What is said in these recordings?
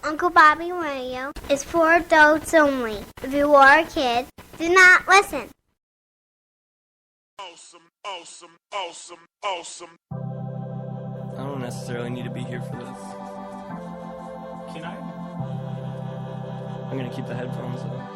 Uncle Bobby Radio is for adults only. If you are a kid, do not listen. Awesome. I don't necessarily need to be here for this. Can I? I'm gonna keep the headphones on.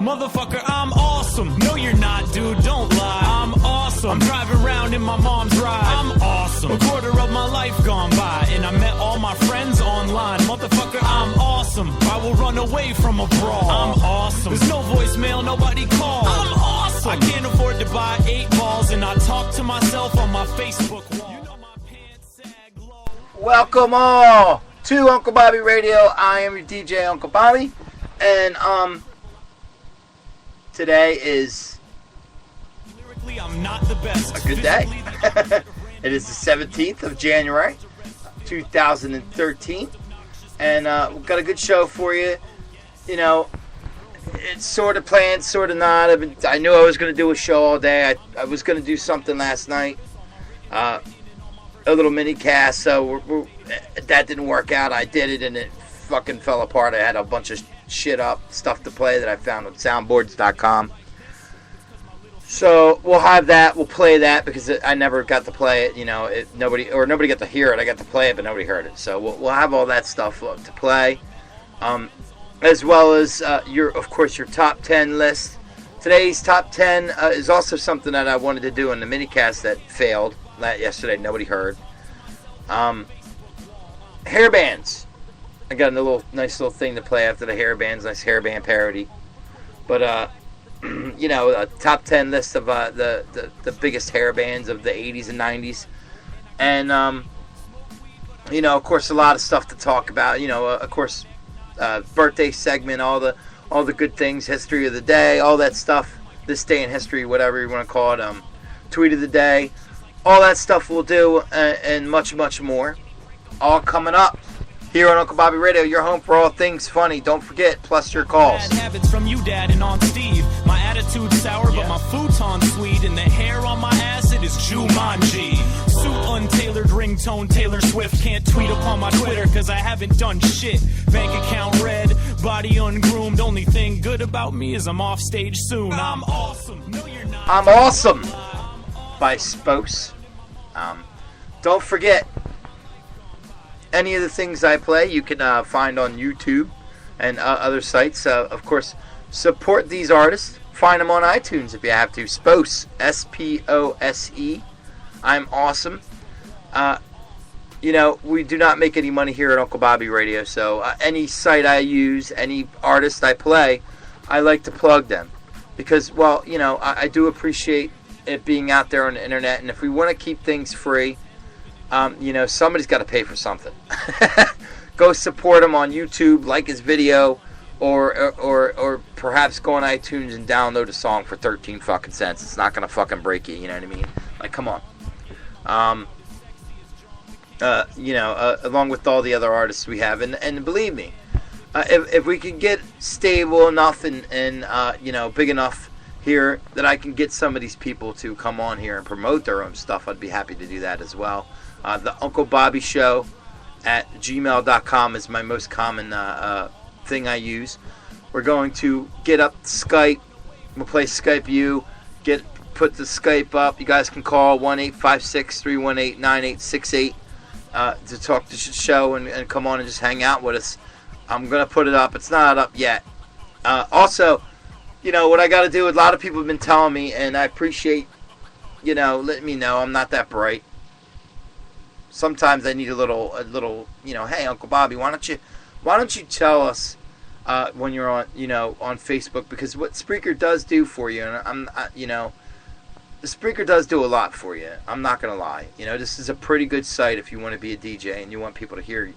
Motherfucker, I'm awesome. No, you're not, dude. Don't lie. I'm awesome. I'm driving around in my mom's ride. I'm awesome. A quarter of my life gone by, and I met all my friends online. Motherfucker, I'm awesome. I will run away from a brawl. I'm awesome. There's no voicemail, nobody calls. I'm awesome. I can't afford to buy 8 balls, and I talk to myself on my Facebook wall. You know my pants sag low. Welcome all to Uncle Bobby Radio. I am your DJ, Uncle Bobby, and today is I'm not the best. a good day. It is the 17th of January, 2013, and we've got a good show for you. You know, it's sort of planned, sort of not. I knew I was going to do a show all day. I was going to do something last night, a little mini cast, so that didn't work out. I did it, and it fucking fell apart. I had a bunch of stuff to play that I found on soundboards.com. So we'll have that. We'll play that because I never got to play it. You know, nobody got to hear it. I got to play it, but nobody heard it. So we'll have all that stuff to play, as well as your top 10 list. Today's top 10 is also something that I wanted to do in the minicast that failed yesterday. Nobody heard. Hair bands. I got a nice little thing to play after the hair bands, nice hairband parody. But you know, a top 10 list of the biggest hair bands of the 80s and 90s, and you know, of course, a lot of stuff to talk about. You know, of course, birthday segment, all the good things, history of the day, all that stuff. This day in history, whatever you want to call it. Tweet of the day, all that stuff we'll do, and much more, all coming up here on Uncle Bobby Radio, your home for all things funny. Don't forget, plus your calls. Bad habits from you, Dad, and on Steve. My attitude's sour, but my futon's sweet, and the hair on my ass, it is Jumanji. Suit untailored, ringtone Taylor Swift. Can't tweet upon my Twitter, cause I haven't done shit. Bank account red, body ungroomed. Only thing good about me is I'm off stage soon. I'm awesome. No, you're not. I'm Awesome by Spose. Don't forget, any of the things I play, you can find on YouTube and other sites. Of course, support these artists. Find them on iTunes if you have to. Spose, S-P-O-S-E. I'm Awesome. You know, we do not make any money here at Uncle Bobby Radio, so any site I use, any artist I play, I like to plug them. Because, well, you know, I do appreciate it being out there on the internet, and if we want to keep things free, you know, somebody's got to pay for something. Go support him on YouTube, like his video, or perhaps go on iTunes and download a song for 13 fucking cents. It's not gonna fucking break you. You know what I mean? Like, come on. You know, along with all the other artists we have, and believe me, if we can get stable enough and you know, big enough here that I can get some of these people to come on here and promote their own stuff, I'd be happy to do that as well. The Uncle Bobby Show at gmail.com is my most common thing I use. We're going to get up Skype. We'll play Skype you. Put the Skype up. You guys can call 1-856-318-9868 to talk to the show and come on and just hang out with us. I'm going to put it up. It's not up yet. Also, you know, what I got to do, a lot of people have been telling me, and I appreciate, you know, letting me know I'm not that bright. Sometimes I need a little, you know, hey, Uncle Bobby, why don't you tell us when you're on, you know, on Facebook, because what Spreaker does do for you, and you know, the Spreaker does do a lot for you. I'm not gonna lie. You know, this is a pretty good site if you want to be a DJ and you want people to hear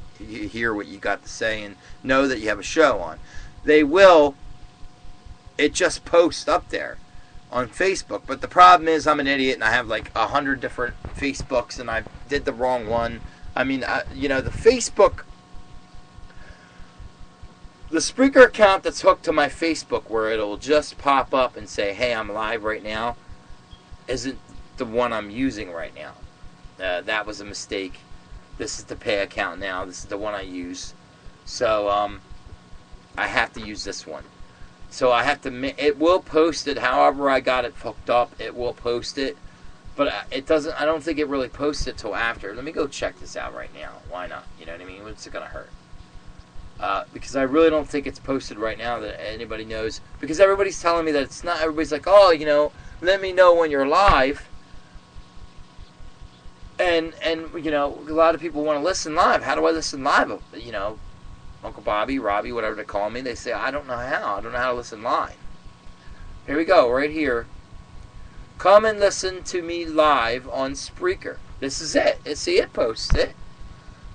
what you got to say and know that you have a show on. They will. It just posts up there on Facebook, but the problem is I'm an idiot and I have like 100 different Facebooks and I did the wrong one. I mean, you know, the Spreaker account that's hooked to my Facebook, where it'll just pop up and say, hey, I'm live right now, isn't the one I'm using right now. That was a mistake. This is the pay account now. This is the one I use. So I have to use this one. So I have to. It will post it. However, I got it hooked up. It will post it, but it doesn't. I don't think it really posts it till after. Let me go check this out right now. Why not? You know what I mean? What's it gonna hurt? Because I really don't think it's posted right now that anybody knows. Because everybody's telling me that it's not. Everybody's like, oh, let me know when you're live. And a lot of people want to listen live. How do I listen live? Uncle Bobby, Robbie, whatever they call me, they say, I don't know how. I don't know how to listen live. Here we go, right here. Come and listen to me live on Spreaker. This is it. See, it posts it.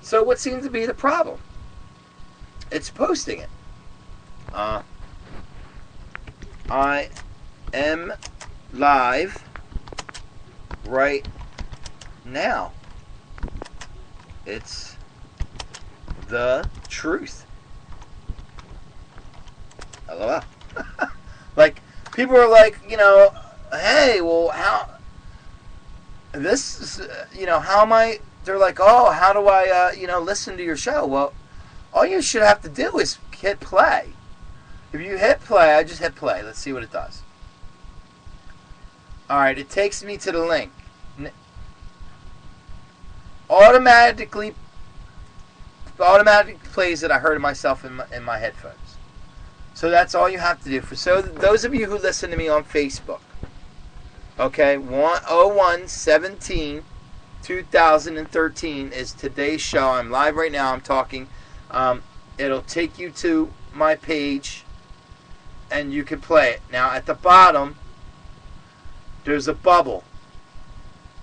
So what seems to be the problem? It's posting it. I am live right now. It's the truth. LOL. Like, people are like, hey, well, how this is, how am I, they're like, oh, how do I, listen to your show? Well, all you should have to do is hit play. If you hit play, I just hit play. Let's see what it does. Alright, it takes me to the link. Automatically plays it. I heard it myself in my headphones. So that's all you have to do. So those of you who listen to me on Facebook, okay, 1/01/17/2013 is today's show. I'm live right now. I'm talking. It'll take you to my page, and you can play it. Now at the bottom, there's a bubble.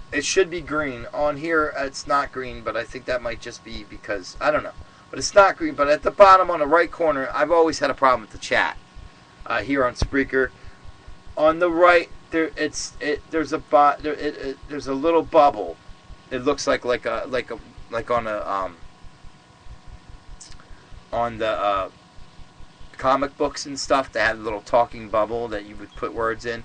It should be green. On here, it's not green, but I think that might just be because, I don't know. But it's not green. But at the bottom on the right corner, I've always had a problem with the chat here on Spreaker. On the right, there's a little bubble. It looks like on the comic books and stuff. They had a little talking bubble that you would put words in.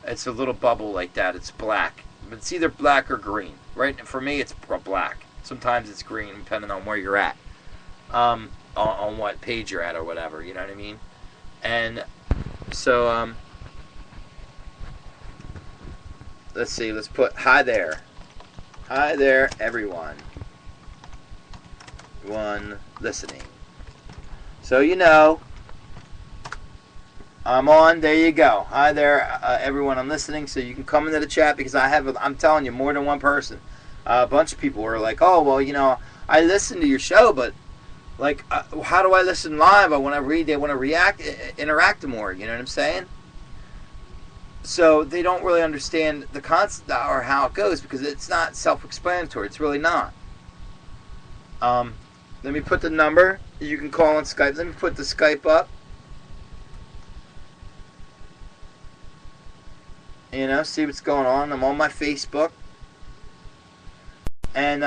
It's a little bubble like that. It's black. But it's either black or green. Right? For me, it's black. Sometimes it's green, depending on where you're at. On what page you're at or whatever. You know what I mean? And so, let's see. Let's put hi there. Hi there, everyone. One listening. So, I'm on. There you go. Hi there, everyone. I'm listening, so you can come into the chat because I'm telling you, more than one person. A bunch of people were like, oh, well, I listen to your show, but, like, how do I listen live? I want to read. They want to interact more. You know what I'm saying? So they don't really understand the concept or how it goes because it's not self-explanatory. It's really not. Let me put the number. You can call on Skype. Let me put the Skype up. See what's going on. I'm on my Facebook. And,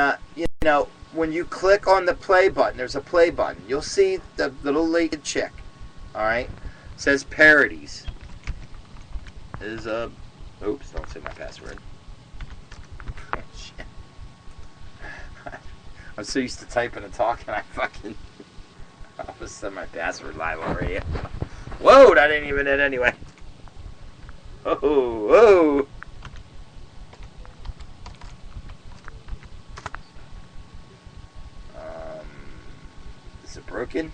when you click on the play button, there's a play button. You'll see the little legged chick. Alright? It says parodies. Oops, don't say my password. Shit. I'm so used to typing and talking, I almost said my password live already. Whoa, that ain't even it anyway. Whoa. Is it broken?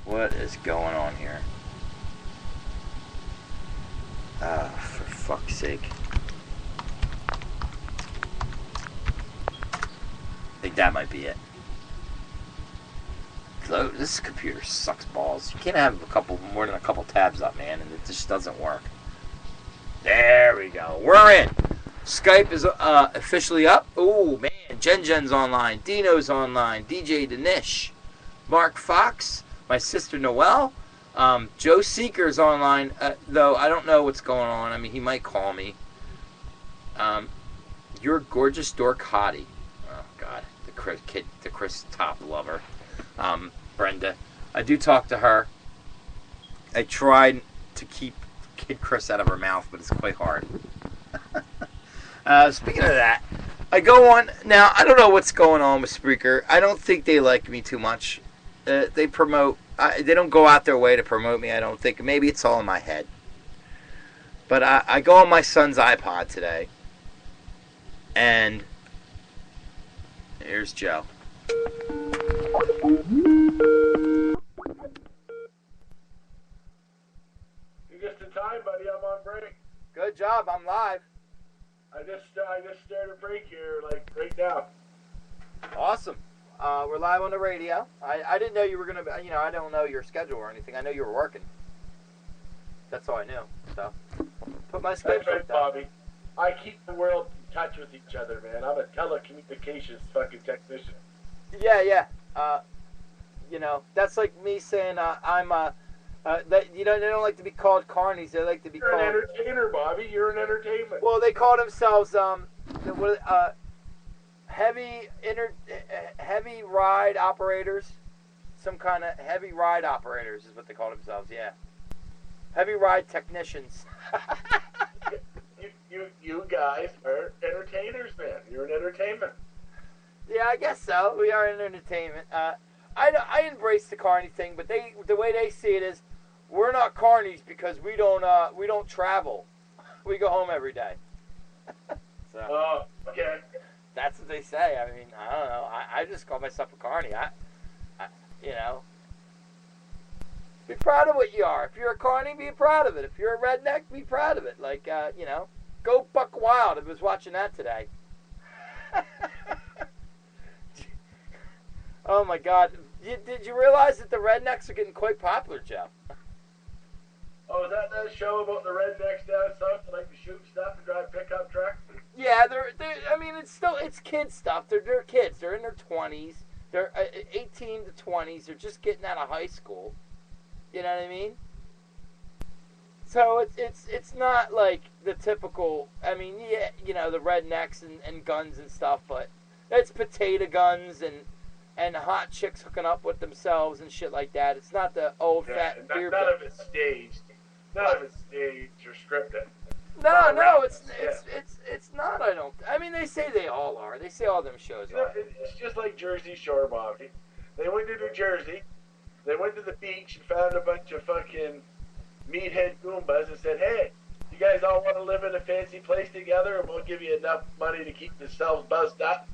What is going on here? For fuck's sake. I think that might be it. This computer sucks balls. You can't have more than a couple tabs up, man, and it just doesn't work. There we go. We're in. Skype is officially up. Oh, man. Jen's online. Dino's online. DJ Danish. Mark Fox. My sister Noelle. Joe Seeker's online, though I don't know what's going on. I mean, he might call me. Your gorgeous dork hottie. Oh, God. The Chris Top lover. Brenda. I do talk to her. I tried to keep Kid Chris out of her mouth, but it's quite hard. Speaking of that, I go on. Now, I don't know what's going on with Spreaker. I don't think they like me too much. they promote. They don't go out their way to promote me. I don't think. Maybe it's all in my head. But I go on my son's iPod today, and here's Joe. You're just in time, buddy. I'm on break. Good job. I'm live. I just started break here, like right now. Awesome. We're live on the radio. I didn't know you were gonna. I don't know your schedule or anything. I know you were working. That's all I knew. So put my schedule. That's right, Bobby. I keep the world in touch with each other, man. I'm a telecommunications fucking technician. Yeah. That's like me saying I'm they don't like to be called carnies. They like to be You're called. an entertainer, Bobby. You're an entertainment. Well, they call themselves heavy ride operators. Some kind of heavy ride operators is what they call themselves. Yeah, heavy ride technicians. You guys are entertainers, man. You're an entertainment. Yeah, I guess so. We are in entertainment. I embrace the carny thing, but the way they see it is, we're not carnies because we don't travel. We go home every day. So. Oh, okay. That's what they say. I mean, I don't know. I just call myself a carny. Be proud of what you are. If you're a carny, be proud of it. If you're a redneck, be proud of it. Like, go buck wild. I was watching that today. Oh my God! Did you realize that the rednecks are getting quite popular, Joe? Oh, is that show about the rednecks down south that like to shoot stuff and drive pickup trucks? Yeah, I mean, it's kid stuff. They're kids. They're in their 20s. They're 18 to 20s. They're just getting out of high school. You know what I mean? So it's not like the typical. I mean, yeah, the rednecks and guns and stuff, but it's potato guns and hot chicks hooking up with themselves and shit like that. It's not the old fat beer. None of it's staged. None of it's staged or scripted. No, it's not. I mean, they say they all are. They say all them shows are. It's just like Jersey Shore, Bobby. They went to New Jersey. They went to the beach and found a bunch of fucking meathead Goombas and said, "Hey, you guys all want to live in a fancy place together, and we'll give you enough money to keep yourselves buzzed up."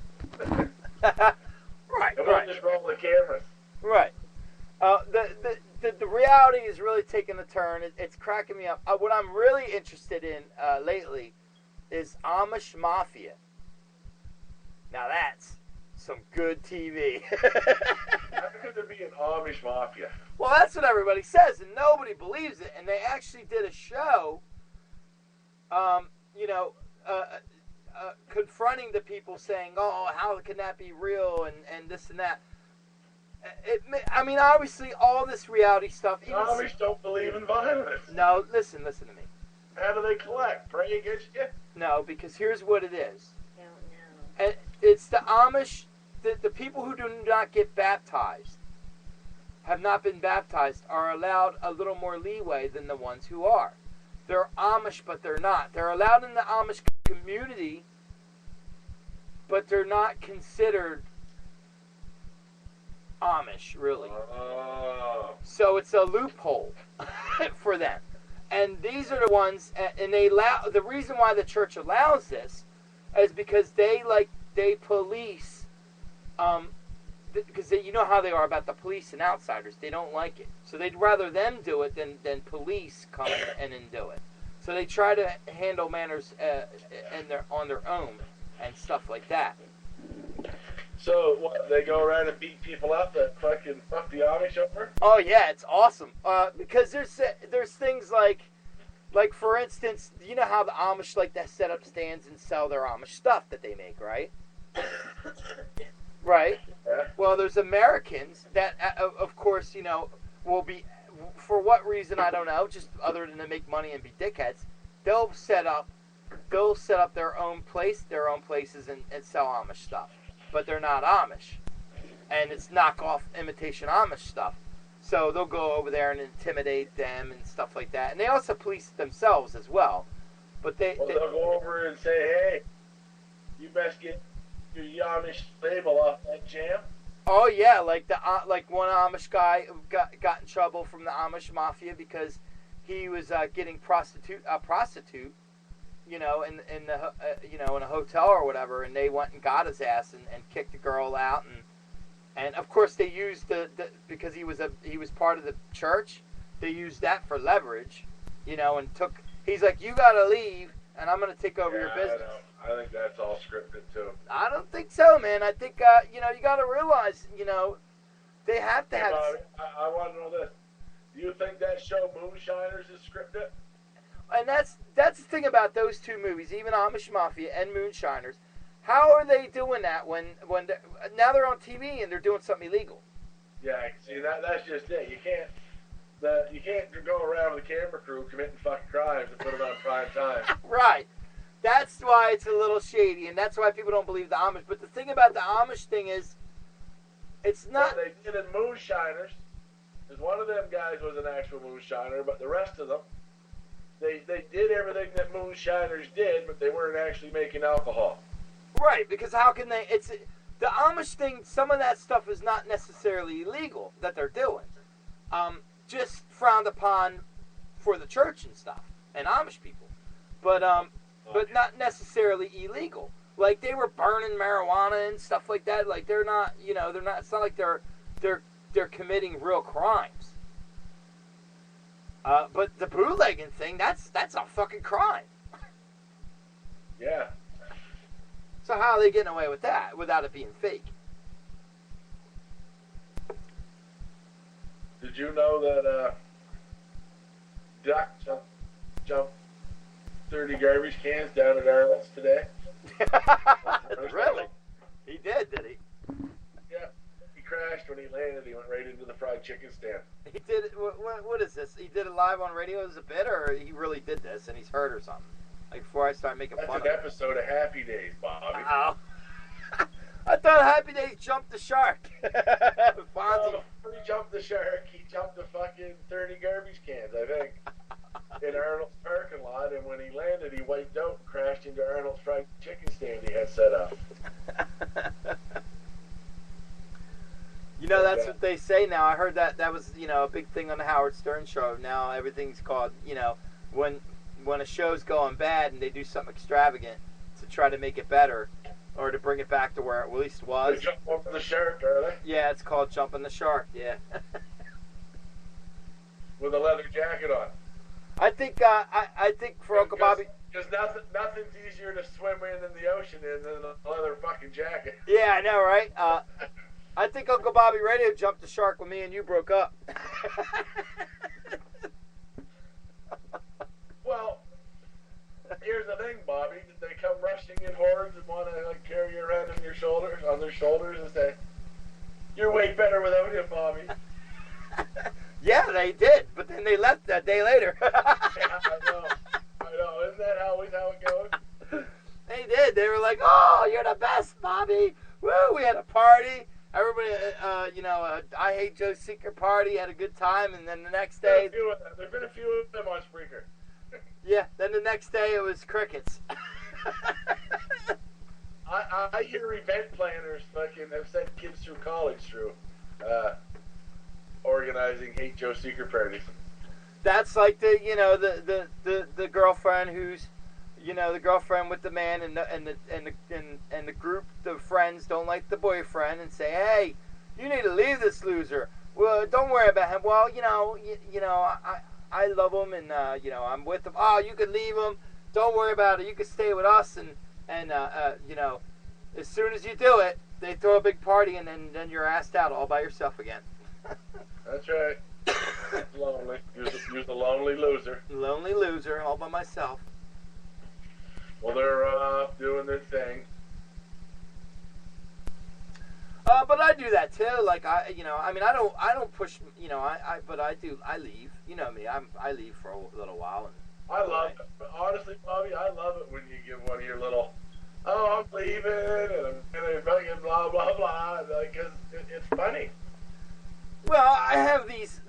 Right. And we'll just roll the cameras. Right. The reality is really taking a turn. It's cracking me up. What I'm really interested in lately is Amish Mafia. Now that's some good TV. How could there be an Amish Mafia? Well, that's what everybody says, and nobody believes it. And they actually did a show, confronting the people saying, "Oh, how can that be real?" and this and that. I mean, obviously, all this reality stuff. The Amish don't believe in violence. No, listen to me. How do they collect? Pray against you? No, because here's what it is. Don't know. And it's the Amish, the people who do not get baptized, have not been baptized, are allowed a little more leeway than the ones who are. They're Amish, but they're not. They're allowed in the Amish community, but they're not considered Amish, really. Oh. So it's a loophole for them. And these are the ones, and they allow, the reason why the church allows this is because they police, because you know how they are about the police and outsiders. They don't like it. So they'd rather them do it than police come in and do it. So they try to handle matters on their own and stuff like that. So, what, they go around and beat people up that fucking fuck the Amish over? Oh yeah, it's awesome. Because there's things like for instance, you know how the Amish like to set up stands and sell their Amish stuff that they make, right? Right. Yeah. Well, there's Americans that, of course, will be, for what reason I don't know, just other than to make money and be dickheads. They'll set up their own places and sell Amish stuff. But they're not Amish, and it's knockoff imitation Amish stuff. So they'll go over there and intimidate them and stuff like that. And they also police themselves as well. But they'll go over and say, "Hey, you best get your Amish label off that jam." Oh yeah, like like one Amish guy got in trouble from the Amish mafia because he was getting prostitute, in the in a hotel or whatever, and they went and got his ass and kicked the girl out, and of course they used the because he was part of the church, they used that for leverage, and he's like, you gotta leave and I'm gonna take over your business. I think that's all scripted too. I don't think so, man. I think you got to realize, they have to have. Bobby, I want to know this. Do you think that show Moonshiners is scripted? And that's the thing about those two movies, even Amish Mafia and Moonshiners. How are they doing that when now they're on TV and they're doing something illegal? Yeah, see that's just it. You can't go around with a camera crew committing fucking crimes and put them on prime time. Right. That's why it's a little shady, and that's why people don't believe the Amish. But the thing about the Amish thing is, it's not. What they did in Moonshiners, because one of them guys was an actual moonshiner, but the rest of them, they did everything that moonshiners did, but they weren't actually making alcohol. Right, because how can they? It's the Amish thing. Some of that stuff is not necessarily illegal that they're doing, just frowned upon for the church and stuff and Amish people, but not necessarily illegal. Like they were burning marijuana and stuff like that. Like they're not. It's not like they're committing real crimes. But the bootlegging thing, that's a fucking crime. Yeah. So how are they getting away with that without it being fake? Did you know that Duck jumped 30 garbage cans down at Arnold's today? Really? He did he? Yeah. He crashed when he landed. He went right into the fried chicken stand. He did it. What is this? He did it live on radio as a bit, or he really did this and he's hurt or something? Like before I start making That's fun an of it. episode of Happy Days, Bobby. Oh. I thought Happy Days jumped the shark. Fonzie. Before he jumped the shark, he jumped the fucking 30 garbage cans, I think, in Arnold's parking lot, and when he landed, he wiped out and crashed into Arnold's fried chicken stand he had set up. That's what they say now. I heard that was, a big thing on the Howard Stern show. Now everything's called, when a show's going bad and they do something extravagant to try to make it better or to bring it back to where it at least was. They jump over the shark, are they? Yeah, it's called jumping the shark, yeah. With a leather jacket on. I think for Uncle Bobby... Because nothing's easier to swim in than the ocean in than a leather fucking jacket. Yeah, I know, right? I think Uncle Bobby Radio jumped the shark when me and you broke up. Well, here's the thing, Bobby. Did they come rushing in hordes and want to carry you around on their shoulders and say, "You're way better without him, Bobby"? Yeah, they did, but then they left that day later. Yeah, I know. Isn't that always how it goes? They did. They were like, "Oh, you're the best, Bobby! Woo!" We had a party. Everybody, I Hate Joe Seeker party, had a good time, and then the next day... There's been a few of them on Spreaker. Yeah, then the next day it was crickets. I hear event planners fucking have sent kids through college through organizing Hate Joe Seeker parties. That's like the girlfriend who's... the girlfriend with the man and the group, the friends don't like the boyfriend and say, "Hey, you need to leave this loser. Well, don't worry about him. Well, I love him and I'm with him. Oh, you could leave him. Don't worry about it. You could stay with us and as soon as you do it, they throw a big party and then you're asked out all by yourself again." That's right. Lonely. You're the lonely loser. Lonely loser, all by myself. Well, they're off doing their thing. But I do that too. Like I don't push. But I do. I leave. You know me. I leave for a little while. I love it. But honestly, Bobby, I love it when you give one of your little, "Oh, I'm leaving and I'm gonna fucking blah blah blah," because it's funny. Well, I have these.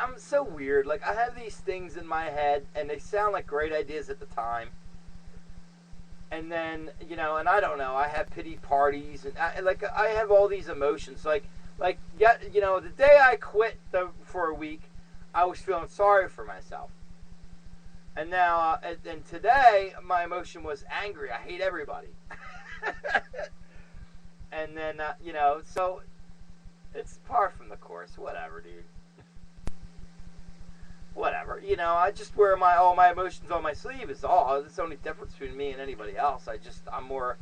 I'm so weird. Like I have these things in my head, and they sound like great ideas at the time. And then, you know, and I don't know, I have pity parties, and I have all these emotions. Yeah, you know, the day I quit for a week, I was feeling sorry for myself. And now, and today, my emotion was angry. I hate everybody. And then, you know, so it's par from the course. Whatever, dude. Whatever. You know, I just wear all my emotions on my sleeve is all. It's the only difference between me and anybody else. I'm more,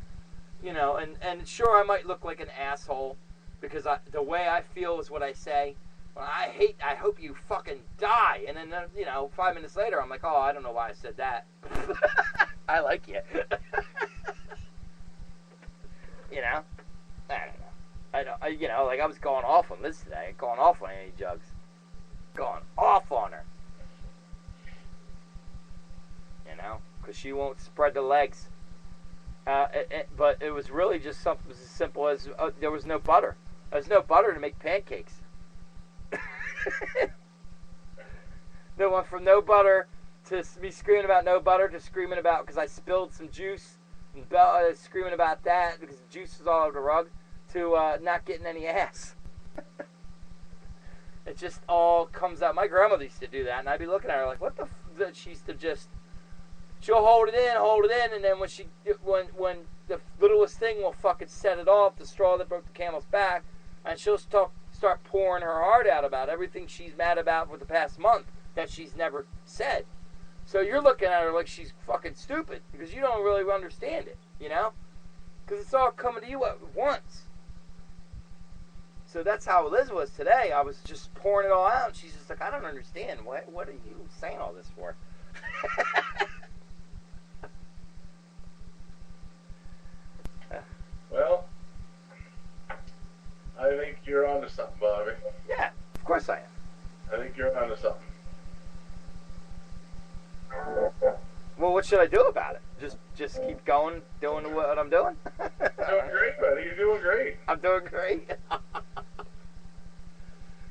you know, and sure, I might look like an asshole because the way I feel is what I say. Well, I hope you fucking die. And then, you know, 5 minutes later, I'm like, oh, I don't know why I said that. I like you. You know? I don't know. You know, like I was going off on Liz today. Going off on Annie Jugs. Going off on her. You know? Because she won't spread the legs. But it was really just something as simple as there was no butter. There was no butter to make pancakes. They went from no butter to me screaming about no butter to screaming about because I spilled some juice and screaming about that because the juice was all over the rug to not getting any ass. It just all comes out. My grandmother used to do that, and I'd be looking at her like, what the f-? She used to just, she'll hold it in, and then when the littlest thing will fucking set it off, the straw that broke the camel's back, and she'll start pouring her heart out about everything she's mad about for the past month that she's never said. So you're looking at her like she's fucking stupid because you don't really understand it, you know? Because it's all coming to you at once. So that's how Liz was today. I was just pouring it all out, and she's just like, I don't understand. What are you saying all this for? Well, I think you're onto something, Bobby. Yeah, of course I am. I think you're onto something. Well, what should I do about it? Just keep going, doing what I'm doing? Doing great, buddy. You're doing great. I'm doing great.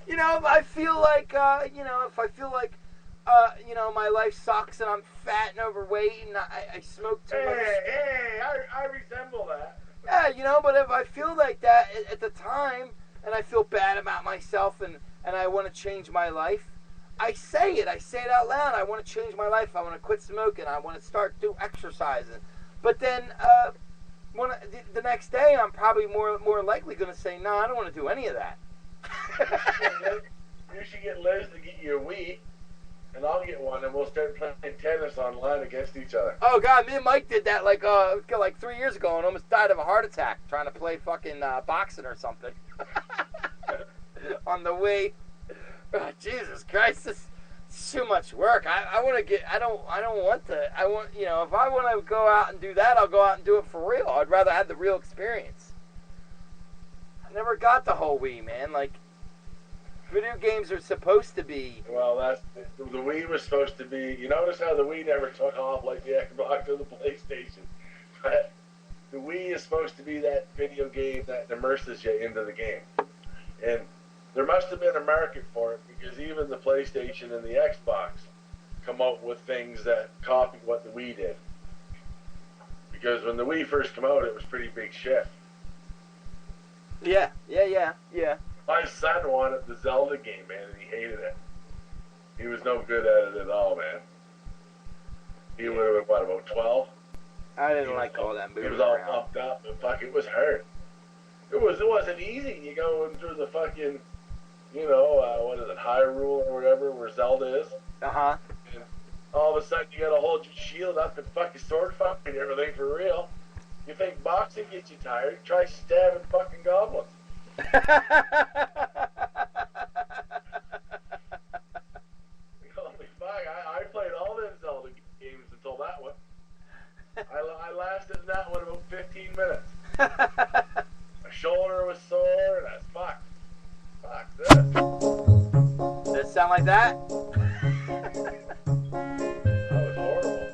You know, I feel like, if I feel like, my life sucks and I'm fat and overweight and I smoke too much. Hey, I resemble that. Yeah, you know, but if I feel like that at the time and I feel bad about myself and I want to change my life, I say it out loud. I want to change my life. I want to quit smoking. I want to start do exercising. But then the next day, I'm probably more likely going to say, no, I don't want to do any of that. You should get Liz to get you a Wii, and I'll get one, and we'll start playing tennis online against each other. Oh, God, me and Mike did that like 3 years ago and almost died of a heart attack trying to play fucking boxing or something. On the Wii. Oh, Jesus Christ, this is too much work. I don't want to. I want, if I want to go out and do that, I'll go out and do it for real. I'd rather have the real experience. I never got the whole Wii, man. Like, video games are supposed to be. Well, the Wii was supposed to be. You notice how the Wii never took off like the Xbox or the PlayStation. But the Wii is supposed to be that video game that immerses you into the game, and there must have been a market for it because even the PlayStation and the Xbox come out with things that copy what the Wii did. Because when the Wii first came out, it was pretty big shit. Yeah. My son wanted the Zelda game, man, and he hated it. He was no good at it at all, man. He would have been, about 12? I didn't like all that moving He was all around. pumped up, and fuck, it was hard. It wasn't easy. You go through the fucking, what is it, Hyrule or whatever, where Zelda is. Uh-huh. And all of a sudden, you gotta hold your shield up and fucking sword fight and everything for real. You think boxing gets you tired? Try stabbing fucking goblins. Holy fuck, I played all them Zelda games until that one. I lasted in that one about 15 minutes. My shoulder was sore, and I was fucked. Fuck this. Does it sound like that? That was horrible.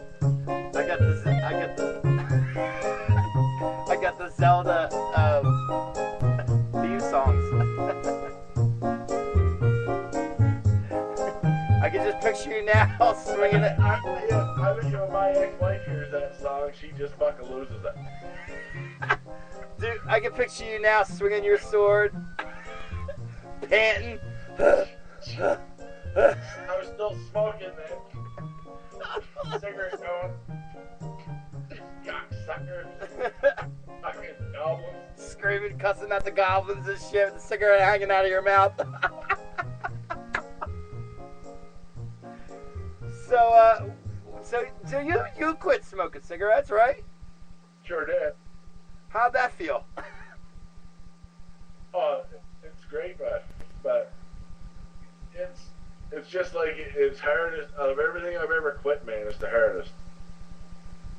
I got the Zelda theme songs. I can just picture picture you now swinging it. I think if my ex-wife hears that song, she just fucking loses it. Dude, I can picture you now swinging your sword, panting. I was still smoking, man. Cigarette going. Cocksucker. Fucking goblins. Screaming, cussing at the goblins and shit with the cigarette hanging out of your mouth. So you quit smoking cigarettes, right? Sure did. How'd that feel? Oh, it's great, but it's just like it's hardest out of everything I've ever quit, man. It's the hardest,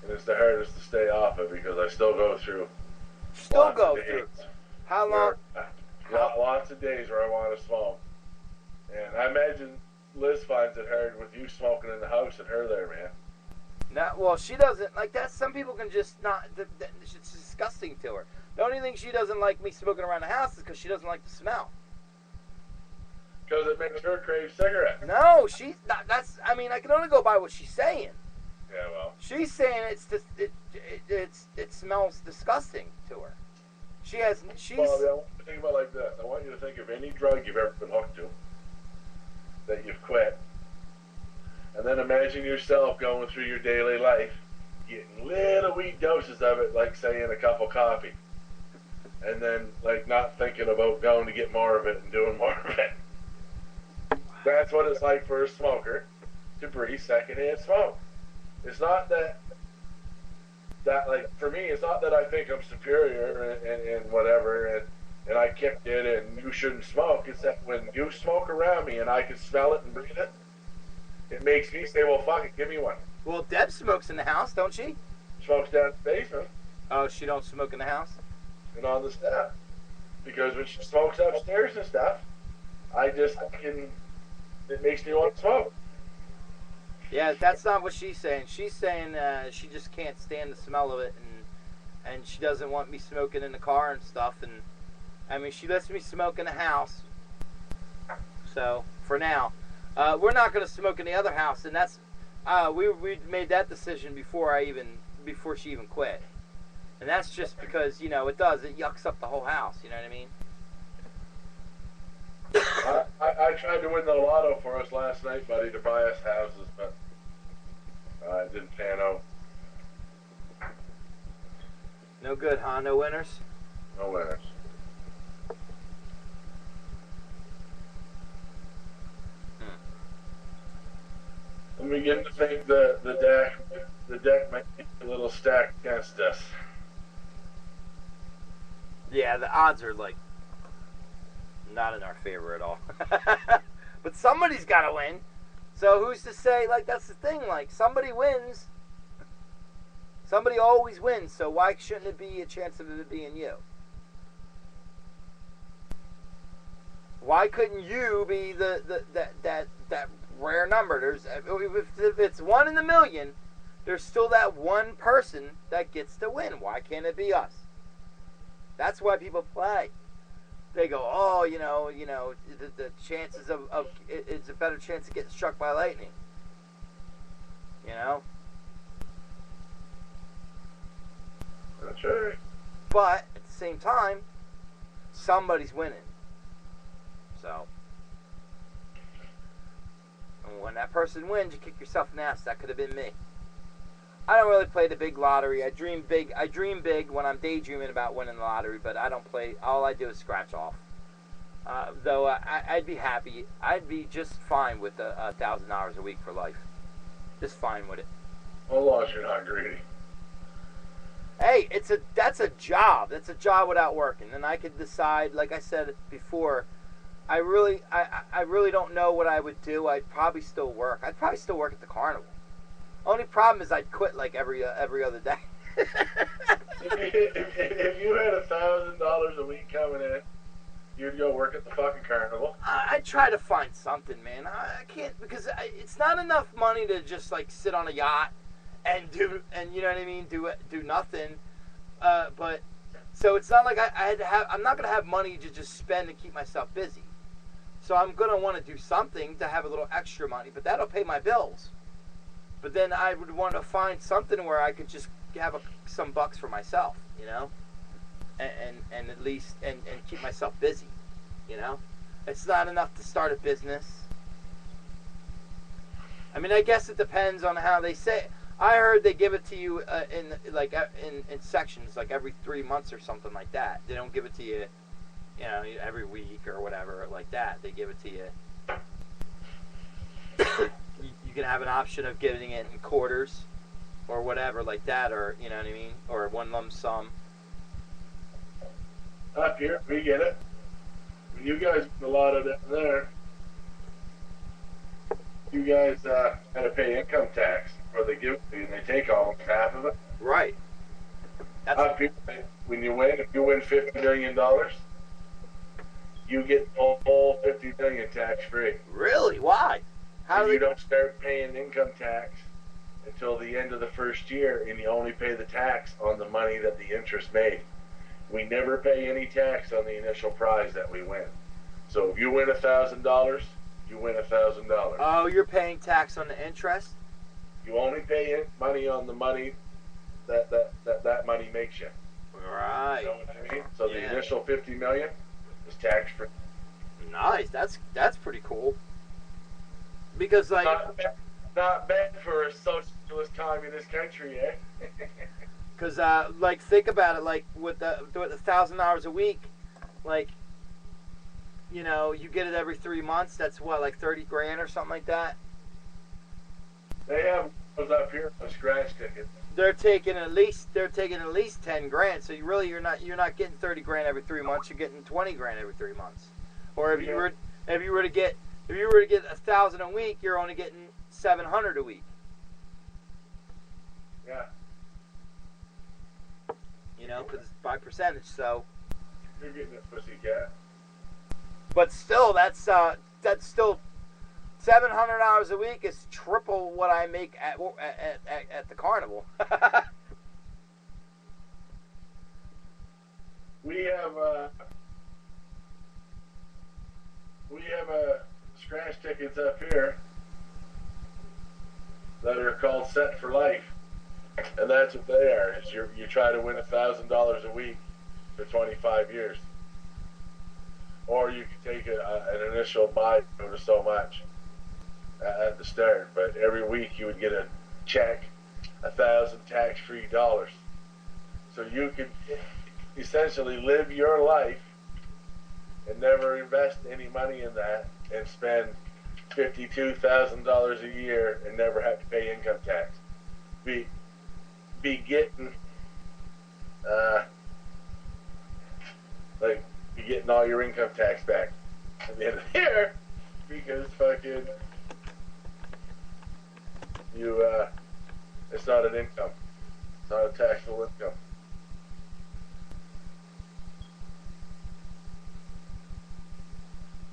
and it's the hardest to stay off it because I still go through. Still go through. How long? Lots of days where I want to smoke, and I imagine Liz finds it hard with you smoking in the house and her there, man. No, well, she doesn't like that. Some people can just not. It's disgusting to her. The only thing she doesn't like me smoking around the house is because she doesn't like the smell. Because it makes her crave cigarettes. No, she's not. That's. I mean, I can only go by what she's saying. Yeah, well. She's saying it's just it smells disgusting to her. She's. Well, I want you to think about it like this. I want you to think of any drug you've ever been hooked to that you've quit. And then imagine yourself going through your daily life, getting little wee doses of it, like say in a cup of coffee. And then like not thinking about going to get more of it and doing more of it. That's what it's like for a smoker to breathe secondhand smoke. It's not that like for me, it's not that I think I'm superior and whatever and I kicked it and you shouldn't smoke. It's that when you smoke around me and I can smell it and breathe it, it makes me say, well, fuck it, give me one. Well, Deb smokes in the house, don't she? Smokes down in the basement Oh, she don't smoke in the house? and on the step. Because when she smokes upstairs and stuff, I just fucking, it makes me want to smoke. Yeah, that's not what she's saying. She's saying she just can't stand the smell of it, and she doesn't want me smoking in the car and stuff. And I mean, she lets me smoke in the house. So for now, we're not going to smoke in the other house, and that's we made that decision before she even quit. And that's just because it yucks up the whole house. You know what I mean? I tried to win the lotto for us last night, buddy, to buy us houses, but it didn't pan out. No good, huh? No winners? No winners. I'm beginning to think the deck might be a little stacked against us. Yeah, the odds are like not in our favor at all. But somebody's got to win. So who's to say? Like, that's the thing. Like, somebody wins. Somebody always wins. So why shouldn't it be a chance of it being you? Why couldn't you be that rare number? There's if it's 1 in a million, there's still that one person that gets to win. Why can't it be us? That's why people play. They go, oh, the chances of it's a better chance of getting struck by lightning. That's right. But at the same time, somebody's winning. So, and when that person wins, you kick yourself in the ass. That could have been me. I don't really play the big lottery. I dream big. I dream big when I'm daydreaming about winning the lottery, but I don't play. All I do is scratch off. Though I'd be happy. I'd be just fine with $1,000 a week for life. Just fine with it. As long as you're not greedy. Hey, that's a job. That's a job without working, and I could decide. Like I said before, I really don't know what I would do. I'd probably still work. I'd probably still work at the carnival. Only problem is I'd quit like every other day. If you had $1,000 a week coming in, you'd go work at the fucking carnival. I'd try to find something, man. I can't because it's not enough money to just like sit on a yacht and you know what I mean, do nothing. But so it's not like I'm not gonna have money to just spend and keep myself busy. So I'm going to want to do something to have a little extra money, but that'll pay my bills. But then I would want to find something where I could just have some bucks for myself, you know, and at least and keep myself busy, you know. It's not enough to start a business. I mean, I guess it depends on how they say it. I heard they give it to you in sections, like every 3 months or something like that. They don't give it to you, you know, every week or whatever like that. They give it to you. You can have an option of giving it in quarters or whatever like that, or you know what I mean, or one lump sum. Up here, we get it. When you guys a lot of it there, you guys had to pay income tax, or they give it to you and they take almost half of it. Right. Up here, when you win, if you win $50 million, you get the whole $50 million tax free. Really? Why? And you don't start paying income tax until the end of the first year, and you only pay the tax on the money that the interest made. We never pay any tax on the initial prize that we win. So if you win $1,000, you win $1,000. Oh, you're paying tax on the interest? You only pay money on the money that money makes you. Right. You know what I mean? So Yeah. the initial $50 million is tax free. Nice. That's pretty cool. Because like, Not bad for a socialist communist country, eh? because like think about it, like with the $1,000 a week, like, you know, you get it every 3 months. That's what, like 30 grand or something like that. They have those up here, a scratch ticket. They're taking at least 10 grand. So you're not getting 30 grand every 3 months. You're getting 20 grand every 3 months. Or if you were to get 1,000 a week, you're only getting 700 a week. Yeah. You know, because it's by percentage. So, You're getting a pussycat. but still, that's still $700 a week is triple what I make at the carnival. We have scratch tickets up here that are called Set for Life, and that's what they are. Is you try to win $1,000 a week for 25 years, or you can take an initial buy for so much at the start, but every week you would get a check, 1,000 tax-free dollars, so you could essentially live your life and never invest any money in that and spend $52,000 a year and never have to pay income tax. Be getting be getting all your income tax back at the end of the year because fucking you it's not an income. It's not a taxable income.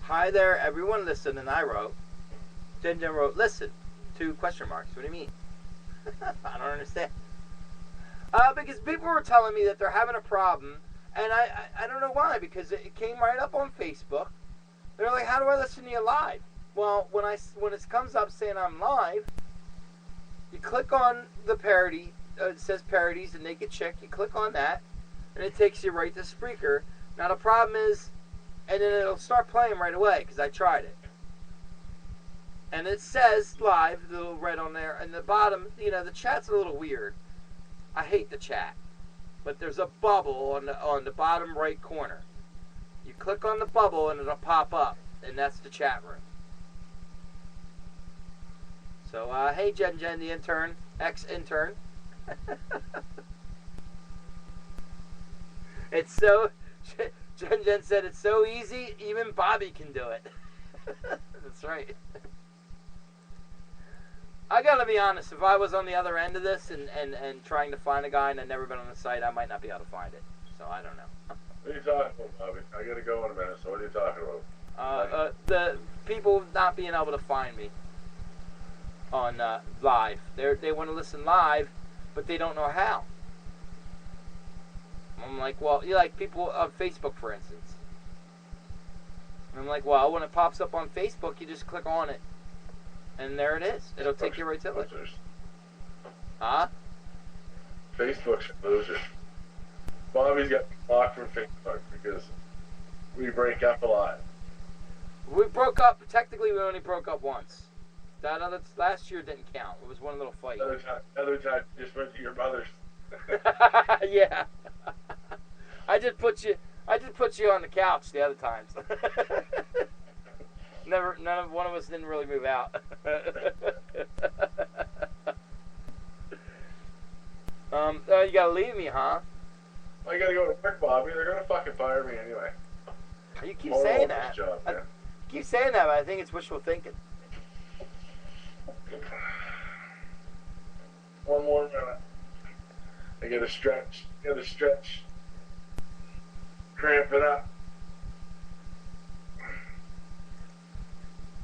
Hi there, everyone. Listen, and I wrote. Jen wrote, listen. 2 question marks. What do you mean? I don't understand. Because people were telling me that they're having a problem, and I don't know why, because it came right up on Facebook. They're like, how do I listen to you live? Well, when it comes up saying I'm live, you click on the parody. It says parodies, the naked chick. You click on that, and it takes you right to Spreaker. Now the problem is, and then it'll start playing right away because I tried it. And it says live, the little red on there, and the bottom, you know, the chat's a little weird. I hate the chat, but there's a bubble on the bottom right corner. You click on the bubble and it'll pop up, and that's the chat room. So, hey Jen, the intern, ex-intern. It's so... Jen said it's so easy, even Bobby can do it. That's right. I gotta be honest, if I was on the other end of this and trying to find a guy and I'd never been on the site, I might not be able to find it. So I don't know. What are you talking about, Bobby? I gotta go in a minute, so what are you talking about? The people not being able to find me on live. They want to listen live, but they don't know how. I'm like, well, you like people on Facebook, for instance. I'm like, well, when it pops up on Facebook, you just click on it. And there it is. It'll take you right to it. Huh? Facebook's losers. Bobby's got blocked from Facebook because we break up a lot. We broke up. Technically, we only broke up once. That other last year didn't count. It was one little fight. Other time just went to your mother's. Yeah. I did put you on the couch the other times. One of us didn't really move out. You gotta leave me, huh? I gotta go to work, Bobby. They're gonna fucking fire me anyway. You keep saying that. Job, I keep saying that, but I think it's wishful thinking. One more minute. I gotta stretch. Cramp it up.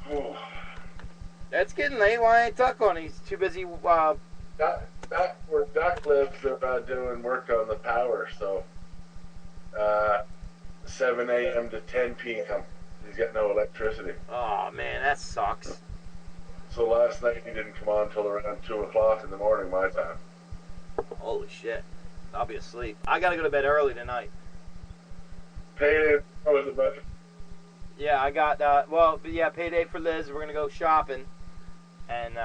Oh. It's getting late. Why ain't Tuck on? He's too busy. Back where Duck lives, they're doing work on the power, so 7 a.m. to 10 p.m. He's got no electricity. Oh man, that sucks. So last night he didn't come on until around 2 o'clock in the morning, my time. Holy shit. I'll be asleep. I gotta go to bed early tonight. Payday, what was the budget? Yeah, I got, payday for Liz. We're gonna go shopping. And,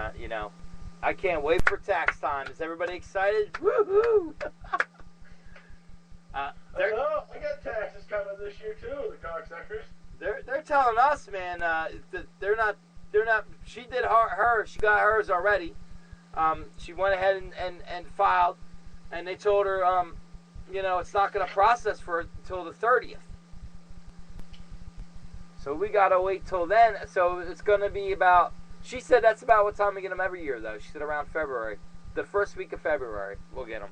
I can't wait for tax time. Is everybody excited? Woohoo! I know. I got taxes coming this year too. The cocksuckers. They're telling us, man, that they're not. She did her. She got hers already. She went ahead and filed, and they told her, it's not going to process for until the 30th. So we got to wait till then. So it's going to be about. She said that's about what time we get them every year, though. She said around February. The first week of February, we'll get them.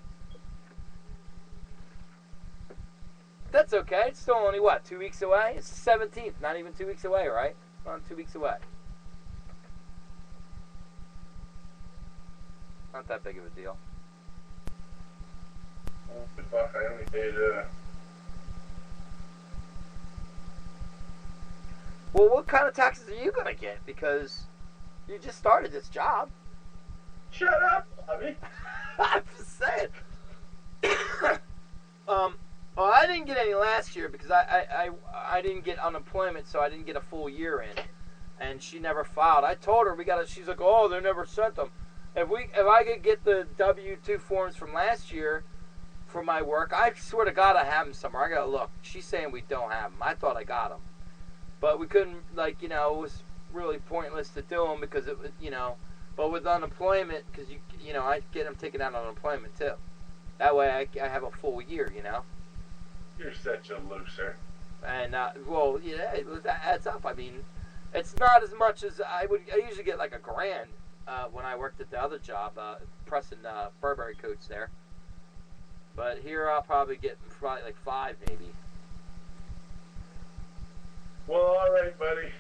That's okay. It's still only, 2 weeks away? It's the 17th. Not even 2 weeks away, right? Not 2 weeks away. Not that big of a deal. Oh, fuck, I only paid, Well, what kind of taxes are you going to get? Because you just started this job. Shut up, Bobby. I'm just saying. Well, I didn't get any last year because I didn't get unemployment, so I didn't get a full year in, and she never filed. I told her she's like, oh, they never sent them. If I could get the W-2 forms from last year for my work, I swear to God I have them somewhere. I gotta look. She's saying we don't have them. I thought I got them, but we couldn't. It was really pointless to do them because it was, But with unemployment, because I get them taken out on unemployment too. That way I have a full year, You're such a loser. And that adds up. I mean, it's not as much as I usually get like $1,000 when I worked at the other job, pressing Burberry coats there. But here I'll probably get like 5 maybe. Well, all right, buddy.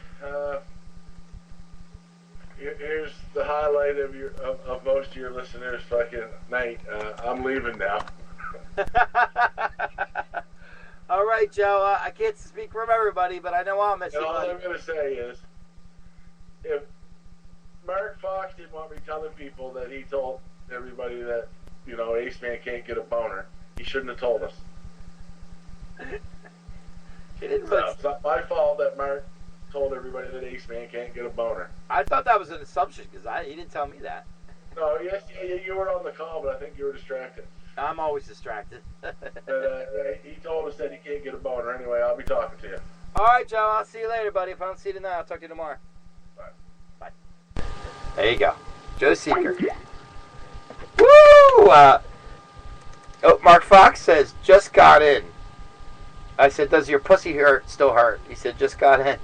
Here's the highlight of most of your listeners' fucking night. I'm leaving now. All right, Joe. I can't speak for everybody, but I know I'll miss you. And all I'm going to say is, if Mark Fox didn't want me telling people that he told everybody that, Ace Man can't get a boner, he shouldn't have told us. It's not my fault that Mark told everybody that Ace Man can't get a boner. I thought that was an assumption because he didn't tell me that. No, yes, you were on the call, but I think you were distracted. I'm always distracted. He told us that he can't get a boner. Anyway, I'll be talking to you. All right, Joe. I'll see you later, buddy. If I don't see you tonight, I'll talk to you tomorrow. Bye. Bye. There you go. Joe Seeker. Woo! Mark Fox says, just got in. I said, does your pussy still hurt? He said, just got in.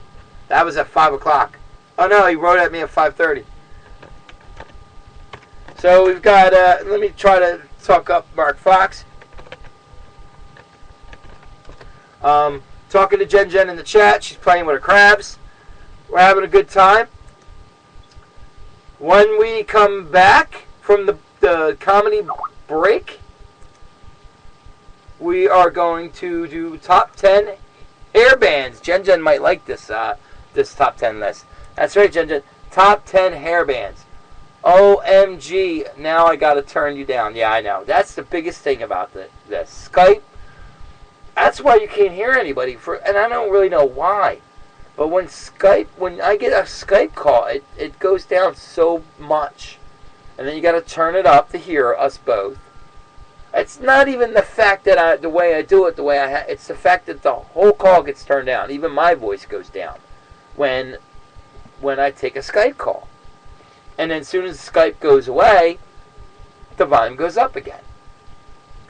That was at 5 o'clock. Oh, no, he wrote at me at 5:30. So we've got, let me try to talk up Mark Fox. Talking to Jen in the chat. She's playing with her crabs. We're having a good time. When we come back from the comedy break, we are going to do top 10 Hair bands. Jen might like this this top 10 list. That's right, Jen. Top 10 hair bands. OMG. Now I got to turn you down. Yeah, I know. That's the biggest thing about this. Skype. That's why you can't hear anybody. And I don't really know why. But when I get a Skype call, it goes down so much. And then you got to turn it up to hear us both. It's not even the fact that the way I do it, it's the fact that the whole call gets turned down. Even my voice goes down when I take a Skype call. And then as soon as Skype goes away, the volume goes up again.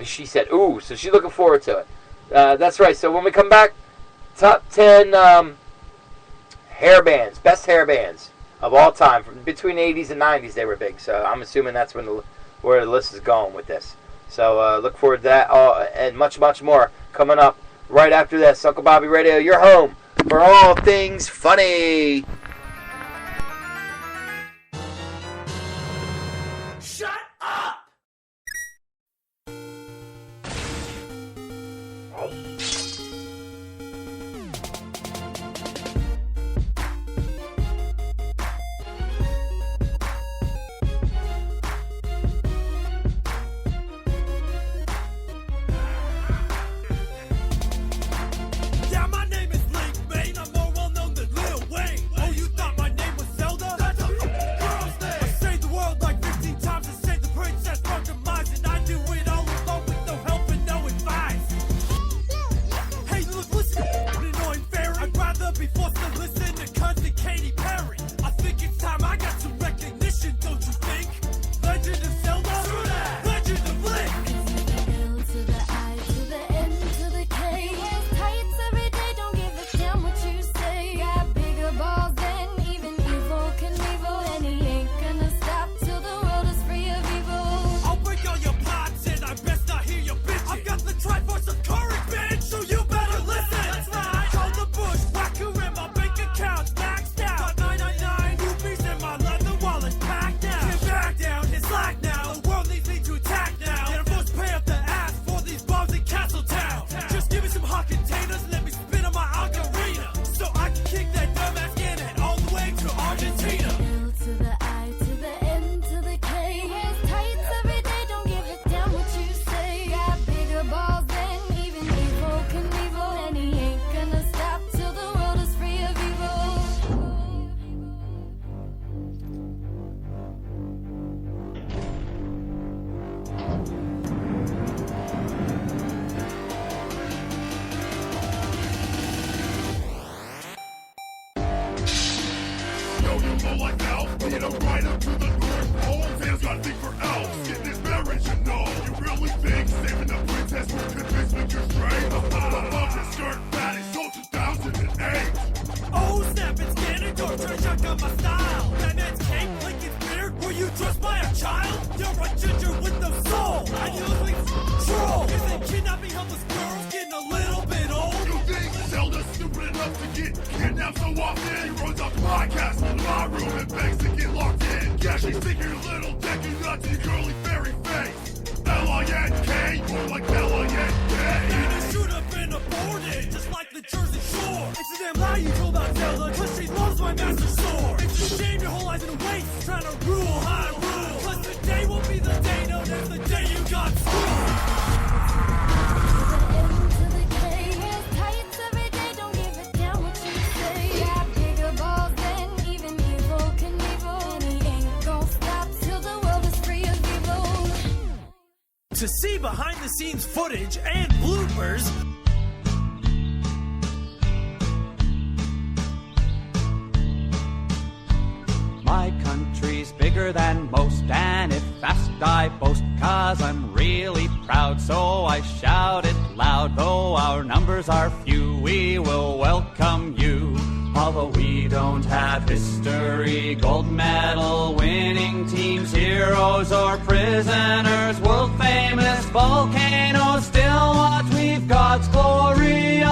She said, ooh, so she's looking forward to it. That's right. So when we come back, top 10 hair bands, best hair bands of all time. From between the 80s and 90s, they were big. So I'm assuming that's where the list is going with this. So look forward to that and much, much more coming up right after this. Uncle Bobby Radio, your home For all things funny. Shut up! Yeah, my name is Link Main. I'm more well known than Lil Wayne. Oh, you thought my name was Zelda? That's a girl's name. I saved the world like 15 times and saved the princess from demise, and I do it all alone with no help and no advice. Hey, look, listen, an annoying fairy. I'd rather be forced to listen to cousin Katy Perry. I think it's time I got some recognition, don't you think? Legend of Zelda? True that. Legend of Link. To the I, to the N, to the K. Wears tights every day, don't give a damn what you say. Got bigger balls than even evil can evil, and he ain't gonna stop till the world is free of evil. I'll break all your pots and I best not hear your bitches. I've got the Triforce of courage, bitch, so you better listen. That's right. Call the bush, whacker, and my bank account's maxed out. Got 999 rupees and my leather wallet's packed out. Get back down, hit slack now. The world needs me to attack now. And I'm forced to pay up the ass for these bombs in Castletown. Just give me some hot containers, let me spin on my ocarina, so I can kick that dumbass cannon all the way to Argentina. L to the I, to the N, to the K. Wears tights every day, don't give a damn what you say. Got bigger balls than even evil can evil, and he ain't gonna stop till the world is free of evil. Yo, you go like now, being a right up to the North Pole. Fans got think for elves, getting this marriage, you know. You really think saving the princess will convince me you're straight? I love your skirt, that is so 2008. Oh, snap, it's Ganondorf, try check out my style. That man's cake, Lincoln's beard, were you dressed by a child? You're a ginger with no soul, and you look like a troll. Isn't kidnapping helpless girls getting a little bit old? You think Zelda's stupid enough to get kidnapped so often? He runs up to my castle in my room and begs to get locked in. Yeah, she's thinking your little deck you nuts in your curly fairy face. L-I-N-K, more like L-I-N-K. You should have been aborted, just like the Jersey Shore. It's a damn lie you told about Zelda, cause she loves my master sword. It's a shame your whole life's in a waste, trying to rule Hyrule. Cause today will be the day known as the day you got screwed. To the N, to the K. Wears tights every day, don't give a damn what you say. Got bigger balls than even evil can evil, and he ain't gonna stop till the world is free of evil. To see behind the scenes footage and bloopers, My country's bigger than most, and if fast I boast, 'cause I'm really proud, so I shout it loud. Though our numbers are few, we will welcome you. Although we don't have history, gold medal winning teams, heroes or prisoners, world famous volcanoes, still what we've got's glorious.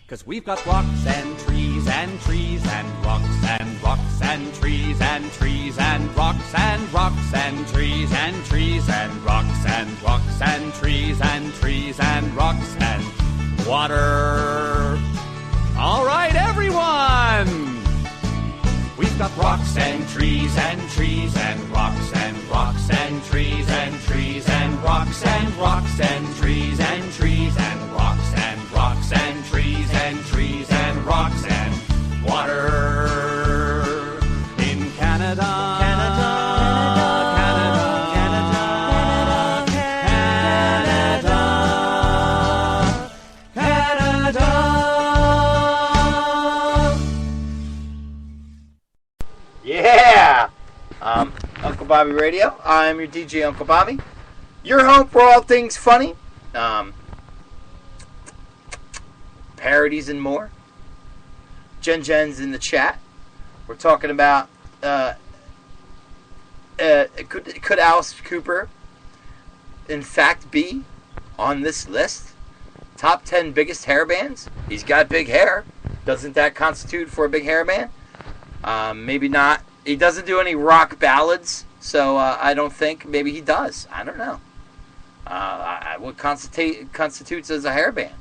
'Cause we've got rocks and trees and rocks and rocks and trees and trees and rocks and rocks and trees and trees and rocks and rocks and trees and trees and rocks and water. All right, everyone! We've got rocks and trees and trees and rocks and rocks and trees and trees and rocks and rocks and trees and trees and rocks and rocks and trees and trees and rocks and water in Canada. Canada. Yeah! Uncle Bobby Radio. I'm your DJ, Uncle Bobby. Your home for all things funny, parodies and more. Jen's in the chat. We're talking about could Alice Cooper in fact be on this list? Top 10 biggest hair bands? He's got big hair. Doesn't that constitute for a big hair band? Maybe not. He doesn't do any rock ballads, so I don't think. Maybe he does. I don't know. What constitutes as a hair band?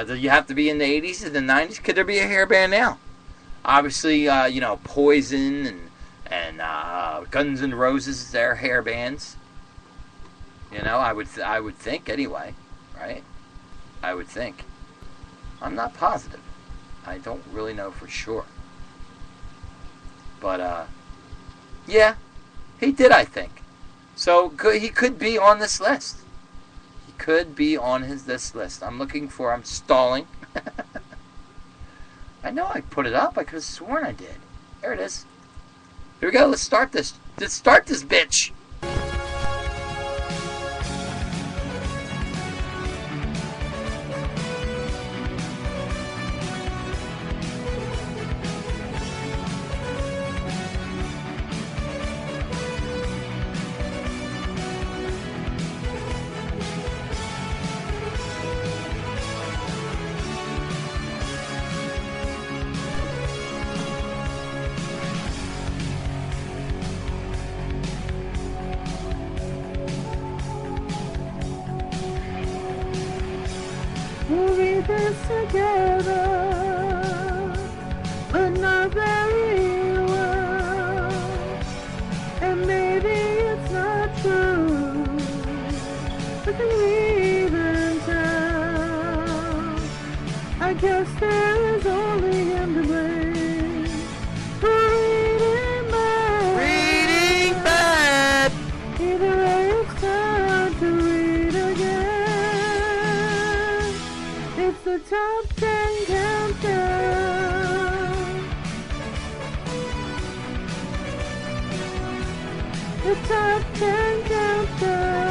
Do you have to be in the 80s and the 90s? Could there be a hair band now? Obviously, Poison and Guns N' Roses, they're hair bands. I would think anyway, right? I would think. I'm not positive. I don't really know for sure. But, yeah, he did, I think. So he could be on this list. He could be on this list. I'm stalling. I know I put it up. I could have sworn I did. There it is. Here we go. Let's start this. Let's start this bitch. We'll read this together, but not very well. And maybe it's not true, but can we even tell? I guess there is only him to blame for reading bad. Either way, it's time to read again. It's the top 10 countdown. The top 10 countdown.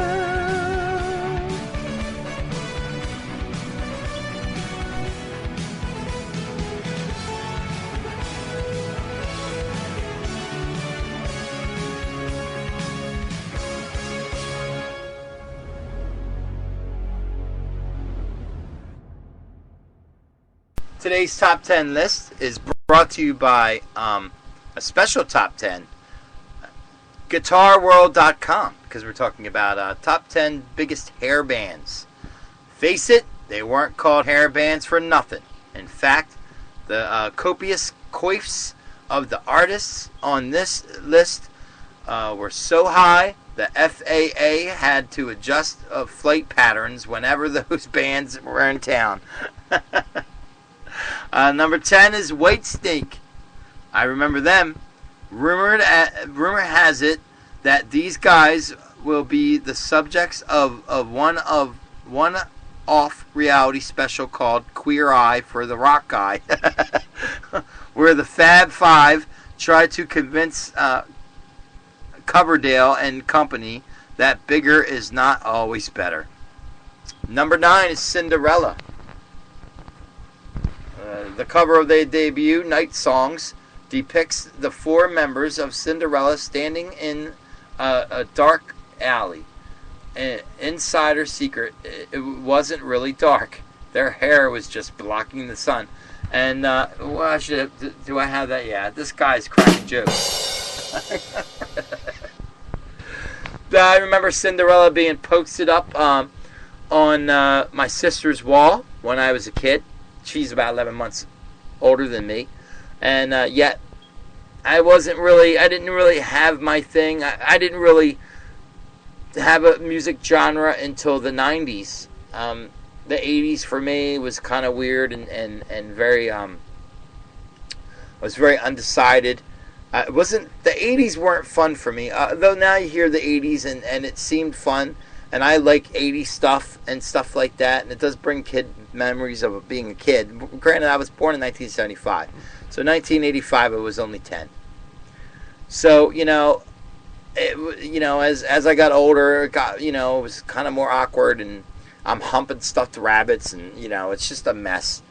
Today's top 10 list is brought to you by a special top 10, GuitarWorld.com, because we're talking about top 10 biggest hair bands. Face it, they weren't called hair bands for nothing. In fact, the copious coifs of the artists on this list were so high, the FAA had to adjust flight patterns whenever those bands were in town. Number 10 is Whitesnake. I remember them. Rumor has it that these guys will be the subjects of one off reality special called Queer Eye for the Rock Guy, where the Fab Five try to convince Coverdale and company that bigger is not always better. Number 9 is Cinderella. The cover of their debut, Night Songs, depicts the 4 members of Cinderella standing in a dark alley. An insider secret, it wasn't really dark. Their hair was just blocking the sun. And, well, do I have that? Yeah, this guy's cracking jokes. I remember Cinderella being posted up on my sister's wall when I was a kid. She's about 11 months older than me. And yet, I didn't really have my thing. I didn't really have a music genre until the 90s. The 80s for me was kind of weird and very, I was very undecided. The 80s weren't fun for me, though now you hear the 80s and it seemed fun, and I like 80s stuff and stuff like that, and it does bring kid memories of being a kid. Granted, I was born in 1975, so 1985 I was only 10. So, as I got older, it was kind of more awkward, and I'm humping stuffed rabbits, and, it's just a mess.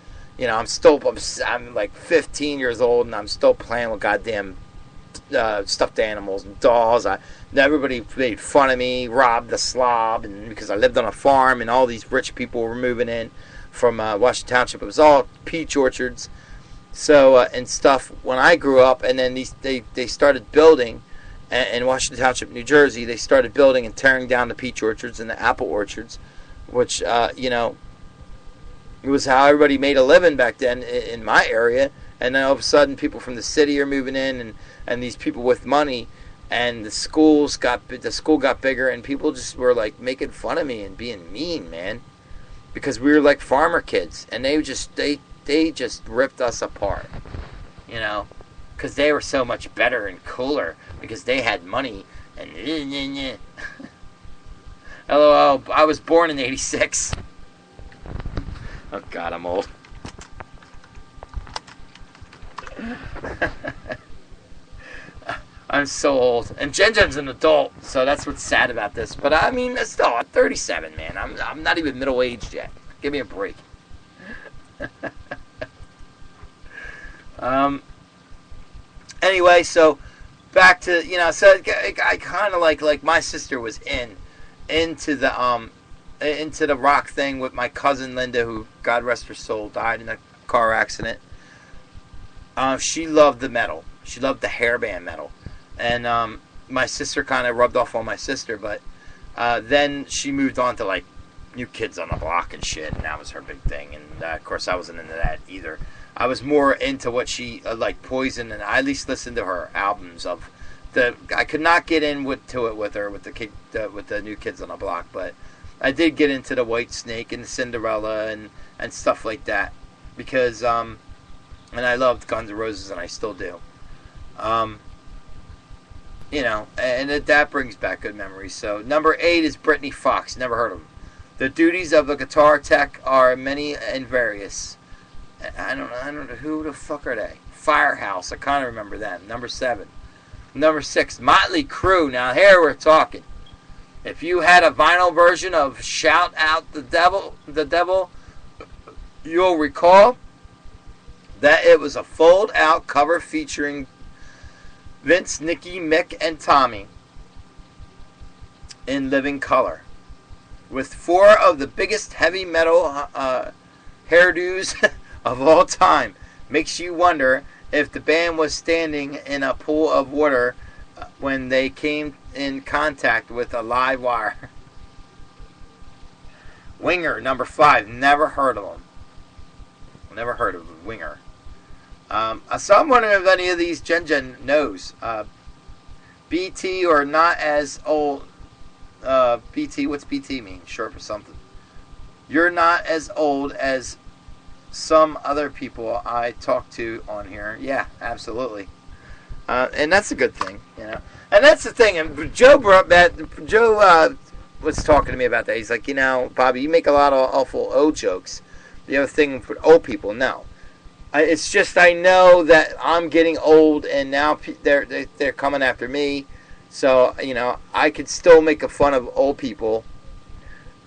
I'm like 15 years old, and I'm still playing with goddamn stuffed animals and dolls. Everybody made fun of me, robbed the slob, and because I lived on a farm, and all these rich people were moving in from Washington Township. It was all peach orchards, so and stuff. When I grew up, and then they started building in Washington Township, New Jersey. They started building and tearing down the peach orchards and the apple orchards, which it was how everybody made a living back then in my area. And then all of a sudden, people from the city are moving in, and these people with money, and the school got bigger, and people just were like making fun of me and being mean, man, because we were like farmer kids, and they just ripped us apart, because they were so much better and cooler because they had money and. LOL, I was born in '86. Oh God, I'm old. I'm so old, and Jen's an adult, so that's what's sad about this. But I mean, still, I'm 37, man. I'm not even middle aged yet. Give me a break. Anyway, so back to so I kind of like my sister was into the rock thing with my cousin Linda, who, God rest her soul, died in a car accident. She loved the metal. She loved the hairband metal. And my sister kind of rubbed off on my sister, but then she moved on to like New Kids on the Block and shit, and that was her big thing. And of course, I wasn't into that either. I was more into what she like Poison, and I at least listened to her albums of the. I could not get to it with her with the New Kids on the Block, but I did get into the White Snake and Cinderella and stuff like that because and I loved Guns N' Roses, and I still do. And that brings back good memories. So number 8 is Brittany Fox. Never heard of them. The duties of a guitar tech are many and various. I don't know who the fuck are they. Firehouse. I kind of remember them. Number 7. Number 6, Motley Crue. Now here we're talking. If you had a vinyl version of "Shout Out the Devil," you'll recall that it was a fold-out cover featuring Vince, Nicky, Mick, and Tommy in living color, with 4 of the biggest heavy metal hairdos of all time. Makes you wonder if the band was standing in a pool of water when they came in contact with a live wire. Winger, number 5. Never heard of them. Never heard of Winger. So I'm wondering if any of these Jen knows. BT or not as old. BT, what's BT mean? Short for something. You're not as old as some other people I talk to on here. Yeah, absolutely. And that's a good thing, And that's the thing. And Joe brought that. Joe was talking to me about that. He's like, Bobby, you make a lot of awful old jokes. The other thing for old people, no. It's just I know that I'm getting old, and now they're coming after me. So I could still make a fun of old people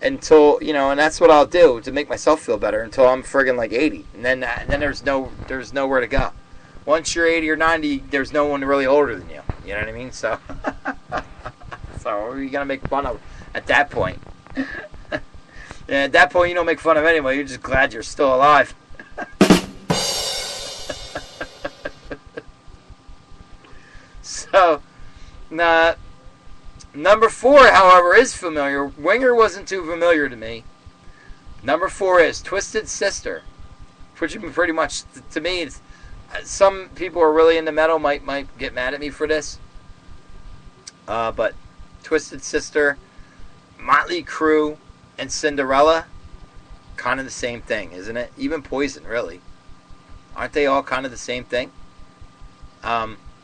until and that's what I'll do to make myself feel better until I'm friggin' like 80, and then there's nowhere to go. Once you're 80 or 90, there's no one really older than you. You know what I mean? So, so what are you gonna make fun of at that point? And at that point, you don't make fun of anybody. You're just glad you're still alive. So, number 4, however, is familiar. Winger wasn't too familiar to me. Number 4 is Twisted Sister, which pretty much, to me, it's, some people who are really into metal might get mad at me for this. But Twisted Sister, Motley Crue, and Cinderella, kind of the same thing, isn't it? Even Poison, really. Aren't they all kind of the same thing?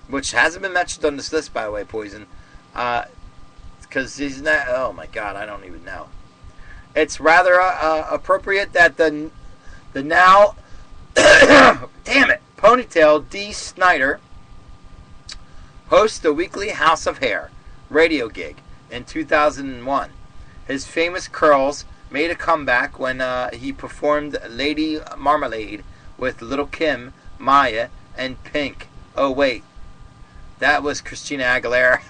Which hasn't been mentioned on this list, by the way, Poison. Because he's not... Oh, my God, I don't even know. It's rather appropriate that the now... damn it! Ponytail D. Snyder hosts the weekly House of Hair radio gig in 2001. His famous curls made a comeback when he performed Lady Marmalade with Little Kim, Maya, and Pink. Oh, wait. That was Christina Aguilera.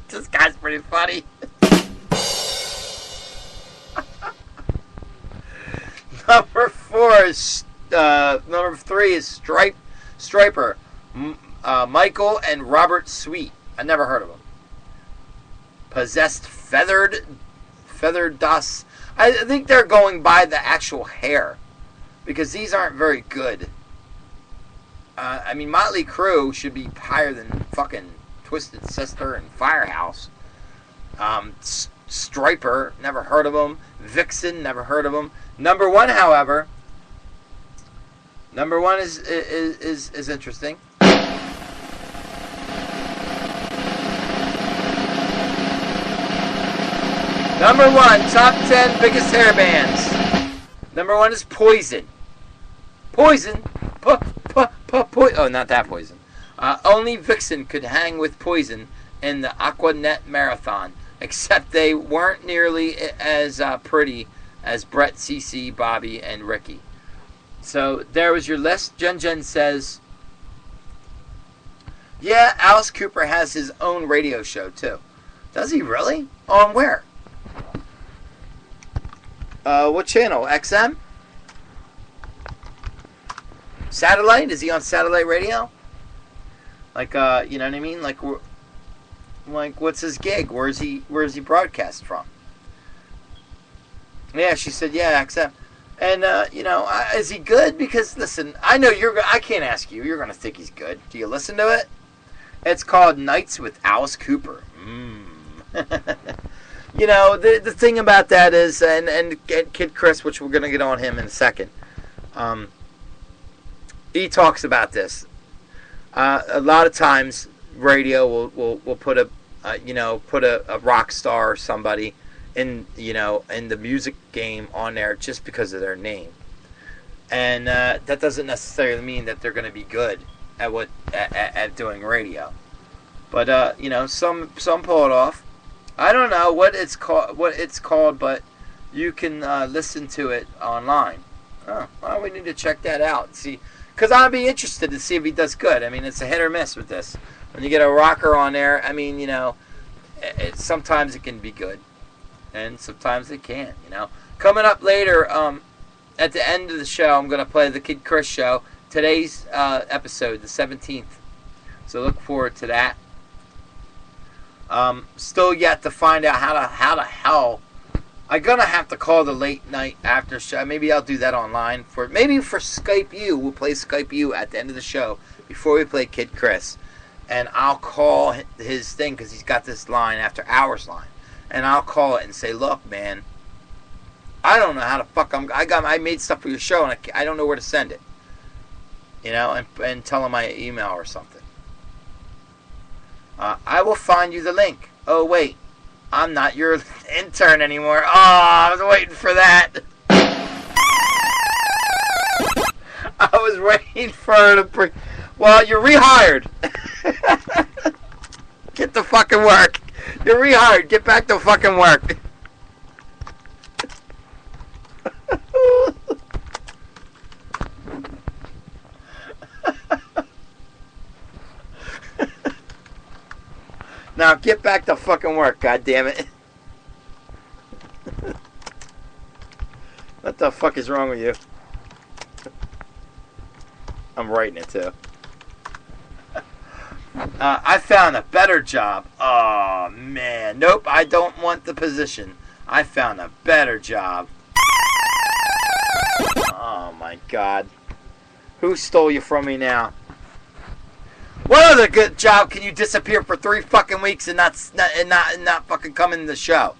This guy's pretty funny. Number 3 is Striper, Michael and Robert Sweet. I never heard of them. Possessed feathered dust. I think they're going by the actual hair, because these aren't very good. I mean, Motley Crue should be higher than fucking Twisted Sister and Firehouse. Striper, never heard of them. Vixen, never heard of them. Number 1, however, is interesting. Number 1, top 10 biggest hair bands. Number 1 is Poison. Poison? Oh, not that Poison. Only Vixen could hang with Poison in the Aquanet Marathon, except they weren't nearly as pretty as Brett, CeCe, Bobby, and Ricky. So there was your list. Jen says, yeah, Alice Cooper has his own radio show too. Does he really? On where? What channel? XM? Satellite? Is he on satellite radio? Like, you know what I mean? Like, what's his gig? Where is he broadcast from? Yeah, she said, yeah, XM. And, is he good? Because, listen, I know I can't ask you. You're going to think he's good. Do you listen to it? It's called Nights with Alice Cooper. You know, the thing about that is, and Kid Chris, which we're going to get on him in a second, he talks about this. A lot of times, radio will put a rock star or somebody in the music game on there just because of their name, and that doesn't necessarily mean that they're going to be good at doing radio. But some pull it off. I don't know what it's called, but you can listen to it online. Oh, well, we need to check that out and see, because I'd be interested to see if he does good. I mean, it's a hit or miss with this. When you get a rocker on there, I mean, sometimes it can be good, and sometimes it can't. Coming up later, at the end of the show, I'm going to play the Kid Chris show. Today's episode, the 17th. So look forward to that. Still yet to find out how the hell I'm gonna have to call the late night after show. Maybe I'll do that online for Skype U. We'll play Skype U at the end of the show before we play Kid Chris, and I'll call his thing because he's got this line after hours line, and I'll call it and say, look, man, I don't know how the fuck I made stuff for your show and I don't know where to send it, and tell him my email or something. I will find you the link. Oh, wait. I'm not your intern anymore. Oh, I was waiting for that. I was waiting for her to... Well, you're rehired. Get to fucking work. You're rehired. Get back to fucking work. Now get back to fucking work, goddammit. What the fuck is wrong with you? I'm writing it too. I found a better job. Oh, man. Nope, I don't want the position. I found a better job. Oh, my God. Who stole you from me now? What other good job can you disappear for 3 fucking weeks and not fucking come in the show?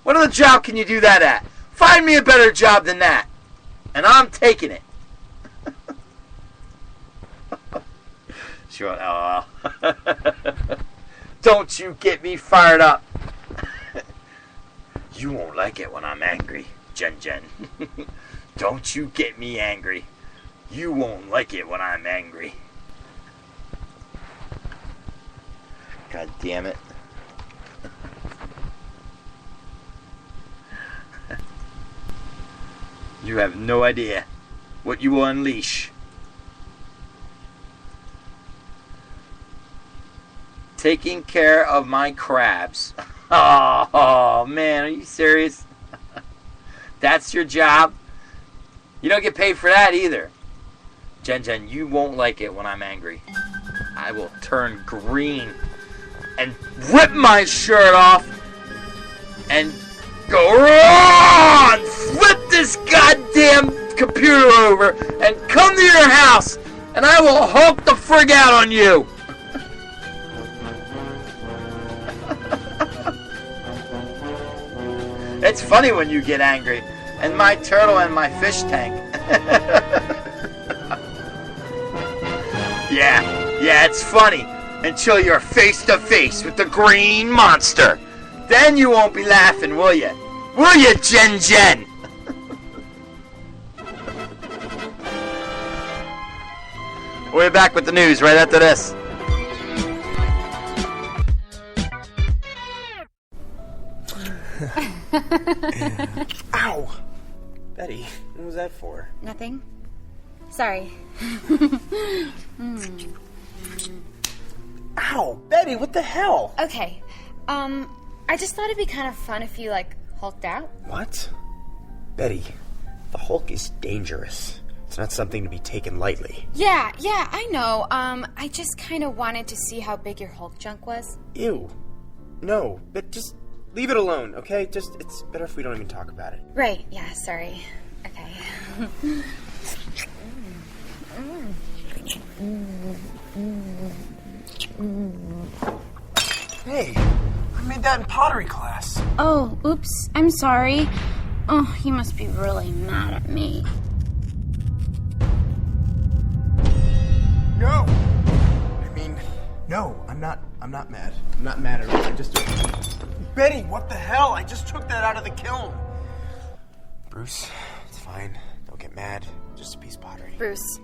What other job can you do that at? Find me a better job than that. And I'm taking it. Sure, LOL. Don't you get me fired up. You won't like it when I'm angry, Jen. Don't you get me angry. You won't like it when I'm angry. God damn it. You have no idea what you will unleash. Taking care of my crabs. Oh, man, are you serious? That's your job? You don't get paid for that either. Jen, you won't like it when I'm angry. I will turn green and rip my shirt off and go on, flip this goddamn computer over and come to your house and I will Hulk the frig out on you. It's funny when you get angry. And my turtle and my fish tank. Yeah, it's funny. Until you're face to face with the green monster. Then you won't be laughing, will you? Will you, Jen? We'll be back with the news right after this. Ow! Betty, what was that for? Nothing. Sorry. Ow! Betty, what the hell? Okay. I just thought it'd be kind of fun if you, hulked out. What? Betty, the Hulk is dangerous. It's not something to be taken lightly. Yeah, I know. I just kind of wanted to see how big your Hulk junk was. Ew. No, but just leave it alone, okay? It's better if we don't even talk about it. Right, yeah, sorry. Okay. Hey, I made that in pottery class. Oh, oops. I'm sorry. Oh, you must be really mad at me. No! No, I'm not mad. I'm not mad at all. I just... Betty, what the hell? I just took that out of the kiln. Bruce, it's fine. Don't get mad. Just a piece of pottery. Bruce,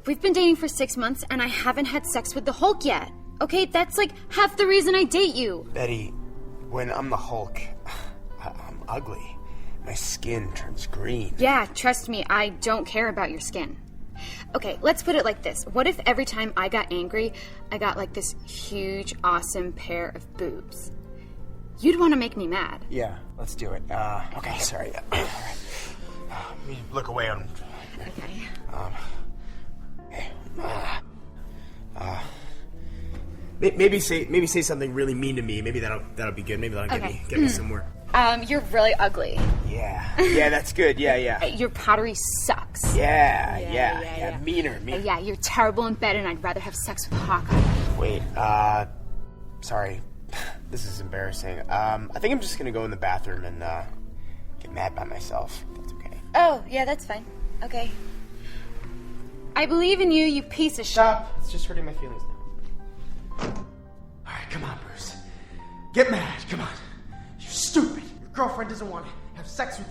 we've been dating for 6 months and I haven't had sex with the Hulk yet. Okay, that's half the reason I date you. Betty, when I'm the Hulk, I'm ugly. My skin turns green. Yeah, trust me, I don't care about your skin. Okay, let's put it like this. What if every time I got angry, I got this huge, awesome pair of boobs? You'd want to make me mad. Yeah, let's do it. Okay, sorry. All right. Let me look away on... Okay. Maybe say something really mean to me. Maybe that'll be good. Maybe that'll get me somewhere. You're really ugly. Yeah, that's good. Yeah. Your pottery sucks. Yeah. Meaner. Yeah, you're terrible in bed and I'd rather have sex with Hawkeye. Wait, sorry. This is embarrassing. I think I'm just gonna go in the bathroom and, get mad by myself. That's okay. Oh, yeah, that's fine. Okay. I believe in you, you piece of shit. Stop. It's just hurting my feelings now. Alright, come on, Bruce. Get mad, come on. You're stupid. Your girlfriend doesn't want to have sex with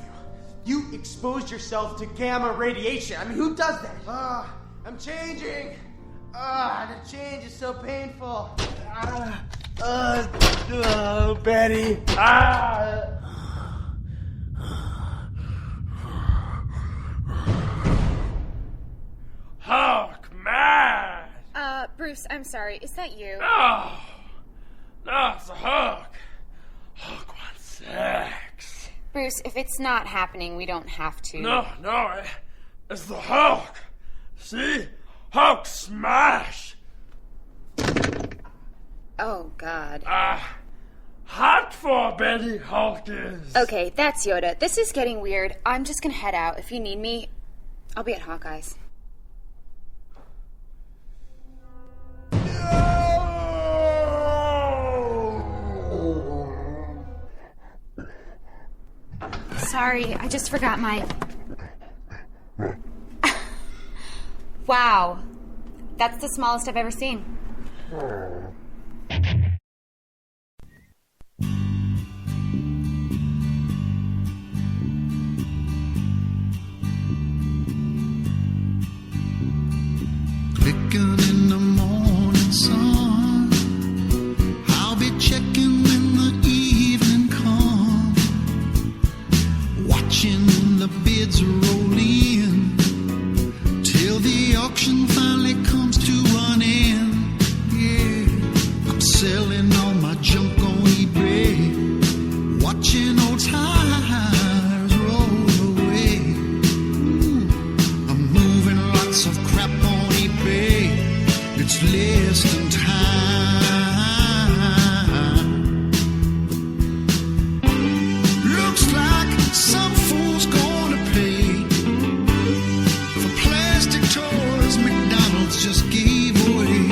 you. You exposed yourself to gamma radiation. I mean, who does that? I'm changing. The change is so painful. Betty. Hulk mad! Bruce, I'm sorry. Is that you? No, it's a Hulk. Hulk wants sex. Bruce, if it's not happening, we don't have to. No, it's the Hulk. See? Hulk smash. Oh, God. Hot for Betty Hulk is. Okay, that's Yoda. This is getting weird. I'm just gonna head out. If you need me, I'll be at Hawkeye's. Sorry, I just forgot my... Wow. That's the smallest I've ever seen. Clicking in the morning sun, I'll be checking when the evening comes, watching the bids roll in, till the auction finally comes to an end. Yeah, I'm selling all my junk on eBay, watching old tires roll away. Ooh, I'm moving lots of crap on eBay, it's less than time. Looks like some fool's gonna pay for plastic toys McDonald's just gave away.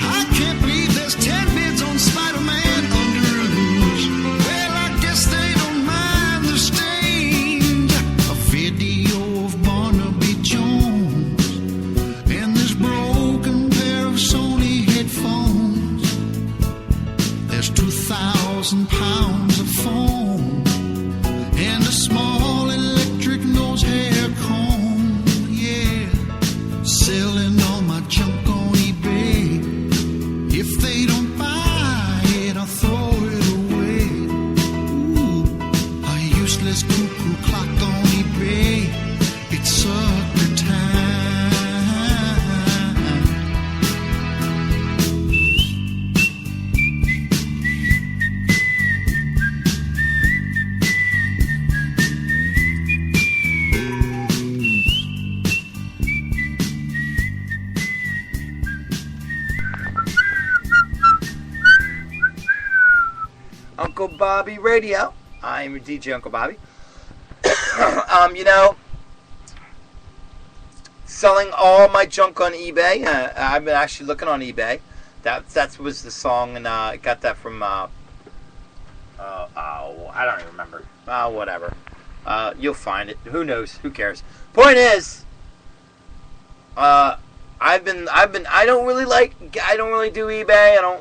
I can't believe there's 10 bids on Spider-Man underoos. Well, I guess they don't mind the stains. A video of Barnaby Jones and this broken pair of Sony headphones. There's 2,000 pounds of foam and a small electric nose hair comb. Yeah, selling all my junk on eBay. If they don't buy it, I'll throw it away. Ooh, a useless cuckoo clock on eBay. It's sucker time. Uncle Bobby Radio. I'm your DJ Uncle Bobby. Selling all my junk on eBay. I've been actually looking on eBay. That was the song, and I got that from I don't even remember. Whatever. You'll find it. Who knows? Who cares? Point is, I don't really do eBay.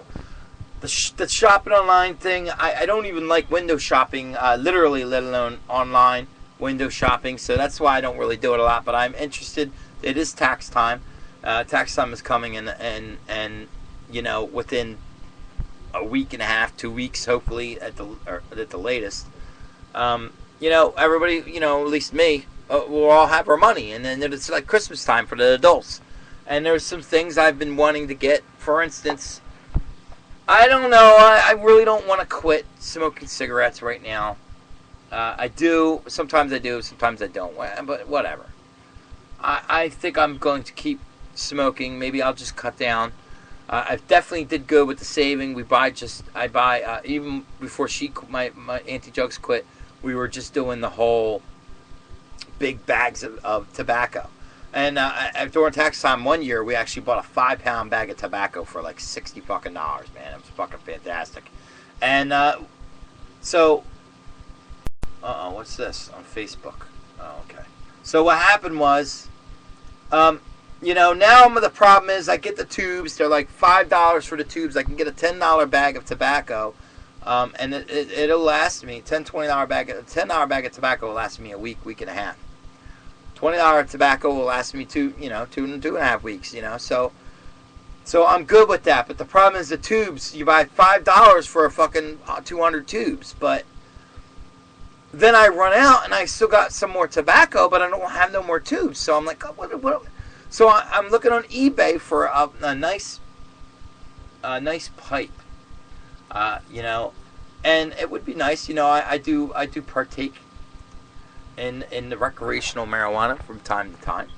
The shopping online thing, I don't even like window shopping, literally, let alone online window shopping. So that's why I don't really do it a lot. But I'm interested. It is tax time. Tax time is coming, and within a week and a half, 2 weeks, hopefully at the latest. Everybody, at least me, we'll all have our money, and then it's like Christmas time for the adults. And there's some things I've been wanting to get. For instance, I don't know. I really don't want to quit smoking cigarettes right now. I do. Sometimes I do. Sometimes I don't. But whatever. I think I'm going to keep smoking. Maybe I'll just cut down. I definitely did good with the saving. I buy even before my Auntie Jugs quit. We were just doing the whole big bags of tobacco. And during tax time one year, we actually bought a 5-pound bag of tobacco for like $60 fucking dollars, man. It was fucking fantastic. And what's this on Facebook? Oh, okay. So what happened was, now the problem is I get the tubes. They're like $5 for the tubes. I can get a $10 bag of tobacco, and it'll last me $10-20 bag. A $10 bag of tobacco will last me a week and a half. $20 tobacco will last me 2.5 weeks. So I'm good with that. But the problem is the tubes. You buy $5 for a fucking 200 tubes, but then I run out and I still got some more tobacco, but I don't have no more tubes. So I'm like, what? So I'm looking on eBay for a nice pipe. And it would be nice, I do partake in the recreational marijuana from time to time.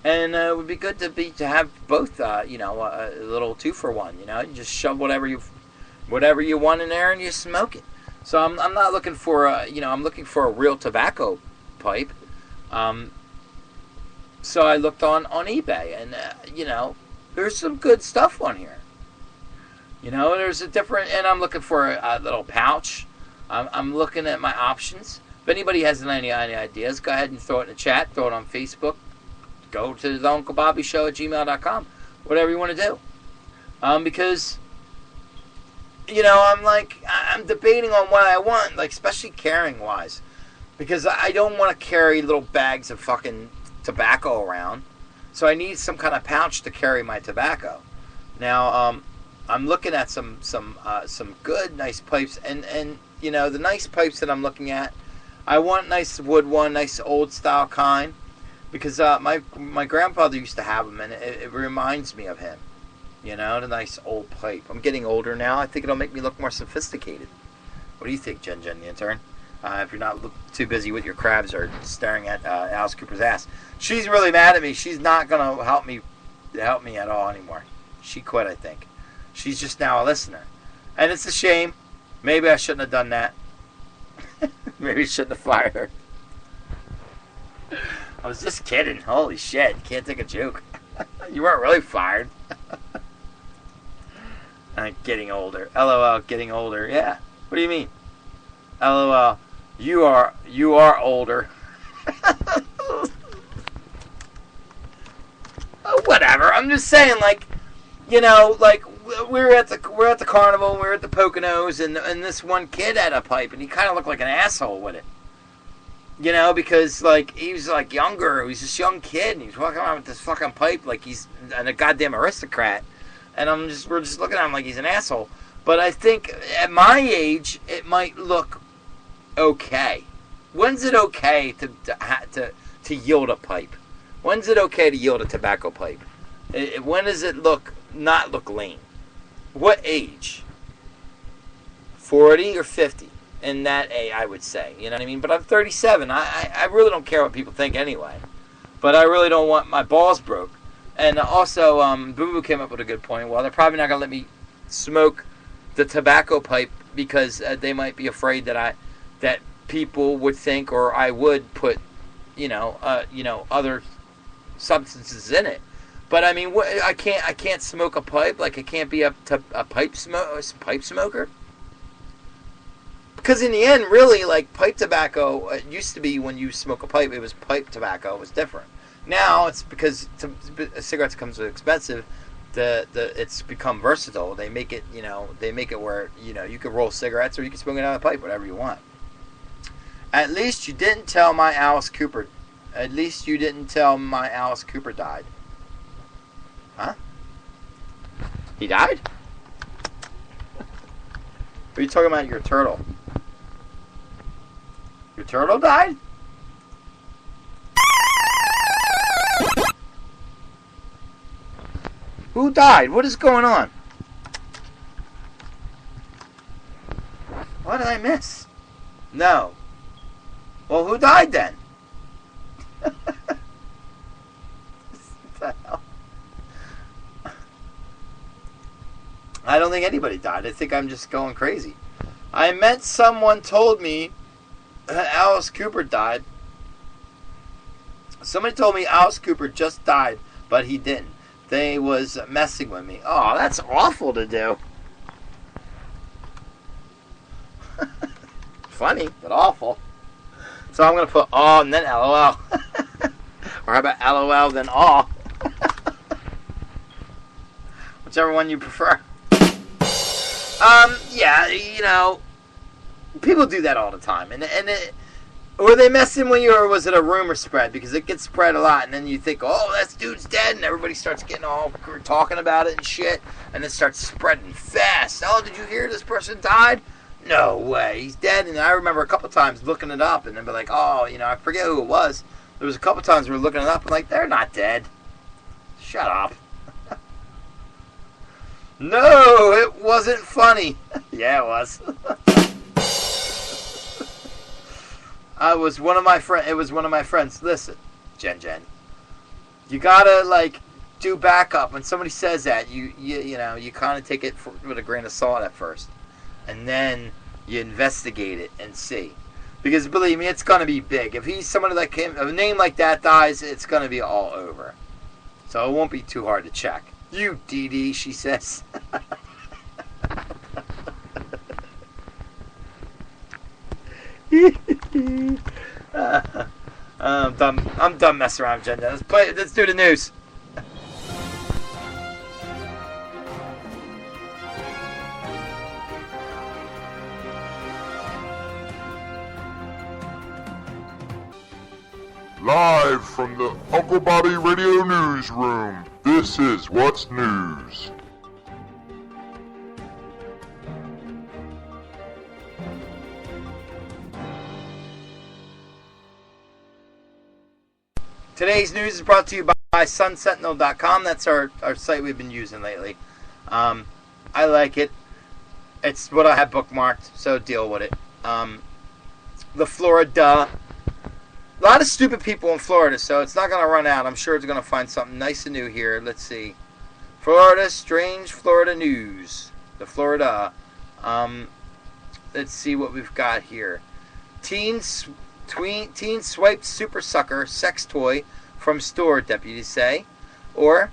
And it would be good to have both, a little 2-for-1. You just shove whatever you want in there and you smoke it. So I'm not looking for I'm looking for a real tobacco pipe. So I looked on eBay, and there's some good stuff on here. There's a different, and I'm looking for a little pouch. I'm looking at my options. If anybody has any ideas, go ahead and throw it in the chat. Throw it on Facebook. Go to the Uncle Bobby Show at gmail.com. Whatever you want to do. Because, I'm debating on what I want, especially carrying wise. Because I don't want to carry little bags of fucking tobacco around. So I need some kind of pouch to carry my tobacco. Now, I'm looking at some good, nice pipes. And the nice pipes that I'm looking at, I want nice wood one, nice old style kind. Because my grandfather used to have them, and it reminds me of him. The nice old pipe. I'm getting older now. I think it'll make me look more sophisticated. What do you think, Jen, the intern? If you're not too busy with your crabs or staring at Alice Cooper's ass. She's really mad at me. She's not going to help me at all anymore. She quit, I think. She's just now a listener. And it's a shame. Maybe I shouldn't have done that. Maybe I shouldn't have fired her. I was just kidding. Holy shit. You can't take a joke. You weren't really fired. I'm getting older. LOL, getting older. Yeah. What do you mean? LOL, you are older. Whatever. I'm just saying, we were at the carnival, we were at the Poconos, and this one kid had a pipe, and he kind of looked like an asshole with it. Because, he was, younger. He was this young kid, and he was walking around with this fucking pipe like he's a goddamn aristocrat. And we're just looking at him like he's an asshole. But I think at my age, it might look okay. When's it okay to yield a pipe? When's it okay to yield a tobacco pipe? When does it not look lame? What age? 40 or 50? In that age, I would say. You know what I mean? But I'm 37. I really don't care what people think anyway. But I really don't want my balls broke. And also, Boo Boo came up with a good point. Well, they're probably not going to let me smoke the tobacco pipe because they might be afraid that people would think, or I would put, other substances in it. But I mean, I can't smoke a pipe. I can't be a pipe smoker. Because in the end, really, pipe tobacco, it used to be when you smoke a pipe, it was pipe tobacco. It was different. Now it's because cigarettes comes expensive. It's become versatile. They make it, where you can roll cigarettes or you can smoke it out of a pipe, whatever you want. At least you didn't tell my Alice Cooper. At least you didn't tell my Alice Cooper died. Huh? He died? Are you talking about your turtle? Your turtle died? Who died? What is going on? What did I miss? No. Well, who died then? What the hell? I don't think anybody died. I think I'm just going crazy. I meant someone told me Alice Cooper died. Somebody told me Alice Cooper just died, but he didn't. They was messing with me. Oh, that's awful to do. Funny, but awful. So I'm going to put aw and then LOL. Or how about LOL then aw? Whichever one you prefer. Yeah, people do that all the time. And were they messing with you, or was it a rumor spread? Because it gets spread a lot, and then you think, oh, that dude's dead, and everybody starts getting all talking about it and shit, and it starts spreading fast. Oh, did you hear this person died? No way, he's dead. And I remember a couple times looking it up, and then be like, oh, I forget who it was. There was a couple times we were looking it up, and they're not dead. Shut up. No, it wasn't funny. Yeah, it was. It was one of my friends. Listen, Jen. You gotta like do backup when somebody says that. You kind of take it with a grain of salt at first, and then you investigate it and see. Because believe me, it's gonna be big. If he's somebody like him, if a name like that dies, it's gonna be all over. So it won't be too hard to check. You DD, she says. I'm done messing around, Jen. Let's do the news. Live from the Uncle Bobby Radio Newsroom, this is What's News. Today's news is brought to you by sunsentinel.com. That's our site we've been using lately. I like it. It's what I have bookmarked, so deal with it. The Florida. A lot of stupid people in Florida, so it's not going to run out. I'm sure it's going to find something nice and new here. Let's see. Florida, strange Florida news. The Florida. Let's see what we've got here. Teen swiped super sucker sex toy from store, deputies say. Or,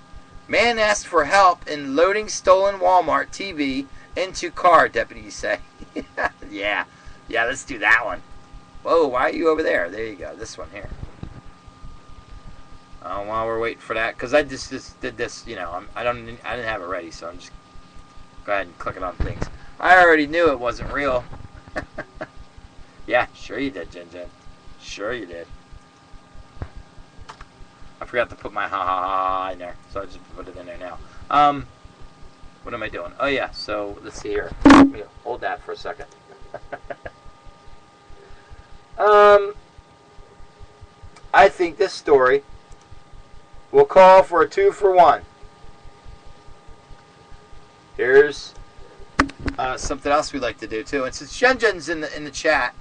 man asked for help in loading stolen Walmart TV into car, deputies say. Yeah, let's do that one. Whoa, why are you over there? There you go, this one here. While we're waiting for that, because I just did this, I didn't have it ready, so I'm just go ahead and click it on things. I already knew it wasn't real. Yeah, sure you did, Jen. Sure you did. I forgot to put my ha in there, so I just put it in there now. What am I doing? Oh yeah, so let's see here. Let me hold that for a second. I think this story will call for a 2-for-1. Here's something else we like to do too. And since Jen's in the chat,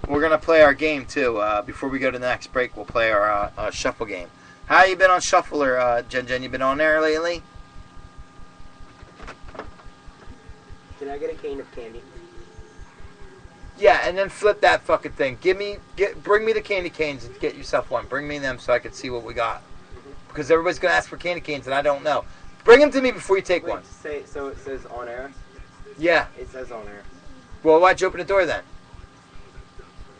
we're gonna play our game too. Before we go to the next break, we'll play our shuffle game. How you been on Shuffler, Jen? You been on there lately? Can I get a cane of candy? Yeah, and then flip that fucking thing. Bring me the candy canes and get yourself one. Bring me them so I can see what we got. Because everybody's gonna ask for candy canes and I don't know. Bring them to me before you take one. So it says on air? Yeah. It says on air. Well, why'd you open the door then?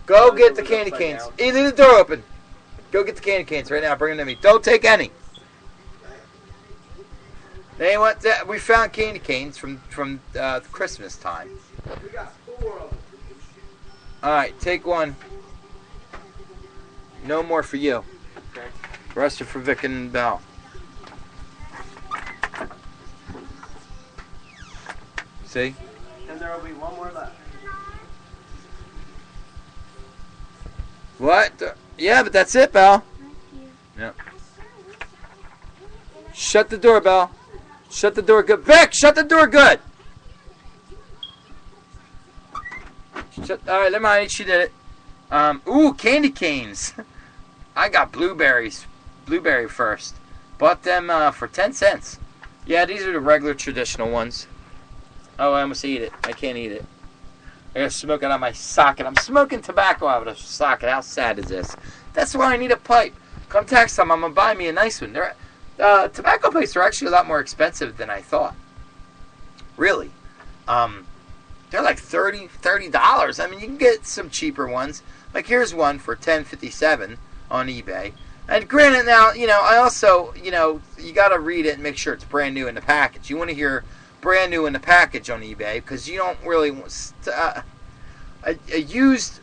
Go get the candy canes. Leave the door open. Go get the candy canes right now. Bring them to me. Don't take any. They want that. We found candy canes from Christmas time. We got 4 of them. All right, take one. No more for you. Okay. The rest are for Vic and Belle. See? And there will be one more left. What? Yeah, but that's it, Belle. Yep. Shut the door, Belle. Shut the door good. Vic, shut the door good. All right, never mind. She did it. Ooh, candy canes. I got blueberries. Blueberry first. Bought them for 10 cents. Yeah, these are the regular traditional ones. Oh, I almost ate it. I can't eat it. I gotta smoke it on my socket. I'm smoking tobacco out of a socket. How sad is this? That's why I need a pipe. Come tax time, I'm gonna buy me a nice one. Tobacco pipes are actually a lot more expensive than I thought. Really. They're like $30. I mean, you can get some cheaper ones. Like here's one for $10.57 on eBay. And granted, now I also you got to read it and make sure it's brand new in the package. You want to hear brand new in the package on eBay because you don't really want a used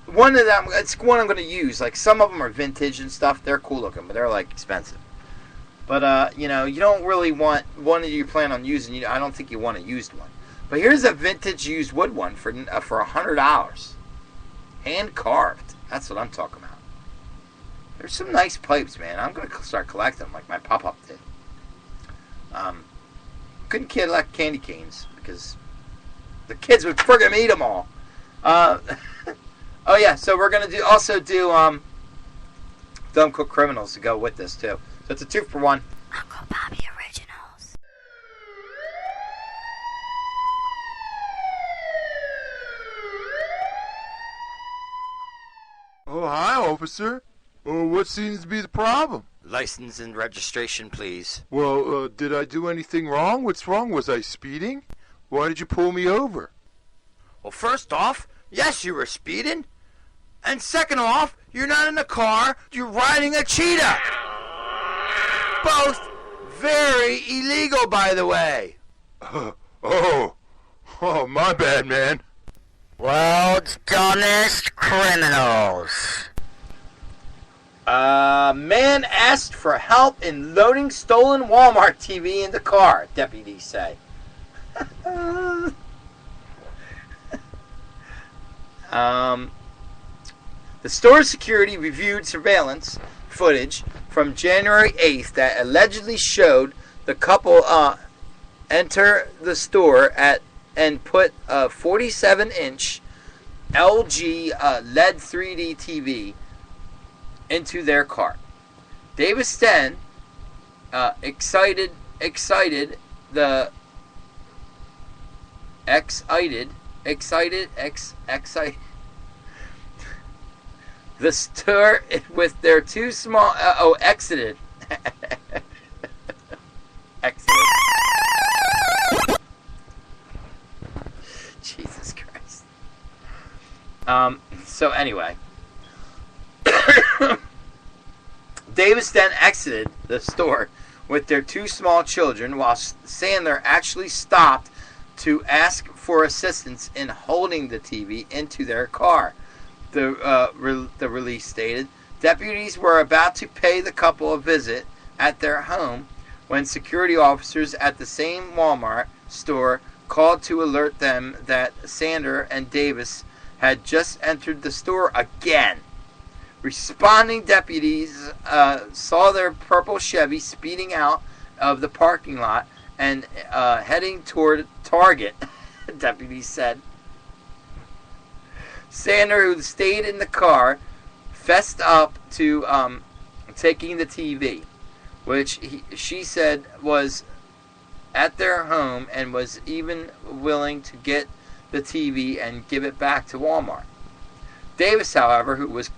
one of them. It's one I'm going to use. Like some of them are vintage and stuff. They're cool looking, but they're like expensive. But you don't really want one that you plan on using. I don't think you want a used one. But here's a vintage used wood one for $100, hand carved. That's what I'm talking about. There's some nice pipes, man. I'm gonna start collecting them like my pop-up did. couldn't collect candy canes because the kids would friggin' eat them all. Oh yeah, so we're gonna also do Dumb Cook Criminals to go with this too. So it's a 2-for-1. Uncle Bobby Originals. Oh, hi, officer. What seems to be the problem? License and registration, please. Well, did I do anything wrong? What's wrong? Was I speeding? Why did you pull me over? Well, first off, yes, you were speeding. And second off, you're not in a car, you're riding a cheetah. Both very illegal, by the way. Oh, my bad, man. World's dumbest criminals. Man asked for help in loading stolen Walmart TV in the car, deputies say. The store security reviewed surveillance footage from January 8th that allegedly showed the couple enter the store and put a 47-inch LG LED 3D TV into their car. Davis then excited the store with their two small exited Jesus Christ. So anyway, Davis then exited the store with their two small children while Sandler actually stopped to ask for assistance in holding the TV into their car. The release stated deputies were about to pay the couple a visit at their home when security officers at the same Walmart store called to alert them that Sandler and Davis had just entered the store again. Responding deputies saw their purple Chevy speeding out of the parking lot and heading toward Target, deputies said. Sandler, who stayed in the car, fessed up to taking the TV, which she said was at their home and was even willing to get the TV and give it back to Walmart. Davis, however, who was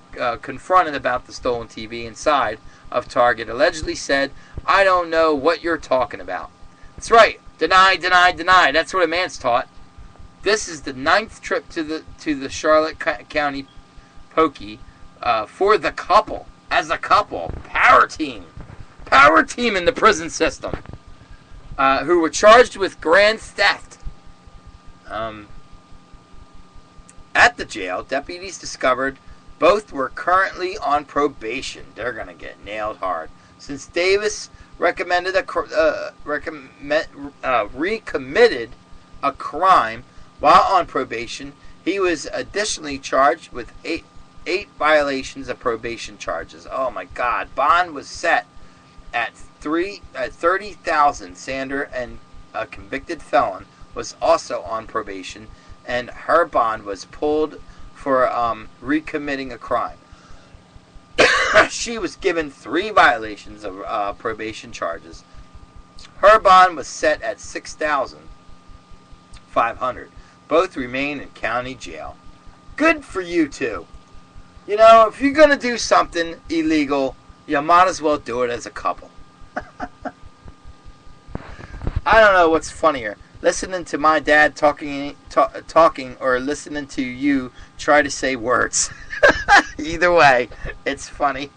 confronted about the stolen TV inside of Target, allegedly said, "I don't know what you're talking about." That's right. Deny, deny, deny. That's what a man's taught. This is the 9th trip to the Charlotte County Pokey for the couple. As a couple, power team in the prison system, who were charged with grand theft. At the jail, deputies discovered both were currently on probation. They're gonna get nailed hard. Since Davis recommitted a crime while on probation, he was additionally charged with eight violations of probation charges. Oh my God! Bond was set at $30,000. Sandler, and a convicted felon, was also on probation, and her bond was pulled for recommitting a crime. She was given 3 violations of probation charges. Her bond was set at $6,500. Both remain in county jail. Good for you two. You know, if you're going to do something illegal, you might as well do it as a couple. I don't know what's funnier, listening to my dad talking or listening to you try to say words. Either way, it's funny.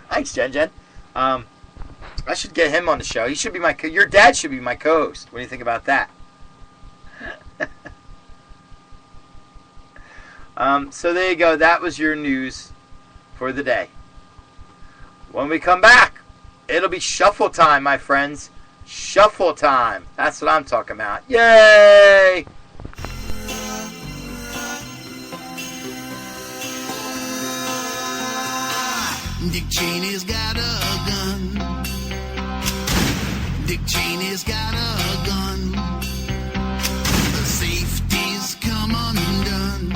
Thanks, Jen. I should get him on the show. He should be your dad should be my co-host. What do you think about that? So there you go. That was your news for the day. When we come back, it'll be shuffle time, my friends. Shuffle time. That's what I'm talking about. Yay! Dick Cheney's got a gun. Dick Cheney's got a gun. The safety's come undone.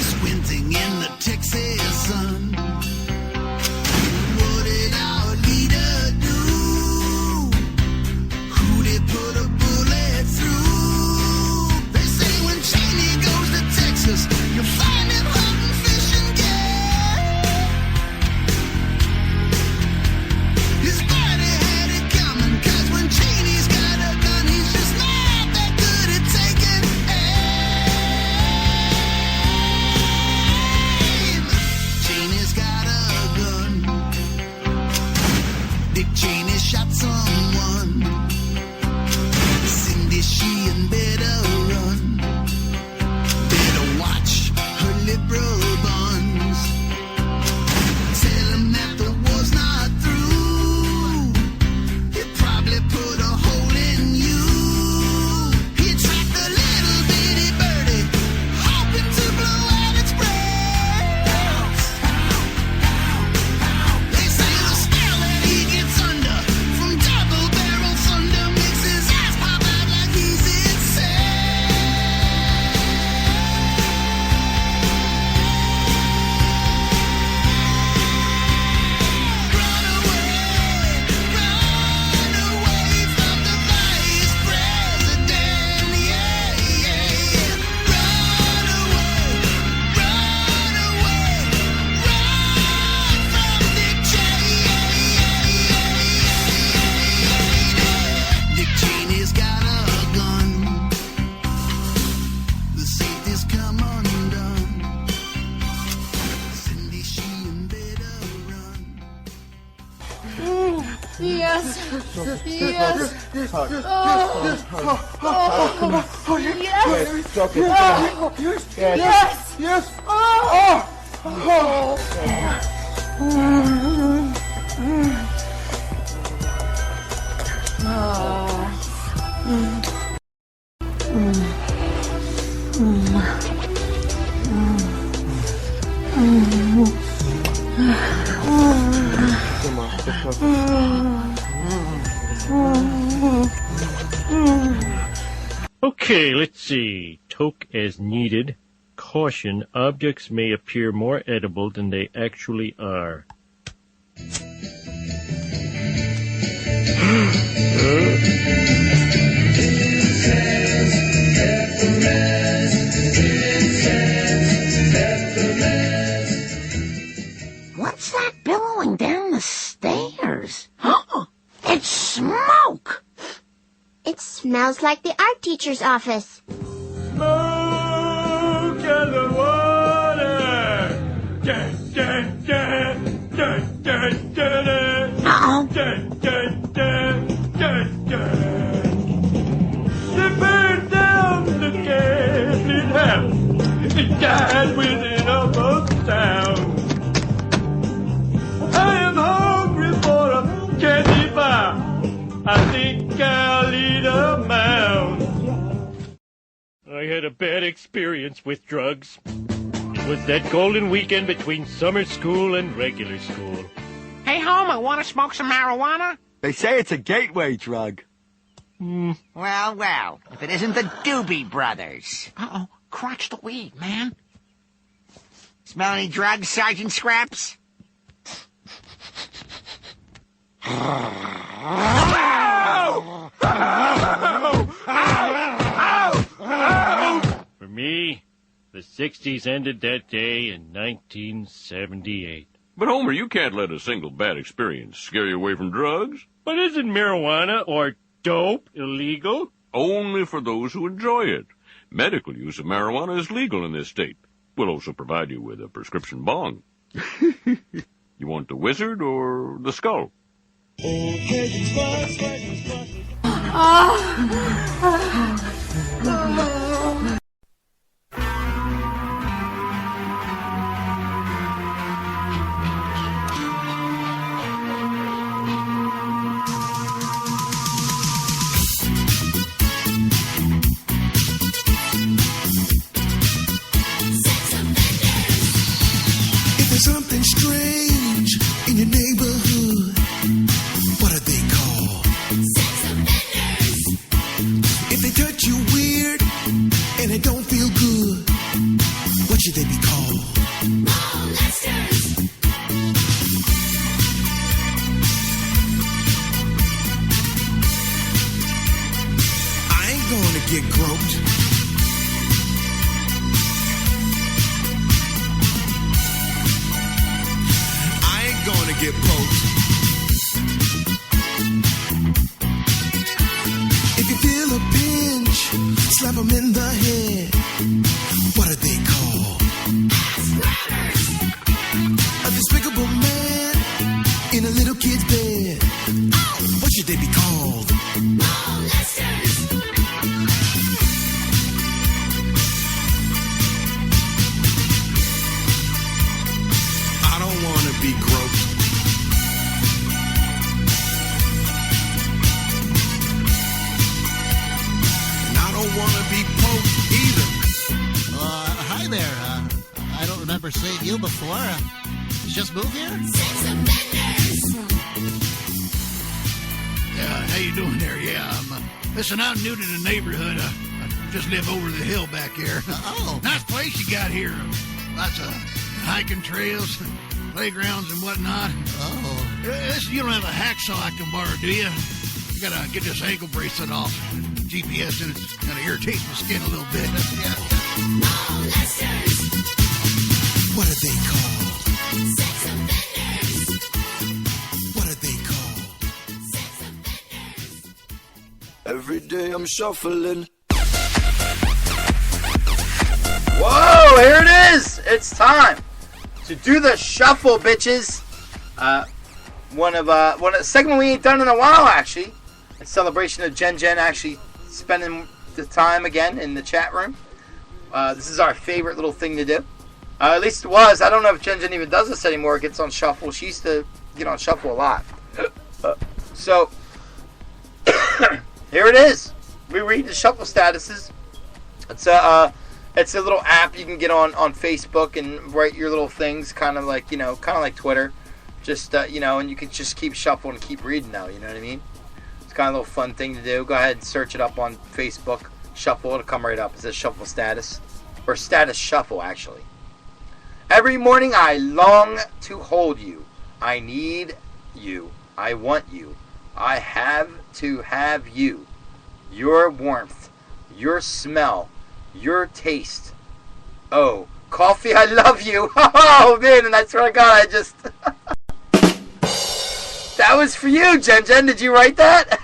Squinting in the Texas sun. What did our leader do? Who did put a bullet through? They say when Cheney goes to Texas, you'll find him hunting fish and game. His buddy had it coming, 'cause when Cheney's got a gun, he's just not that good at taking aim. Cheney's got a gun. Dick Cheney shot someone. Cindy Sheehan better run. Better watch her liberal buns. Tell him that the war's not through. He'll probably put a hole in you. He trapped a little bitty birdie, hoping to blow out its brains. They say the smell that he gets under from double barrel thunder makes his eyes pop out like he's insane. Run away from the vice president, yeah, yeah, yeah. Run away from Dick Cheney. Dick Cheney's got a gun. The safety's come undone. Cindy Sheehan better run. Yes. Yes. Yes. Okay, let's see. Toke as needed. Caution, objects may appear more edible than they actually are. What's that billowing down the stairs? It's smoke! It smells like the art teacher's office. Smoke in the water. Da, da, da, da, da, da, da. Uh-oh. Da, da, da, da, da. They burned down the Gatlin house. It died within a month's town. I am hungry for a candy bar. I think I'll eat a mouse. I had a bad experience with drugs. It was that golden weekend between summer school and regular school. Hey, Homer, want to smoke some marijuana? They say it's a gateway drug. Well, well, if it isn't the Doobie Brothers. Uh-oh, crotch the weed, man. Smell any drugs, Sergeant Scraps? For me, the 60s ended that day in 1978. But, Homer, you can't let a single bad experience scare you away from drugs. But isn't marijuana or dope illegal? Only for those who enjoy it. Medical use of marijuana is legal in this state. We'll also provide you with a prescription bong. You want the wizard or the skull? If there's something strange in your neighborhood, what do they call? I ain't gonna get groped. I ain't gonna get poked. If you feel a pinch, slap 'em in the head. What are they called? A despicable man in a little kid's bed. What should they be called? I don't want to be groped. And I don't want to be poked either. Hi there. I don't remember seeing you before. You just moved here? Yeah, how you doing there? Yeah, listen, I'm new to the neighborhood. I just live over the hill back here. Oh. Nice place you got here. Lots of hiking trails, playgrounds and whatnot. Oh. Listen, you don't have a hacksaw I can borrow, do you? You gotta get this ankle bracelet off. GPS and it's gonna irritate my skin a little bit. What are they called? What are they called? Every day I'm shuffling. Whoa, here it is. It's time to do the shuffle, bitches. One of the segment we ain't done in a while, actually. In celebration of Jen actually spending the time again in the chat room. This is our favorite little thing to do. At least it was. I don't know if Jen even does this anymore. It gets on shuffle. She used to get on shuffle a lot. So here it is. We read the shuffle statuses. It's a little app you can get on Facebook and write your little things, kind of like Twitter. Just and you can just keep shuffling and keep reading now. You know what I mean? It's kind of a little fun thing to do. Go ahead and search it up on Facebook. Shuffle. It'll come right up. It says shuffle status, or status shuffle actually. Every morning I long to hold you. I need you. I want you. I have to have you. Your warmth. Your smell. Your taste. Oh, coffee, I love you. Oh, man, and I swear to God, I just... That was for you, Jen. Did you write that?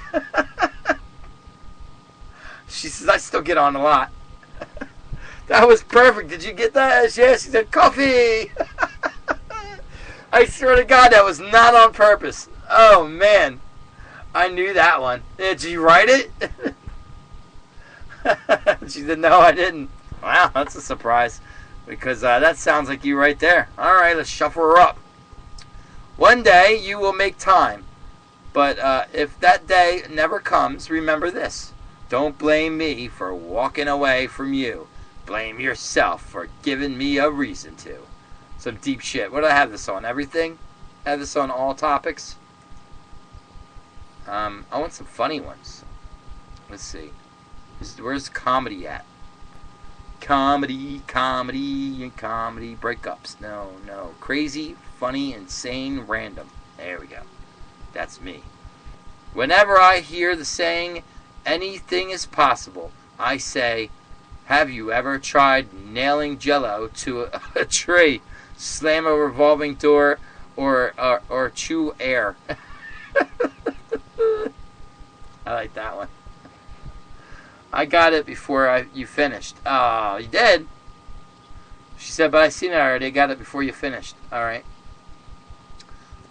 She says, I still get on a lot. That was perfect. Did you get that? Yes, she said, coffee. I swear to God, that was not on purpose. Oh, man. I knew that one. Did you write it? She said, no, I didn't. Wow, that's a surprise. Because that sounds like you right there. All right, let's shuffle her up. One day you will make time. But if that day never comes, remember this. Don't blame me for walking away from you. Blame yourself for giving me a reason to. Some deep shit. What do I have this on? Everything? I have this on all topics? I want some funny ones. Let's see. Where's comedy at? Comedy breakups. No. Crazy, funny, insane, random. There we go. That's me. Whenever I hear the saying, anything is possible, I say, have you ever tried nailing Jell-O to a tree, slam a revolving door, or chew air? I like that one. I got it before you finished. Oh, you did? She said, but I seen it already. I got it before you finished. All right.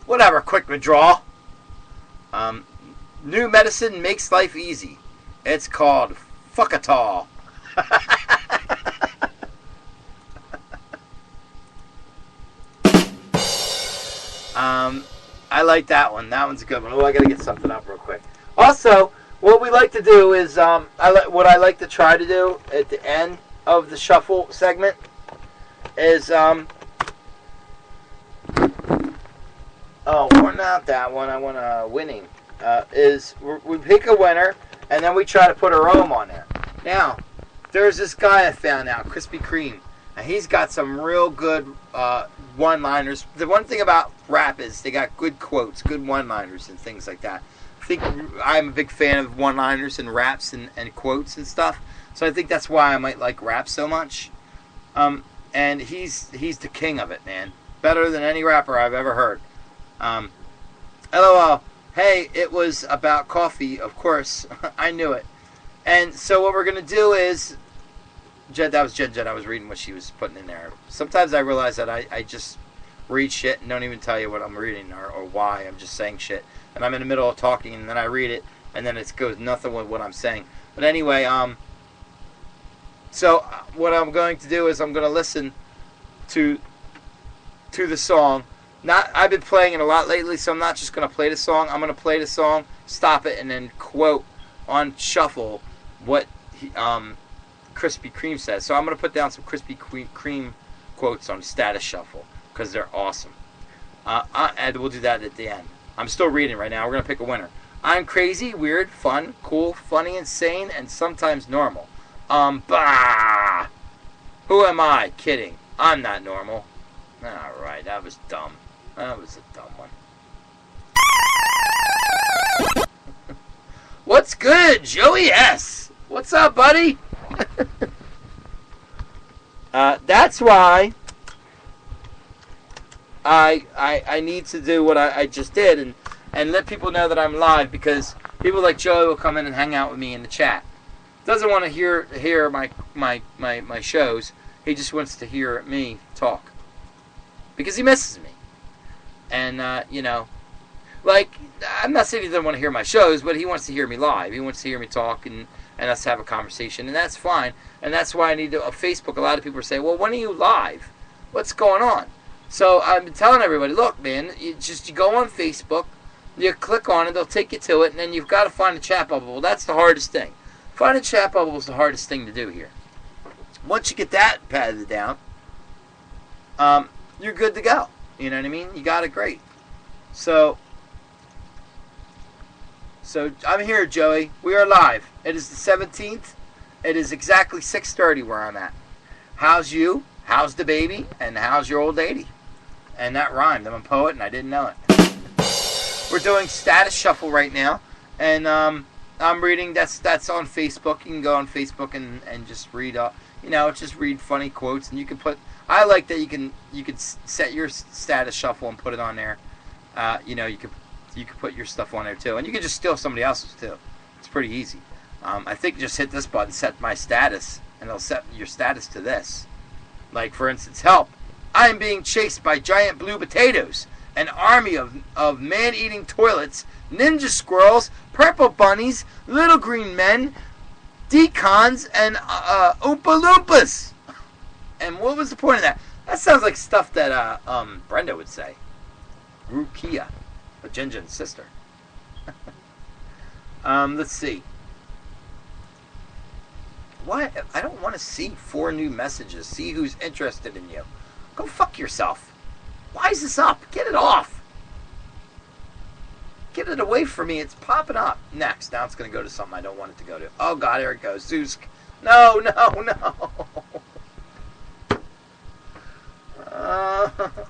Whatever. Quick withdrawal. New medicine makes life easy. It's called Fuckatol. I like that one. That one's a good one. Oh, I gotta get something up real quick. Also, what we like to do is, what I like to try to do at the end of the shuffle segment is, oh, or not that one. I want winning. Is we pick a winner and then we try to put our own on there. Now, there's this guy I found out, Krispy Kreme. And he's got some real good one-liners. The one thing about rap is they got good quotes, good one-liners and things like that. I think I'm a big fan of one-liners and raps and quotes and stuff. So I think that's why I might like rap so much. And he's the king of it, man. Better than any rapper I've ever heard. LOL. Hey, it was about coffee, of course. I knew it. And so what we're going to do is... that was Jen. I was reading what she was putting in there. Sometimes I realize that I just read shit and don't even tell you what I'm reading or why. I'm just saying shit. And I'm in the middle of talking and then I read it and then it goes nothing with what I'm saying. But anyway, so what I'm going to do is I'm going to listen to the song. I've been playing it a lot lately, so I'm not just going to play the song. I'm going to play the song, stop it, and then quote on shuffle what Krispy Kreme says. So I'm going to put down some Krispy Kreme quotes on Status Shuffle because they're awesome. And we'll do that at the end. I'm still reading right now. We're going to pick a winner. I'm crazy, weird, fun, cool, funny, insane, and sometimes normal. Bah! Who am I? Kidding. I'm not normal. Alright, that was dumb. That was a dumb one. What's good, Joey S? What's up, buddy? That's why I need to do what I just did and let people know that I'm live because people like Joey will come in and hang out with me in the chat. Doesn't want to hear my shows. He just wants to hear me talk because he misses me. And like I'm not saying he doesn't want to hear my shows, but he wants to hear me live. He wants to hear me talk and us have a conversation, and that's fine. And that's why I need Facebook. A lot of people are saying, "Well, when are you live? What's going on?" So I've been telling everybody, look, man, you go on Facebook, you click on it, they'll take you to it, and then you've got to find a chat bubble. Well, that's the hardest thing. Finding a chat bubble is the hardest thing to do here. Once you get that patted down, you're good to go. You know what I mean? You got it great. So I'm here, Joey. We are live. It is the 17th. It is exactly 6:30 where I'm at. How's you? How's the baby? And how's your old lady? And that rhymed. I'm a poet and I didn't know it. We're doing Status Shuffle right now. And I'm reading, that's on Facebook. You can go on Facebook and just read, just read funny quotes. And you can put, I like that you can set your Status Shuffle and put it on there. You can put your stuff on there too. And you can just steal somebody else's too. It's pretty easy. I think just hit this button, set my status, and it'll set your status to this. Like, for instance, help. I am being chased by giant blue potatoes, an army of man-eating toilets, ninja squirrels, purple bunnies, little green men, decons, and Oompa Loompas. And what was the point of that? That sounds like stuff that Brenda would say. Rukia, Jinjin's sister. Let's see. Why? I don't want to see 4 new messages. See who's interested in you. Go fuck yourself. Why is this up? Get it off. Get it away from me. It's popping up. Next. Now it's going to go to something I don't want it to go to. Oh, God, here it goes. Zeus. No.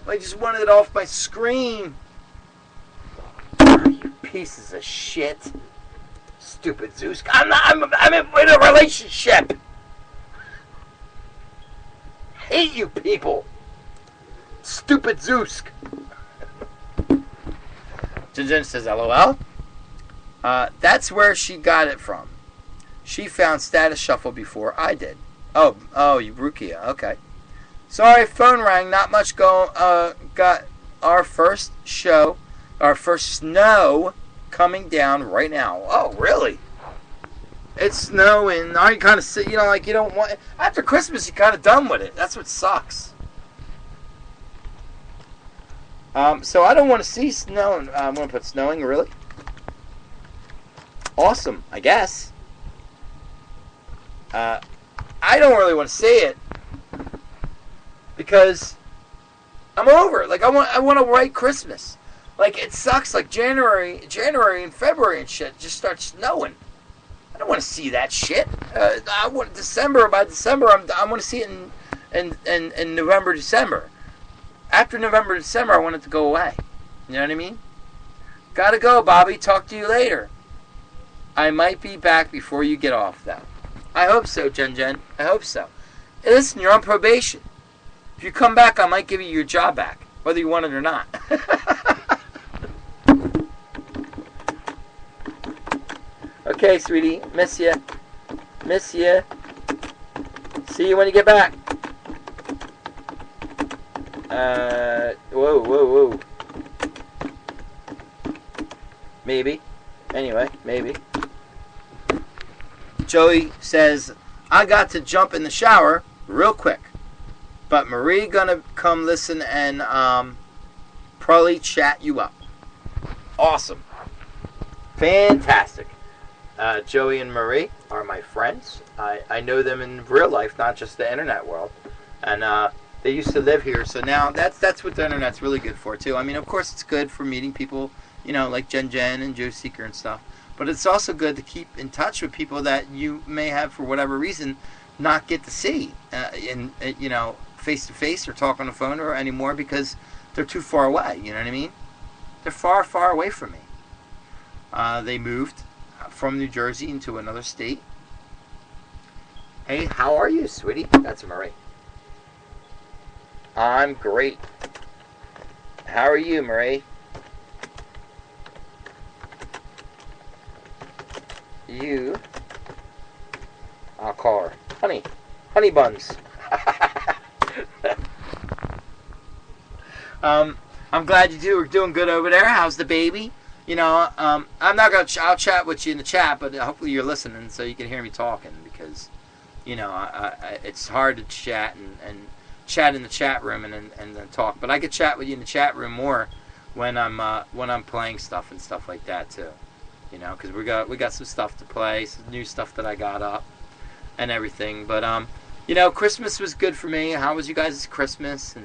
I just wanted it off my screen. You pieces of shit. Stupid Zeus. I'm in a relationship. Hate you people. Stupid Zeus. Jinjin says, LOL. That's where she got it from. She found Status Shuffle before I did. Oh, you Rukia. Okay. Sorry, phone rang. Not much got our first snow coming down right now. Oh, really? It's snowing. Now you kind of, you don't want... After Christmas, you're kind of done with it. That's what sucks. So I don't want to see snow. I'm going to put snowing, really? Awesome, I guess. I don't really want to see it. Because I'm over it. Like, I want to write Christmas. Like, it sucks. Like, January and February and shit just starts snowing. I don't want to see that shit. I want December. By December, I want to see it in November, December. After November, December, I want it to go away. You know what I mean? Gotta go, Bobby. Talk to you later. I might be back before you get off, though. I hope so, Jen. I hope so. Hey, listen, you're on probation. If you come back, I might give you your job back, whether you want it or not. Okay, sweetie. Miss ya. Miss ya. See you when you get back. Whoa. Maybe. Anyway, maybe. Joey says, I got to jump in the shower real quick. But Marie gonna come listen and probably chat you up. Awesome. Fantastic. Joey and Marie are my friends. I know them in real life, not just the internet world. And they used to live here, so now that's what the internet's really good for, too. I mean, of course, it's good for meeting people, like Jen and Joe Seeker and stuff. But it's also good to keep in touch with people that you may have, for whatever reason, not get to see, face-to-face or talk on the phone or anymore because they're too far away, you know what I mean? They're far, far away from me. They moved from New Jersey into another state. Hey, how are you, sweetie? That's Marie. I'm great. How are you, Marie? I'll call her. Honey buns. I'm glad you're doing good over there. How's the baby? I'm not gonna. I'll chat with you in the chat, but hopefully you're listening so you can hear me talking because, it's hard to chat and chat in the chat room and then talk. But I could chat with you in the chat room more when I'm playing stuff and stuff like that too. Because we got some stuff to play, some new stuff that I got up and everything. But Christmas was good for me. How was you guys' Christmas?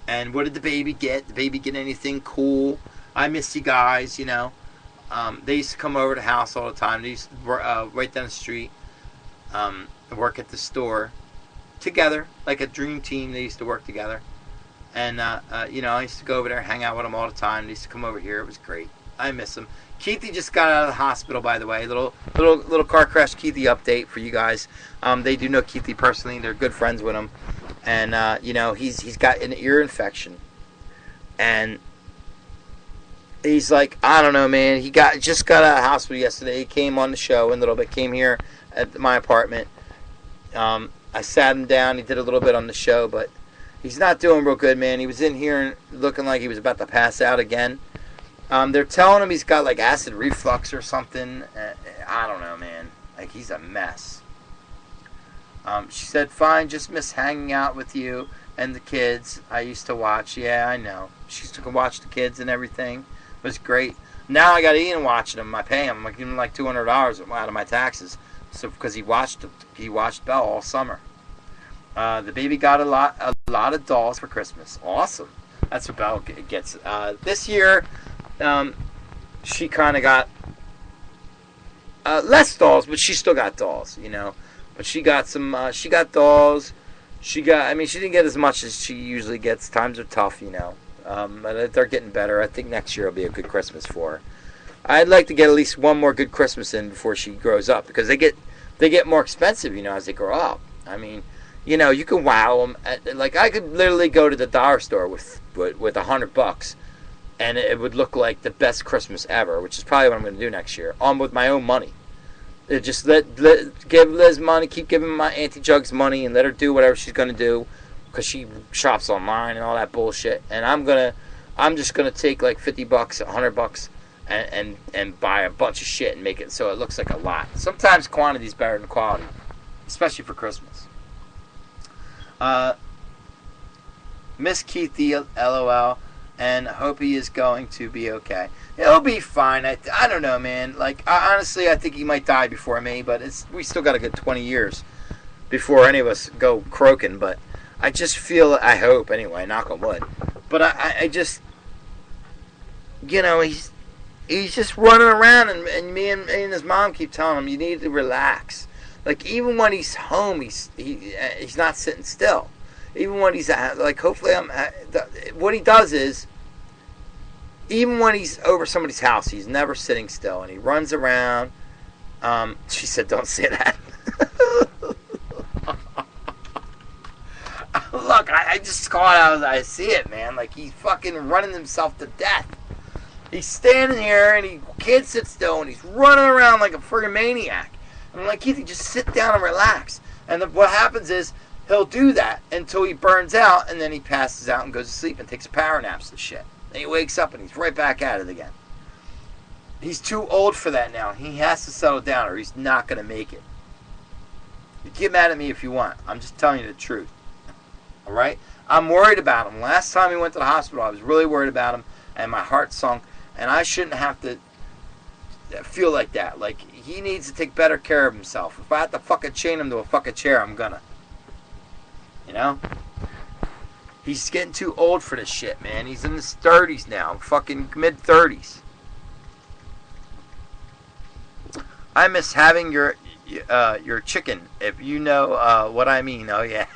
And what did the baby get? Did the baby get anything cool? I miss you guys, They used to come over to the house all the time. They used to right down the street, work at the store together, like a dream team. They used to work together. And, I used to go over there and hang out with them all the time. They used to come over here. It was great. I miss them. Keithy just got out of the hospital, by the way. Little car crash Keithy update for you guys. They do know Keithy personally. They're good friends with him. And, he's got an ear infection. And he's like, I don't know, man. He just got out of the hospital yesterday. He came on the show a little bit. Came here at my apartment. I sat him down. He did a little bit on the show, but he's not doing real good, man. He was in here looking like he was about to pass out again. They're telling him he's got like acid reflux or something. I don't know, man. Like, he's a mess. She said, fine, just miss hanging out with you and the kids. I used to watch. Yeah, I know. She used to watch the kids and everything. It was great. Now I got Ian watching them. I pay him. I give him like $200 out of my taxes. So because he watched Belle all summer. The baby got a lot of dolls for Christmas. Awesome. That's what Belle gets. This year, she kind of got less dolls, but she still got dolls, But she got some. She got dolls. She didn't get as much as she usually gets. Times are tough, But they're getting better. I think next year will be a good Christmas for her. I'd like to get at least one more good Christmas in before she grows up because they get more expensive, as they grow up. I mean. You can wow them. Like, I could literally go to the dollar store with $100, and it would look like the best Christmas ever, which is probably what I'm going to do next year, with my own money. Just give Liz money, keep giving my Auntie Jugs money, and let her do whatever she's going to do, because she shops online and all that bullshit. And I'm just gonna take like $50, $100, and buy a bunch of shit and make it so it looks like a lot. Sometimes quantity is better than quality, especially for Christmas. Miss Keithy, LOL, and hope he is going to be okay. He'll be fine. I don't know, man. Like, honestly, I think he might die before me, but we still got a good 20 years before any of us go croaking. But I just feel, I hope anyway, knock on wood. But I just, he's just running around, and me and his mom keep telling him, you need to relax. Like, even when he's home, he's not sitting still. Even when he's like, hopefully what he does is, even when he's over somebody's house, he's never sitting still, and he runs around. She said, don't say that. Look, I just call it out as I see it, man. Like, he's fucking running himself to death. He's standing here, and he can't sit still, and he's running around like a friggin' maniac. And I'm like, Keithy, just sit down and relax. And what happens is, he'll do that until he burns out, and then he passes out and goes to sleep and takes power naps and shit. Then he wakes up, and he's right back at it again. He's too old for that now. He has to settle down, or he's not going to make it. You get mad at me if you want. I'm just telling you the truth. All right? I'm worried about him. Last time he went to the hospital, I was really worried about him, and my heart sunk, and I shouldn't have to feel like that. Like, he needs to take better care of himself. If I have to fucking chain him to a fucking chair, I'm gonna. You know? He's getting too old for this shit, man. He's in his 30s now. Fucking mid-30s. I miss having your chicken, if you know what I mean. Oh, yeah.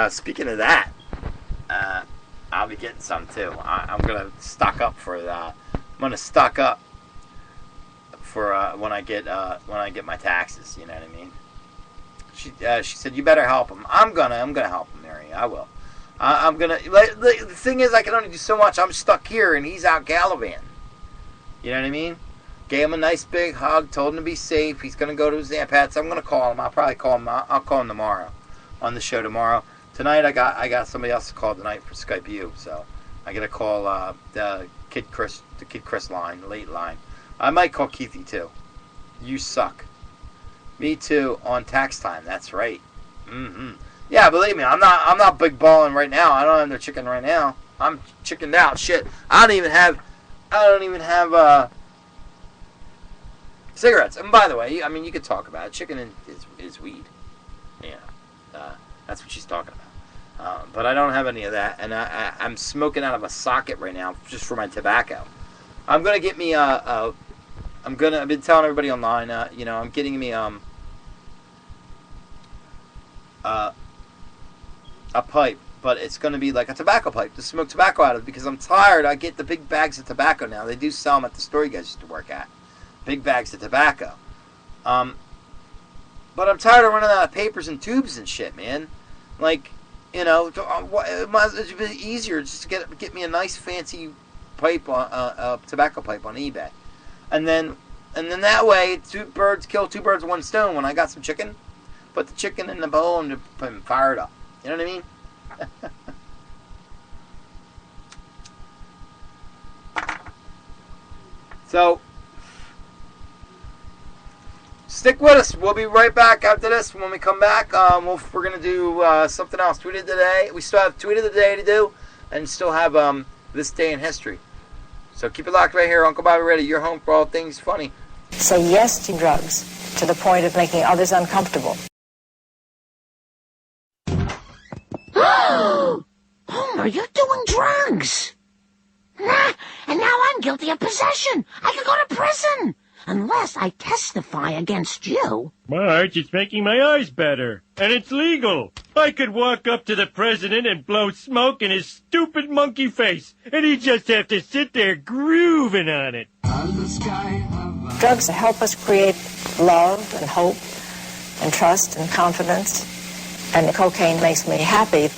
Speaking of that, I'll be getting some too. I'm gonna stock up for that. I'm gonna stock up for when I get my taxes. You know what I mean? She said, you better help him. I'm gonna help him, Mary. I will. I'm gonna. The thing is, I can only do so much. I'm stuck here, and he's out gallivanting. You know what I mean? Gave him a nice big hug. Told him to be safe. He's gonna go to his Aunt Pat's. I'm gonna call him. I'll probably call him. I'll call him tomorrow on the show tomorrow. Tonight I got somebody else to call tonight for Skype you. So I gotta call the Kid Chris line, late line. I might call Keithy too. You suck. Me too on tax time. That's right. Mm-hmm. Yeah, believe me, I'm not big balling right now. I don't have no chicken right now. I'm chickened out. Shit, I don't even have cigarettes. And by the way, I mean, you could talk about it. Chicken is weed. Yeah, that's what she's talking about. But I don't have any of that, and I'm smoking out of a socket right now just for my tobacco. I'm gonna get me I've been telling everybody online. I'm getting me a pipe, but it's going to be like a tobacco pipe to smoke tobacco out of, because I'm tired. I get the big bags of tobacco now. They do sell them at the store you guys used to work at. Big bags of tobacco. But I'm tired of running out of papers and tubes and shit, man. Like, it might be easier just to get me a nice fancy pipe, a tobacco pipe on eBay. And then that way, two birds with one stone. When I got some chicken, put the chicken in the bowl and fire it up. You know what I mean? So, stick with us. We'll be right back after this. When we come back, we're going to do something else. Tweet of the day. We still have Tweet of the Day to do, and still have This Day in History. So keep it locked right here. Uncle Bobby Ready, your home for all things funny. Say yes to drugs to the point of making others uncomfortable. Homer, you're doing drugs. And now I'm guilty of possession. I could go to prison. Unless I testify against you. Marge, it's making my eyes better. And it's legal. I could walk up to the president and blow smoke in his stupid monkey face. And he'd just have to sit there grooving on it. Drugs help us create love and hope and trust and confidence. And the cocaine makes me happy.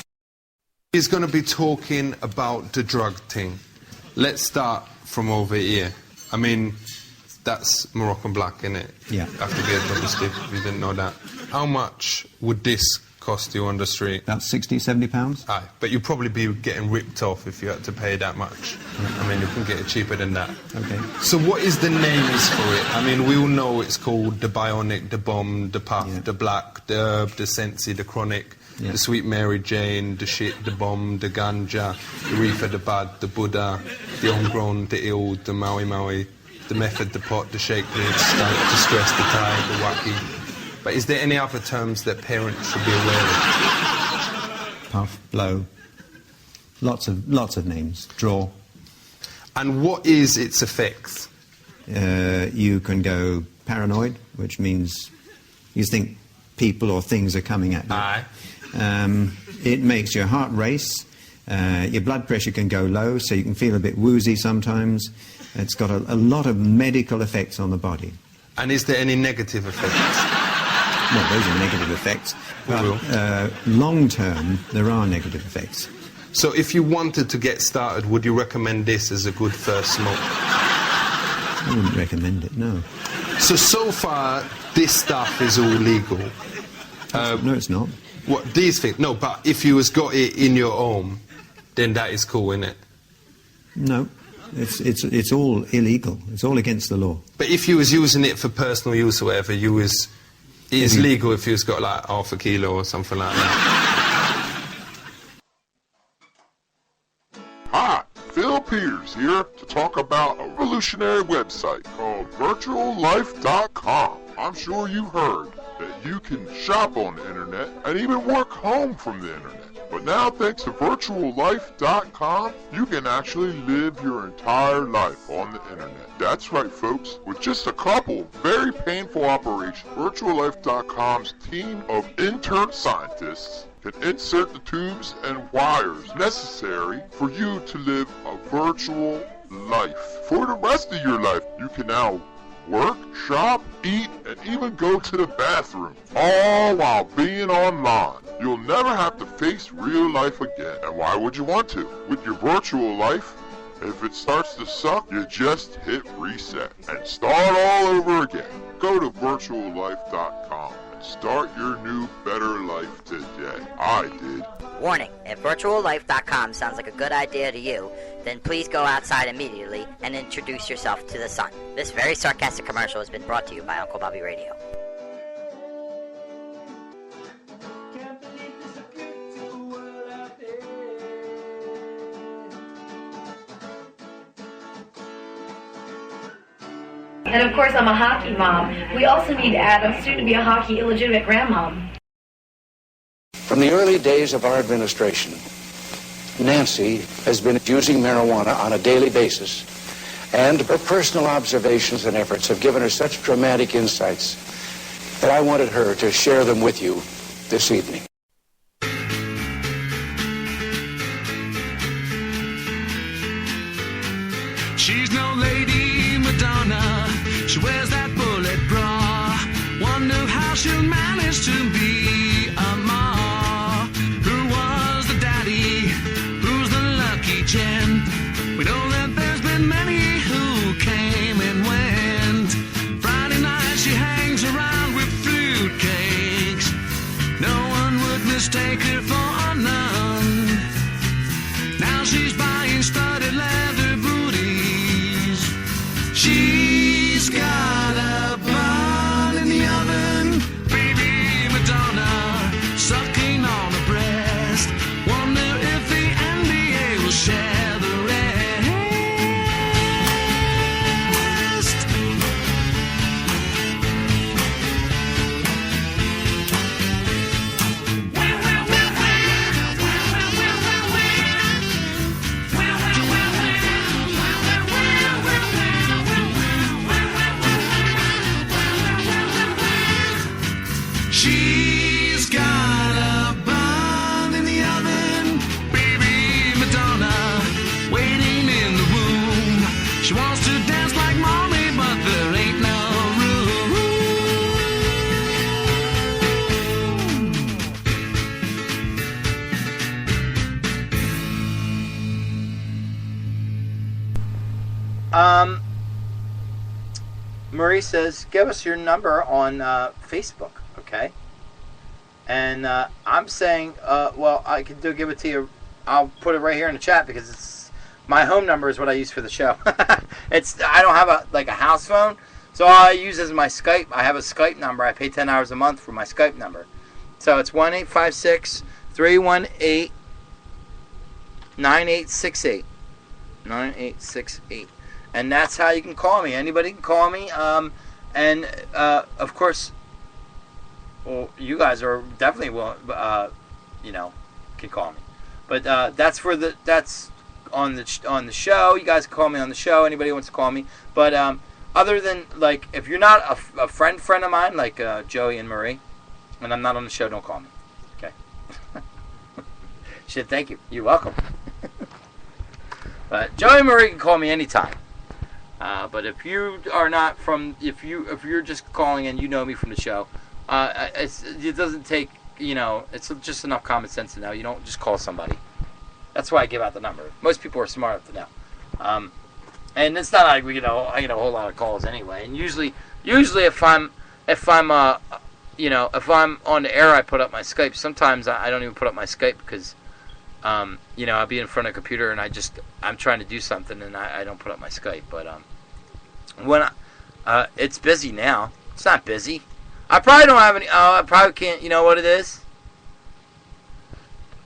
He's going to be talking about the drug thing. Let's start from over here. I mean, that's Moroccan black, innit? Yeah. Have to get double stick if you didn't know that. How much would this cost you on the street? About £60, £70. Aye, but you'd probably be getting ripped off if you had to pay that much. I mean, you can get it cheaper than that. Okay. So what is the names for it? I mean, we all know it's called the Bionic, the Bomb, the Puff, the Black, the Herb, the Sensi, the Chronic, the Sweet Mary Jane, the Shit, the Bomb, the Ganja, the Reefer, the Bud, the Buddha, the Homegrown, the Ill, the Maui Maui, the Method, the Pot, the Shake, the Stunt, the Stress, the Tide, the Wacky. But is there any other terms that parents should be aware of? Puff, blow, lots of names. Draw. And what is its effects? You can go paranoid, which means you think people or things are coming at you. Aye. It makes your heart race. Your blood pressure can go low, so you can feel a bit woozy sometimes. It's got a lot of medical effects on the body. And is there any negative effects? Well, those are negative effects. But long term, there are negative effects. So if you wanted to get started, would you recommend this as a good first smoke? I wouldn't recommend it, no. So far, this stuff is all legal. No, it's not. What, these things? No, but if you has got it in your home, then that is cool, isn't it? No, it's all illegal. It's all against the law. But if you was using it for personal use or whatever, it's legal if you was got like half a kilo or something like that. Hi, Phil Peters here to talk about a revolutionary website called virtuallife.com. I'm sure you've heard that you can shop on the internet and even work home from the internet. But now, thanks to virtuallife.com, you can actually live your entire life on the internet. That's right, folks. With just a couple very painful operations, virtuallife.com's team of intern scientists can insert the tubes and wires necessary for you to live a virtual life. For the rest of your life, you can now work, shop, eat, and even go to the bathroom, all while being online. You'll never have to face real life again. And why would you want to? With your virtual life, if it starts to suck, you just hit reset and start all over again. Go to virtuallife.com and start your new, better life today. I did. Warning, if virtuallife.com sounds like a good idea to you, then please go outside immediately and introduce yourself to the sun. This very sarcastic commercial has been brought to you by Uncle Bobby Radio. And of course, I'm a hockey mom. We also need to add, I'm soon to be a hockey illegitimate grandmom. From the early days of our administration, Nancy has been using marijuana on a daily basis, and her personal observations and efforts have given her such dramatic insights that I wanted her to share them with you this evening. She's no Lady Madonna. She wears that bullet bra. Wonder how she'll manage to be a ma. Who was the daddy? Who's the lucky gent? We know that there's been many who came and went. Friday night she hangs around with fruitcakes. No one would mistake her for a nun. Now she's buying studded leather booties. She's got a bun in the oven. Baby Madonna sucking on her breast. Wonder if the NBA will share the rest. She's got a bun in the oven, baby Madonna, waiting in the womb. She wants to dance like mommy, but there ain't no room. Marie says, give us your number on Facebook, okay? And I'm saying, well, I can give it to you. I'll put it right here in the chat because it's my home number is what I use for the show. I don't have a house phone, so all I use is my Skype. I have a Skype number. I pay $10 a month for my Skype number. So it's 1-856-318-9868. 9868. And that's how you can call me. Anybody can call me. And of course, well, you guys are definitely willing, can call me. But that's on the show. You guys can call me on the show. Anybody wants to call me. But other than, like, if you're not a friend of mine, like Joey and Marie, and I'm not on the show, don't call me. Okay? Shit, thank you. You're welcome. But Joey and Marie can call me anytime. But if you are not from, if you're just calling and you know me from the show, it doesn't take, it's just enough common sense to know. You don't just call somebody. That's why I give out the number. Most people are smart enough to know. And it's not like I get a whole lot of calls anyway. And usually if I'm on the air, I put up my Skype. Sometimes I don't even put up my Skype because, I'll be in front of a computer and I'm trying to do something and I don't put up my Skype. But when it's busy now, it's not busy. I probably don't have any. I probably can't. You know what it is?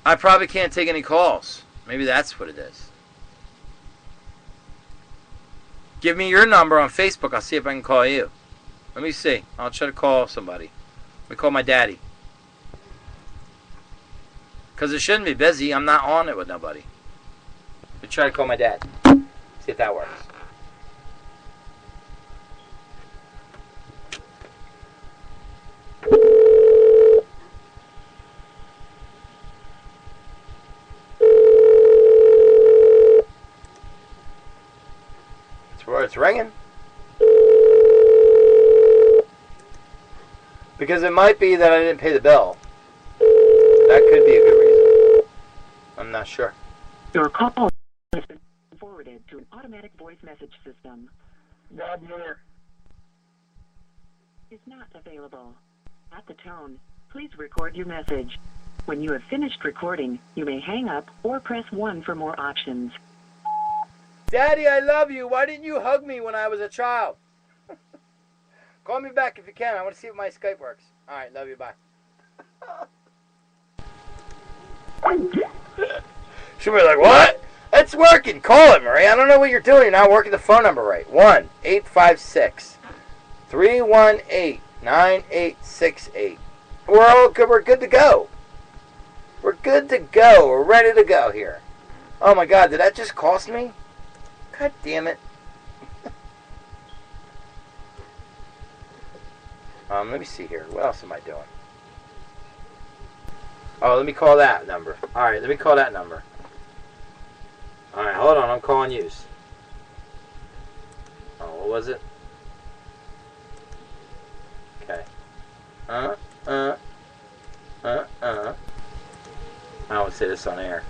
I probably can't take any calls. Maybe that's what it is. Give me your number on Facebook. I'll see if I can call you. Let me see. I'll try to call somebody. Let me call my daddy. Because it shouldn't be busy. I'm not on it with nobody. Let me try to call my dad. See if that works. It's ringing. Because it might be that I didn't pay the bill. That could be a good reason. I'm not sure. Your call has been forwarded to an automatic voice message system. God, Miller. Is not available. At the tone, please record your message. When you have finished recording, you may hang up or press 1 for more options. Daddy, I love you. Why didn't you hug me when I was a child? Call me back if you can. I want to see if my Skype works. All right, love you. Bye. She'll be like, what? It's working. Call it, Marie. I don't know what you're doing. You're not working the phone number right. 1-856-318-9868. We're good to go. We're good to go. We're ready to go here. Oh, my God. Did that just cost me? God damn it. Let me see here. What else am I doing? Oh, let me call that number. Alright, let me call that number. Alright, hold on. I'm calling you. Oh, what was it? Okay. I don't want to say this on air.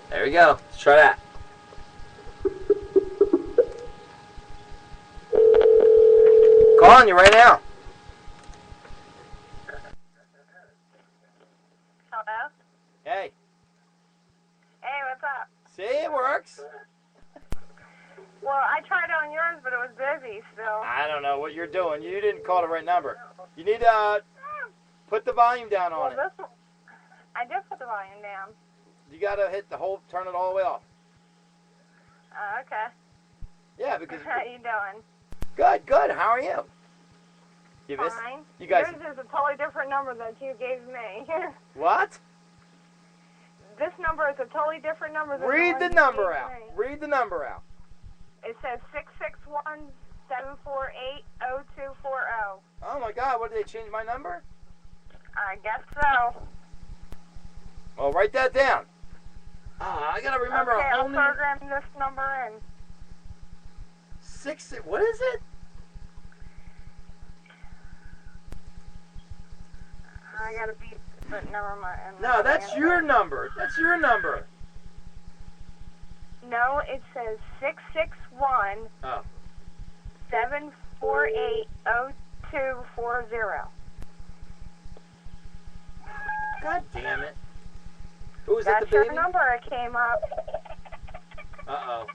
There we go. Let's try that. Calling you right now. Hello? Hey. Hey, what's up? See, it works. Well, I tried on yours, but it was busy still. I don't know what you're doing. You didn't call the right number. You need to put the volume down on it. I did put the volume down. You gotta turn it all the way off. Okay. Yeah, because. How you doing? Good. How are you? You missed? Fine. You guys. Yours is a totally different number than you gave me. What? This number is a totally different number than Read the one number you gave out. me. Read the number out. It says 661-748-0240. Oh my God! What, did they change my number? I guess so. Well, write that down. I gotta remember okay, a whole I'll new. program this number in. What is it? I gotta beat, but never mind. No, that's your number. That's your number. No, it says 661 Oh. 748-0240. God damn it. Who was That's that, the baby? your number. It came up. Uh-oh.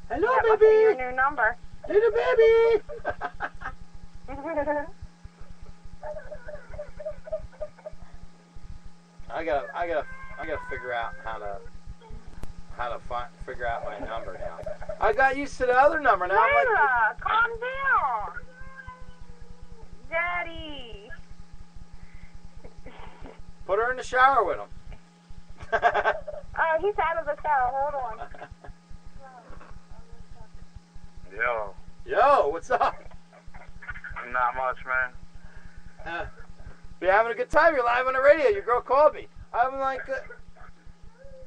Hello, That baby. must be your new number. Little baby. I gotta figure out how how to figure out my number now. I got used to the other number now. I'm like, Layla, calm down. Daddy. put her in the shower with him. Oh, he's out of the shower. Hold on. Yo. Yo, what's up? Not much, man. You're having a good time. You're live on the radio. Your girl called me. I'm like,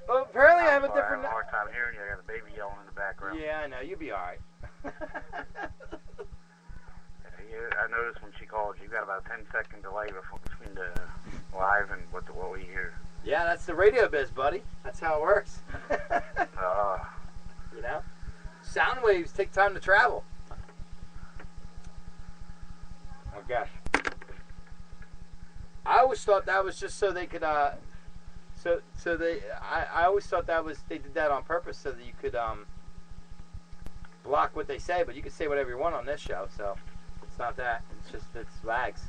well, apparently I have a different. I have a hard time hearing you. I got a baby yelling in the background. Yeah, I know. You'll be all right. I noticed when she called, you got about a 10-second delay between the live and what we hear. Yeah, that's the radio biz, buddy. That's how it works. You know, sound waves take time to travel. Oh gosh. I always thought that was just so they could. I always thought that was they did that on purpose so that you could block what they say, but you can say whatever you want on this show. So it's not that. It's just it's lags.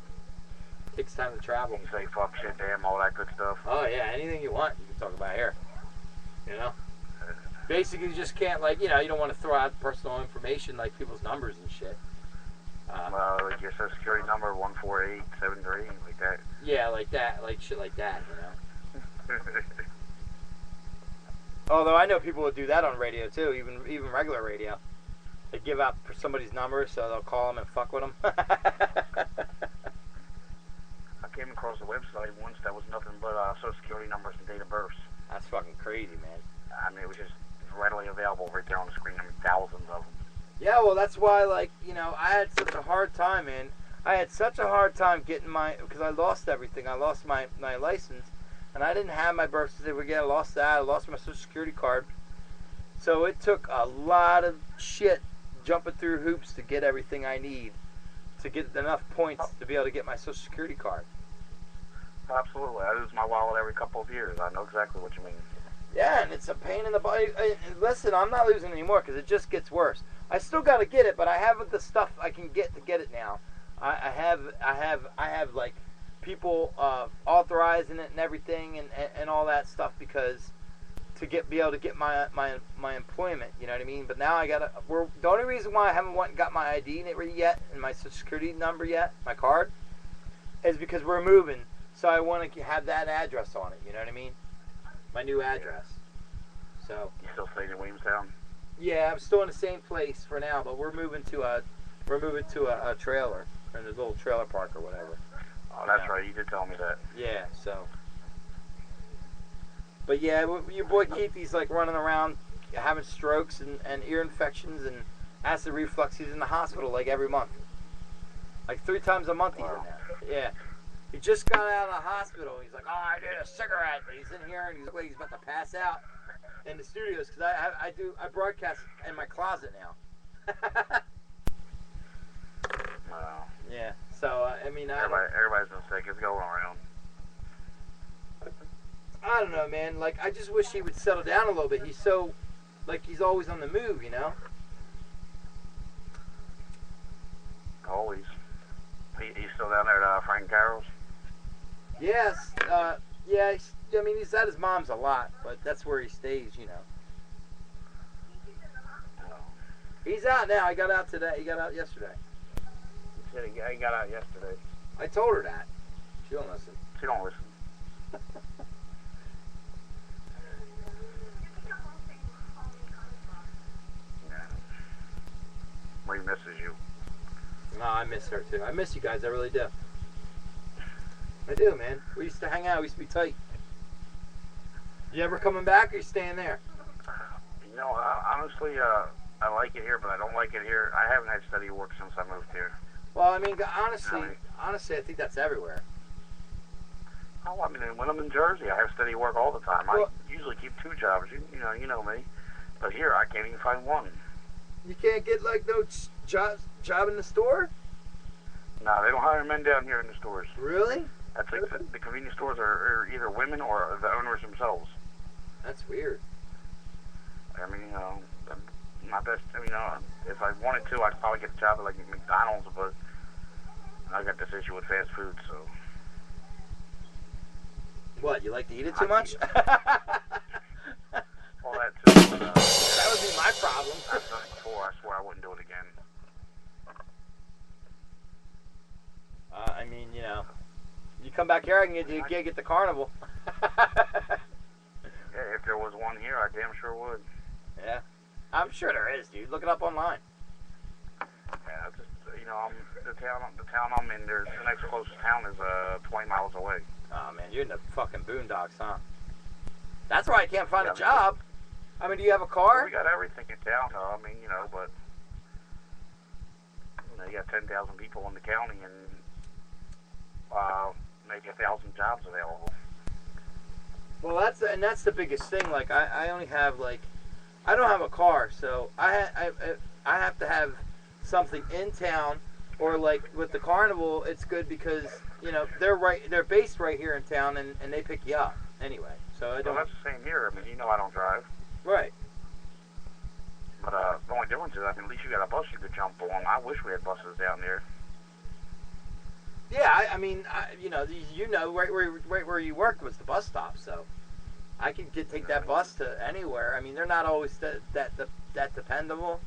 It takes time to travel. You say fuck, shit, damn, all that good stuff. Oh yeah, anything you want, you can talk about here. You know. Basically, you just can't you don't want to throw out personal information like people's numbers and shit. Like your social security number 14873, like that. Yeah, like that, like shit like that, Although I know people would do that on radio too, even regular radio. They give out somebody's number, so they'll call them and fuck with them. I came across a website once that was nothing but social security numbers and date of births. That's fucking crazy, man. I mean, it was just readily available right there on the screen. I mean, thousands of them. Yeah, well, that's why, I had such a hard time, man. I had such a hard time getting because I lost everything. I lost my license, and I didn't have my birth certificate. I lost that. I lost my social security card. So it took a lot of shit jumping through hoops to get everything I need to get enough points to be able to get my social security card. Absolutely. I lose my wallet every couple of years. I know exactly what you mean. Yeah, and it's a pain in the butt. Listen, I'm not losing anymore because it just gets worse. I still got to get it, but I have the stuff I can get to get it now. I have like people authorizing it and everything and all that stuff because to be able to get my employment, you know what I mean? But now the only reason why I haven't got my ID yet and my social security number yet, my card, is because we're moving. So I want to have that address on it, you know what I mean? My new address. So. You still staying in Williamstown? Yeah, I'm still in the same place for now, but we're moving to a trailer, in a little trailer park or whatever. Oh, that's right. You did tell me that. Yeah. So. But yeah, your boy Keithy's running around, having strokes and ear infections and acid reflux. He's in the hospital every month, 3 times a month. He's in there. Yeah. He just got out of the hospital. He's like, oh, I did a cigarette. And he's in here and he's about to pass out in the studios because I broadcast in my closet now. Wow. Yeah. So everybody's been sick. It's going around. I don't know, man. I just wish he would settle down a little bit. He's so he's always on the move, you know. Always. He's still down there at Frank Carroll's? Yes. Yeah. He's at his mom's a lot, but that's where he stays, you know. He's out now. He got out today. He got out yesterday. He said he got out yesterday. I told her that. She don't listen. She don't listen. Marie misses you. No, I miss her too. I miss you guys. I really do. I do, man. We used to hang out. We used to be tight. You ever coming back or you staying there? You know, honestly, I like it here, but I don't like it here. I haven't had steady work since I moved here. Well, honestly, I think that's everywhere. Oh, when I'm in Jersey, I have steady work all the time. I usually keep 2 jobs. You know me. But here, I can't even find one. You can't get no job in the store? No, they don't hire men down here in the stores. Really? That's the convenience stores are either women or the owners themselves. That's weird. My best. If I wanted to, I'd probably get a job at McDonald's, but I got this issue with fast food, so. What? You like to eat it too much? Well, that too. That would be my problem. I've done it before. I swear I wouldn't do it again. I mean, you know, you come back here, I can get the carnival. Yeah, if there was one here, I damn sure would. Yeah, I'm sure there is, dude. Look it up online. Yeah, just you know, the town I'm in. The next closest town is 20 miles away. Oh man, you're in the fucking boondocks, huh? That's why I can't find a job. I mean, do you have a car? We got everything in town, though. I mean, you know, but you know, you got 10,000 people in the county and maybe 1,000 jobs available. Well, that's the biggest thing. Like, I only have I don't have a car, so I have to have something in town, or like with the carnival, it's good because you know they're based right here in town and they pick you up anyway. So I don't. Well, that's the same here. I mean, you know, I don't drive. Right. But the only difference is, I mean, at least you got a bus you could jump on. I wish we had buses down there. Yeah, I mean, you know, right where you worked was the bus stop, so I can take that bus to anywhere. I mean, they're not always that dependable.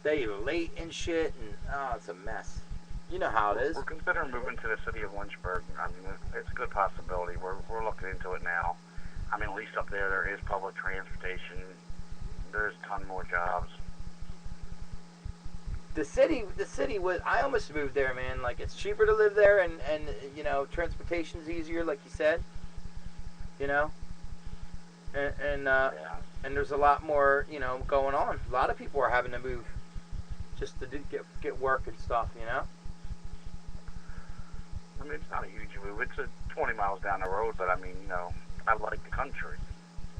They late and shit, and it's a mess. You know how it is. We're considering moving to the city of Lynchburg. I mean, it's a good possibility. We're looking into it now. I mean, at least up there is public transportation. There's a ton more jobs. The city was. I almost moved there, man. Like, it's cheaper to live there, and you know, transportation's easier, like you said. You know, and there's a lot more, you know, going on. A lot of people are having to move just to get work and stuff. You know. I mean, it's not a huge move. It's 20 miles down the road, but I mean, you know, I like the country.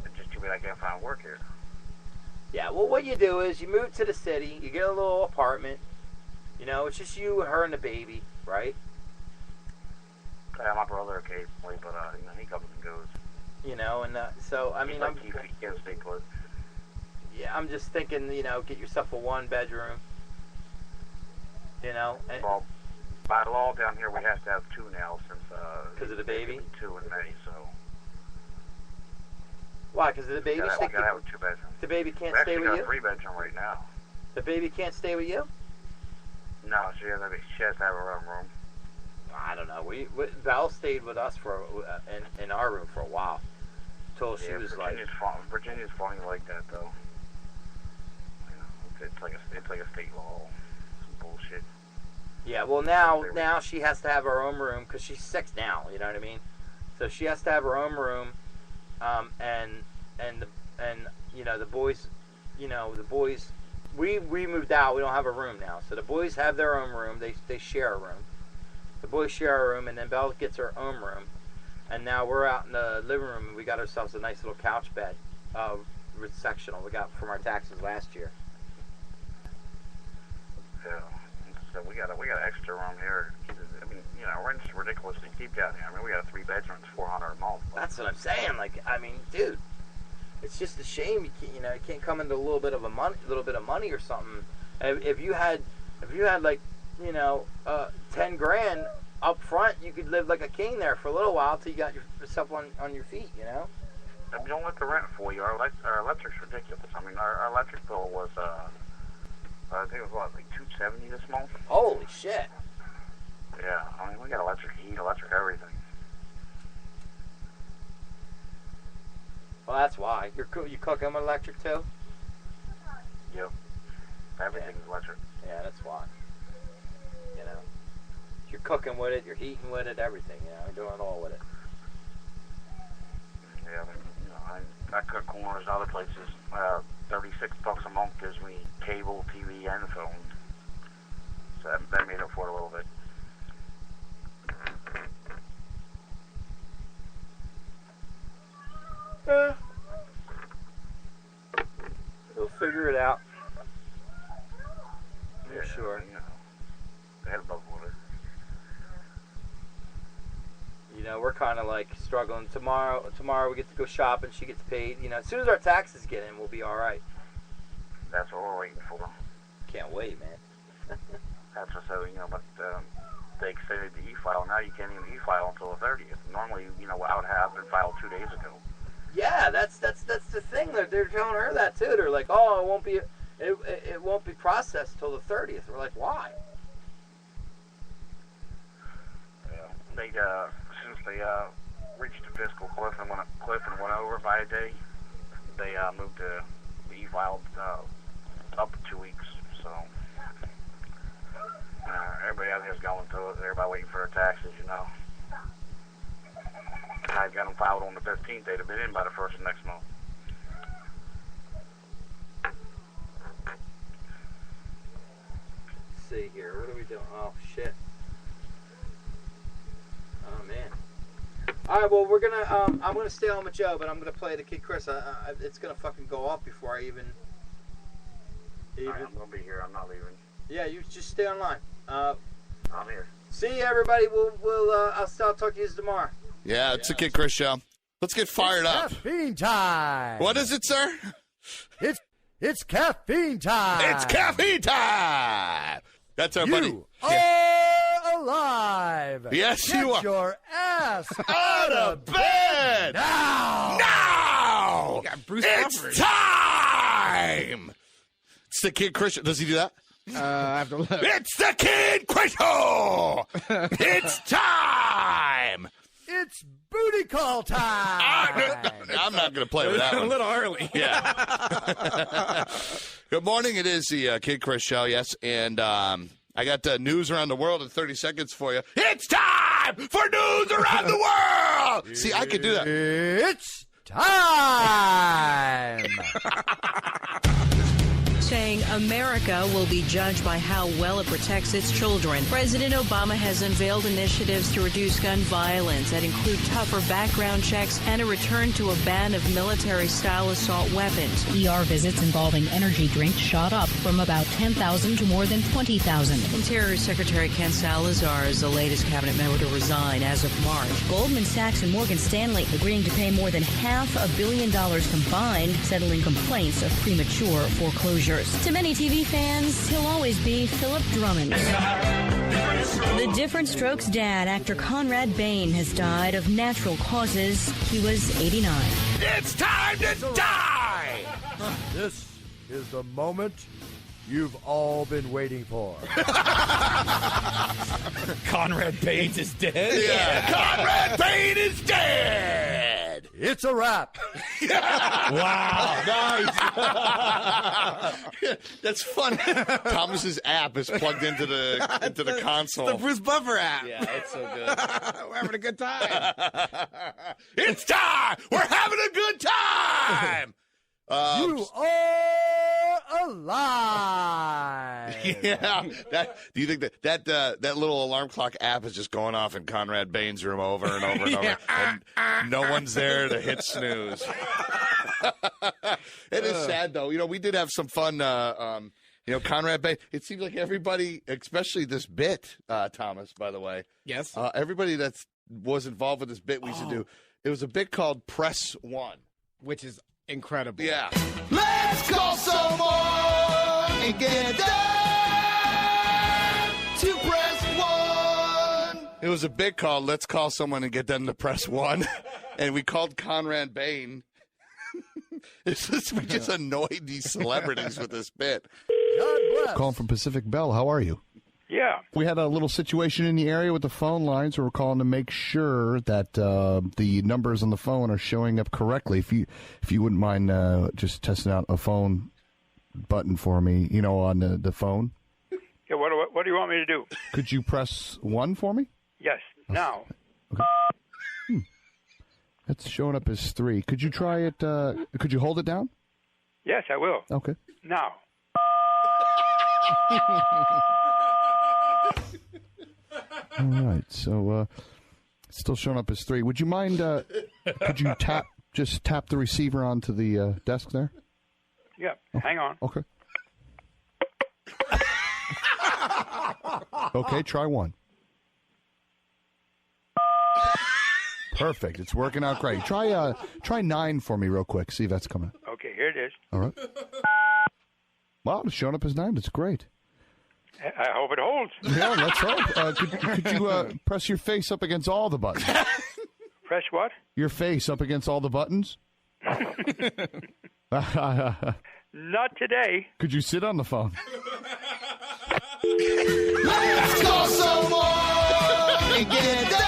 It's just too bad I can't find work here. Yeah, well, what you do is you move to the city, you get a little apartment, you know, it's just you, her, and the baby, right? Yeah, my brother occasionally, but you know, he comes and goes. You know, and so, I mean, he can't stay put. Yeah, I'm just thinking, you know, get yourself a 1-bedroom, you know. And, well, by law down here, we have to have 2 now since... Because of the baby? 2 in May, so... Why? Because of the baby? We gotta have a 2-bedroom. The baby can't stay with you? We actually got a 3-bedroom right now. The baby can't stay with you? No, she has to have her own room. I don't know. Val stayed with us for in our room for a while. Till she was Virginia's funny like that, though. You know, it's like a state law. Some bullshit. Yeah, well, now she has to have her own room because she's 6 now, you know what I mean? So she has to have her own room, and you know, the boys, we moved out, we don't have a room now. So the boys have their own room, they share a room. The boys share a room, and then Belle gets her own room. And now we're out in the living room, and we got ourselves a nice little couch bed, sectional we got from our taxes last year. Yeah. So we got an extra room here. I mean, you know, rent's ridiculously cheap down here. I mean, we got a 3-bedroom, it's $400 a month. That's what I'm saying. Like, I mean, dude, it's just a shame you can't come into a little bit of money or something. If you had like, you know, 10 grand up front, you could live like a king there for a little while till you got yourself on your feet. You know. I mean, don't let the rent fool you. Our electric's ridiculous. I mean, our electric bill was I think it was like $270 this month. Holy shit! Yeah, I mean, we got electric heat, electric everything. Well, that's why you cook them with electric too. Yep, everything's electric. Yeah, that's why. You know, you're cooking with it, you're heating with it, everything. You know, you're doing it all with it. Yeah, I mean, you know, I cook corners other places. $36 a month gives me cable, TV, and phone. So that made up for it a little bit. We'll figure it out. Yeah, For sure. You know, head above water. You know, we're kind of like struggling. Tomorrow we get to go shopping. She gets paid. You know, as soon as our taxes get in, we'll be all right. That's what we're waiting for. Can't wait, man. That's what, so, you know, but they extended the e-file. Now you can't even e-file until the 30th. Normally, you know, I would have been filed 2 days ago. Yeah, that's the thing. They're telling her that too. They're like, oh, it won't be processed till the 30th. We're like, why? They since they reached the fiscal cliff and went over by a day, they moved the e-file up 2 weeks. So everybody out here's going through it. Everybody waiting for their taxes, you know. I got them filed on the 15th. They'd have been in by the 1st of next month. Let's see here. What are we doing? Oh, shit. Oh, man. All right, well, we're going to... I'm going to stay on with Joe, but I'm going to play the Kid Chris. It's going to fucking go off before I even... All right, I'm going to be here. I'm not leaving. Yeah, you just stay online. I'm here. See you, everybody. I'll talk to you tomorrow. Yeah, it's the Kid Chris show. Let's get fired up. Caffeine time. What is it, sir? It's caffeine time. It's caffeine time. That's our buddy. You are alive. Yes, Get you are. your ass Out of bed now. Now. It's It's time. It's the Kid Chris show. Does he do that? I have to look. It's the Kid Chris show. It's time. It's booty call time. I'm not going to play with that one. A little early. Yeah. Good morning. It is the Kid Chris show, yes. And I got news around the world in 30 seconds for you. It's time for news around the world. See, I could do that. It's time. Saying America will be judged by how well it protects its children. President Obama has unveiled initiatives to reduce gun violence that include tougher background checks and a return to a ban of military-style assault weapons. ER visits involving energy drinks shot up from about 10,000 to more than 20,000. Interior Secretary Ken Salazar is the latest cabinet member to resign as of March. Goldman Sachs and Morgan Stanley agreeing to pay more than $500 million combined, settling complaints of premature foreclosure. To many TV fans, he'll always be Philip Drummond. The Different Strokes dad, actor Conrad Bain, has died of natural causes. He was 89. It's time to die! This is the moment you've all been waiting for. Conrad Bain is dead? Yeah, Conrad Bain is dead! It's a wrap. Wow. Nice. That's funny. Thomas's app is plugged into the console. The Bruce Buffer app. Yeah, it's so good. We're having a good time. It's time! We're having a good time! You are alive. Yeah. Do you think that little alarm clock app is just going off in Conrad Bain's room over and over and over, and no one's there to hit snooze? It is sad though. You know, we did have some fun. Conrad Bain. It seems like everybody, especially this bit, Thomas. By the way, yes. Everybody that was involved with this bit we used to do. It was a bit called Press One, which is incredible. Yeah. Let's call someone and get them to press one. It was a bit called Let's Call Someone and Get Them to Press One. And we called Conrad Bain. We just annoyed these celebrities with this bit. God bless. Calling from Pacific Bell. How are you? Yeah. We had a little situation in the area with the phone lines, so we're calling to make sure that the numbers on the phone are showing up correctly. If you wouldn't mind just testing out a phone button for me, on the phone. Yeah. What do you want me to do? Could you press 1 for me? Yes. Now. Okay. It's showing up as 3. Could you try it? Could you hold it down? Yes, I will. Okay. Now. All right, so it's still showing up as 3. Would you mind, could you tap the receiver onto the desk there? Yeah, hang on. Okay. Okay, try 1. Perfect, it's working out great. Try 9 for me real quick, see if that's coming. Okay, here it is. All right. Wow, it's showing up as 9, that's great. I hope it holds. Yeah, let's hope. Could you press your face up against all the buttons? Press what? Your face up against all the buttons? Not today. Could you sit on the phone? Let's call someone and get down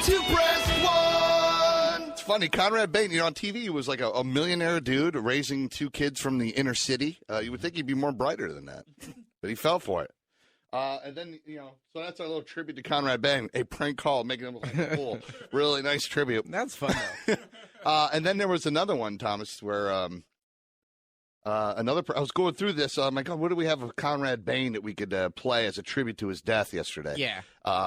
to press one. It's funny, Conrad Bain, on TV, he was like a millionaire dude raising 2 kids from the inner city. You would think he'd be more brighter than that, but he fell for it. And then, so that's our little tribute to Conrad Bain, a prank call, making him look like a fool. Really nice tribute. That's fun, though. And then there was another one, Thomas, where I was going through this. I'm like, what do we have of Conrad Bain that we could play as a tribute to his death yesterday? Yeah.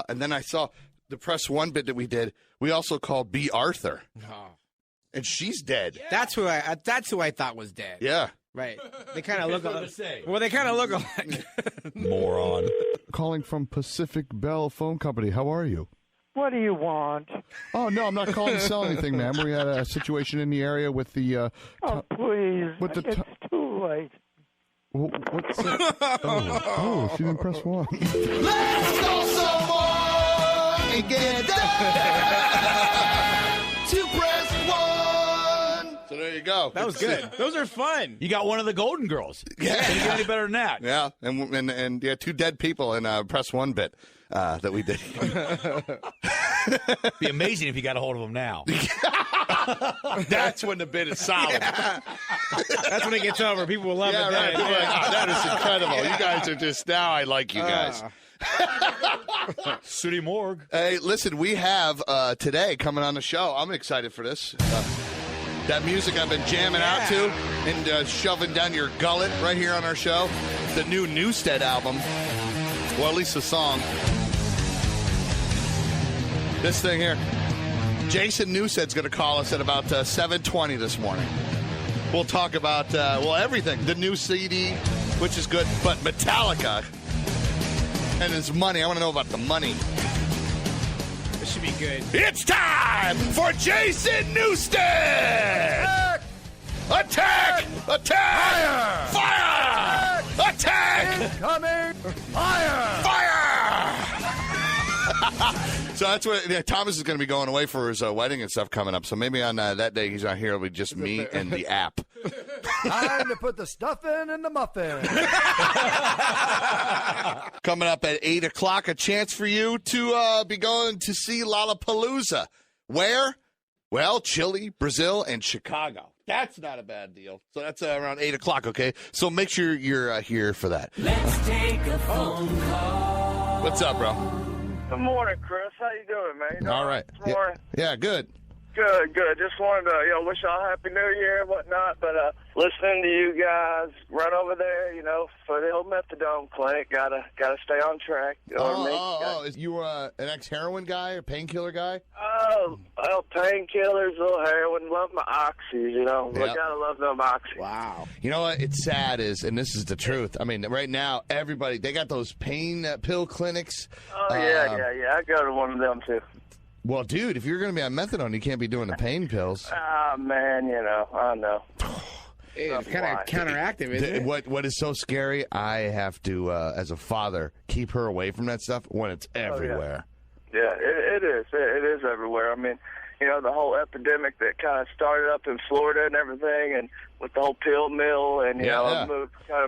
And then I saw the Press One bit that we did. We also called B. Arthur. Oh. And she's dead. Yeah. That's who I thought was dead. Yeah. Right. They kind of look alike. Well, they kind of look alike. Moron. Calling from Pacific Bell Phone Company. How are you? What do you want? Oh, no, I'm not calling to sell anything, ma'am. We had a situation in the area with the... Please. with the it's too late. What's that? Oh, she didn't press one. Let's call someone and get down to press one. So there you go. That was good. Those are fun. You got one of the Golden Girls. Yeah. Can you get any better than that? Yeah, and 2 dead people in a Press One bit that we did. Be amazing if you got a hold of them now. That's when the bit is solid. Yeah. That's when it gets over. People will love it. Right. Then. That is incredible. You guys are just, now I like you guys. City Morgue. Hey, listen, we have today coming on the show. I'm excited for this. That music I've been jamming out to and shoving down your gullet right here on our show. The new Newstead album. Well, at least the song. This thing here. Jason Newsted's going to call us at about 7:20 this morning. We'll talk about, everything. The new CD, which is good, but Metallica and his money. I want to know about the money. This should be good. It's time for Jason Newsted! Attack! Attack! Fire! Attack! Coming! Fire! Fire! So that's what Thomas is going to be going away for his wedding and stuff coming up. So maybe on that day he's not here. It'll be just me and the app. Time to put the stuffing in the muffin. Coming up at 8 o'clock, a chance for you to be going to see Lollapalooza. Where? Well, Chile, Brazil, and Chicago. That's not a bad deal. So that's around 8 o'clock, okay? So make sure you're here for that. Let's take a phone call. What's up, bro? Good morning, Chris. How you doing, man? You doing All right. this morning? Yeah, good. Good. Just wanted to, wish y'all a happy New Year and whatnot. But listening to you guys run over there, for the old methadone clinic, gotta stay on track. You know what I mean? You an ex-heroin guy or painkiller guy? Oh, well, painkillers, little heroin. Love my oxys, Yep. I gotta love them oxys. Wow. You know what? It's sad and this is the truth. I mean, right now, everybody, they got those pain pill clinics. Oh, yeah. I go to one of them, too. Well, dude, if you're going to be on methadone, you can't be doing the pain pills. Ah, man, I know. It's kind of counteractive, isn't it? What is so scary, I have to, as a father, keep her away from that stuff when it's everywhere. Yeah, it is. It is everywhere. I mean, the whole epidemic that kind of started up in Florida and everything, and with the whole pill mill, and,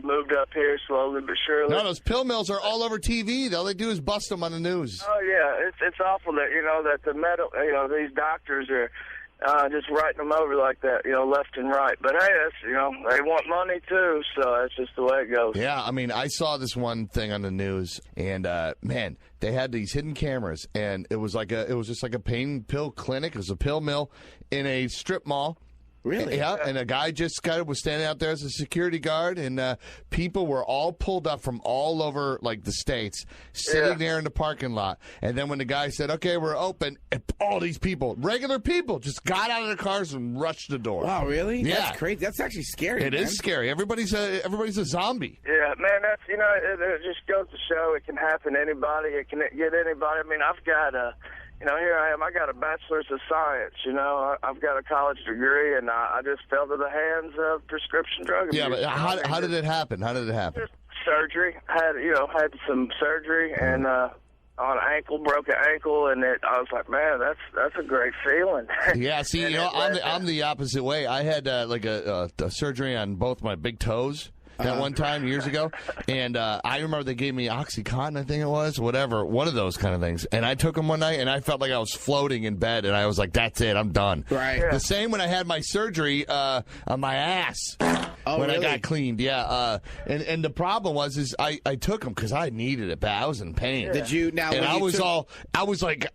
moved up here slowly but surely. No, those pill mills are all over TV. All they do is bust them on the news. Oh, yeah. It's awful that, that the these doctors are just writing them over like that, left and right. But, hey, that's, they want money, too, so that's just the way it goes. Yeah, I mean, I saw this one thing on the news, and, man, they had these hidden cameras, and it was just like a pain pill clinic. It was a pill mill in a strip mall. Really? Yeah, and a guy was standing out there as a security guard, and people were all pulled up from all over, like, the states, sitting there in the parking lot. And then when the guy said, okay, we're open, and all these people, regular people, just got out of their cars and rushed the door. Wow, really? Yeah. That's crazy. That's actually scary, It is scary. Everybody's a zombie. Yeah, man, that's, it just goes to show it can happen to anybody. It can get anybody. I mean, I've got here I am. I got a bachelor's of science. I've got a college degree, and I just fell to the hands of prescription drug abuse. Yeah, but how did it happen? How did it happen? Just surgery. Had some surgery, and on ankle, broken ankle, and I was like, man, that's a great feeling. Yeah, see, I'm the opposite way. I had a surgery on both my big toes that one time years ago, and I remember they gave me OxyContin, I think it was, whatever, one of those kind of things. And I took them one night, and I felt like I was floating in bed, and I was like, that's it, I'm done. Right. Yeah. The same when I had my surgery on my ass. Oh, when really? I got cleaned, yeah. And the problem was I took them because I needed it, but I was in pain. Did you now? And when I you was took- I was like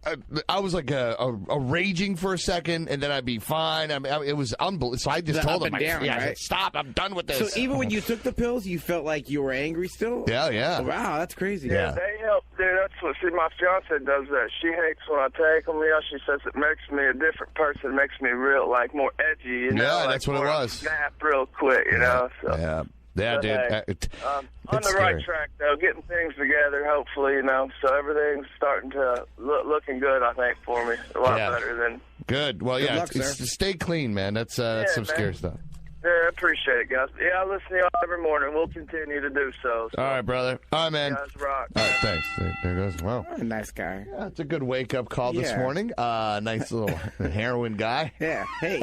a raging for a second, and then I'd be fine. I mean, it was unbelievable. So I just The told up him, and down, I said, right? stop, I'm done with this. So even when you took the pills, you felt like you were angry still? Yeah, yeah. Wow, that's crazy. Yeah, they help, dude. That's what. See, my fiance does that. She hates when I take them. You know, she says it makes me a different person. It makes me real, like more edgy. You know, Yeah, like that's what it more was. Snap real quick. You know. So. Yeah, But, dude. hey, on the it's right scary. track, though, getting things together, hopefully, you know. So everything's starting to looking good, I think, for me. A lot Yeah. better than. Good. Well, Good yeah, luck, sir. stay clean, man. That's some man. scary stuff. Yeah, I appreciate it, guys. Yeah, I listen to y'all every morning. We'll continue to do so. All right, brother. All right, man. You guys rock. All right, thanks. There goes. Wow. What a nice guy. Yeah, it's a good wake-up call this Yeah. morning. Nice little heroin guy. Yeah. Hey.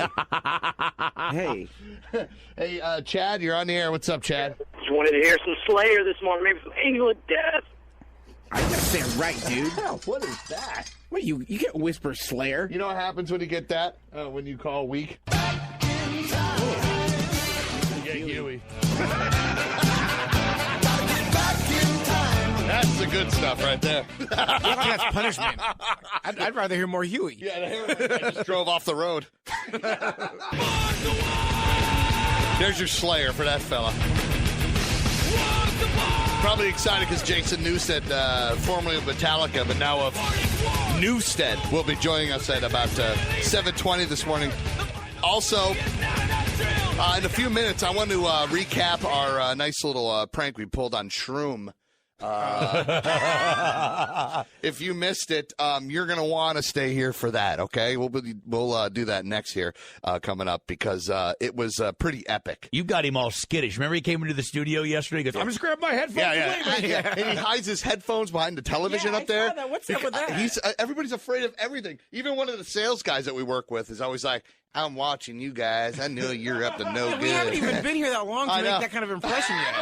Hey. Hey, Chad, you're on the air. What's up, Chad? Just wanted to hear some Slayer this morning, maybe some Angel of Death. I gotta say it right, dude. What is that? What, you can't whisper Slayer. You know what happens when you get that? When you call weak? Yeah, Huey. That's the good stuff right there. I feel like that's punishment. I'd rather hear more Huey. Yeah, I just drove off the road. There's your Slayer for that fella. Probably excited because Jason Newsted, formerly of Metallica, but now of Newsted, will be joining us at about 7:20 this morning. Also, in a few minutes, I want to recap our nice little prank we pulled on Shroom. If you missed it, you're going to want to stay here for that, okay? We'll do that next here coming up because it was pretty epic. You got him all skittish. Remember he came into the studio yesterday? He goes, I'm just grabbing my headphones. Yeah. And he hides his headphones behind the television up there. I saw that. What's up with that? Everybody's afraid of everything. Even one of the sales guys that we work with is always like, I'm watching you guys. I knew you're up to no good. We haven't even been here that long to make that kind of impression yet.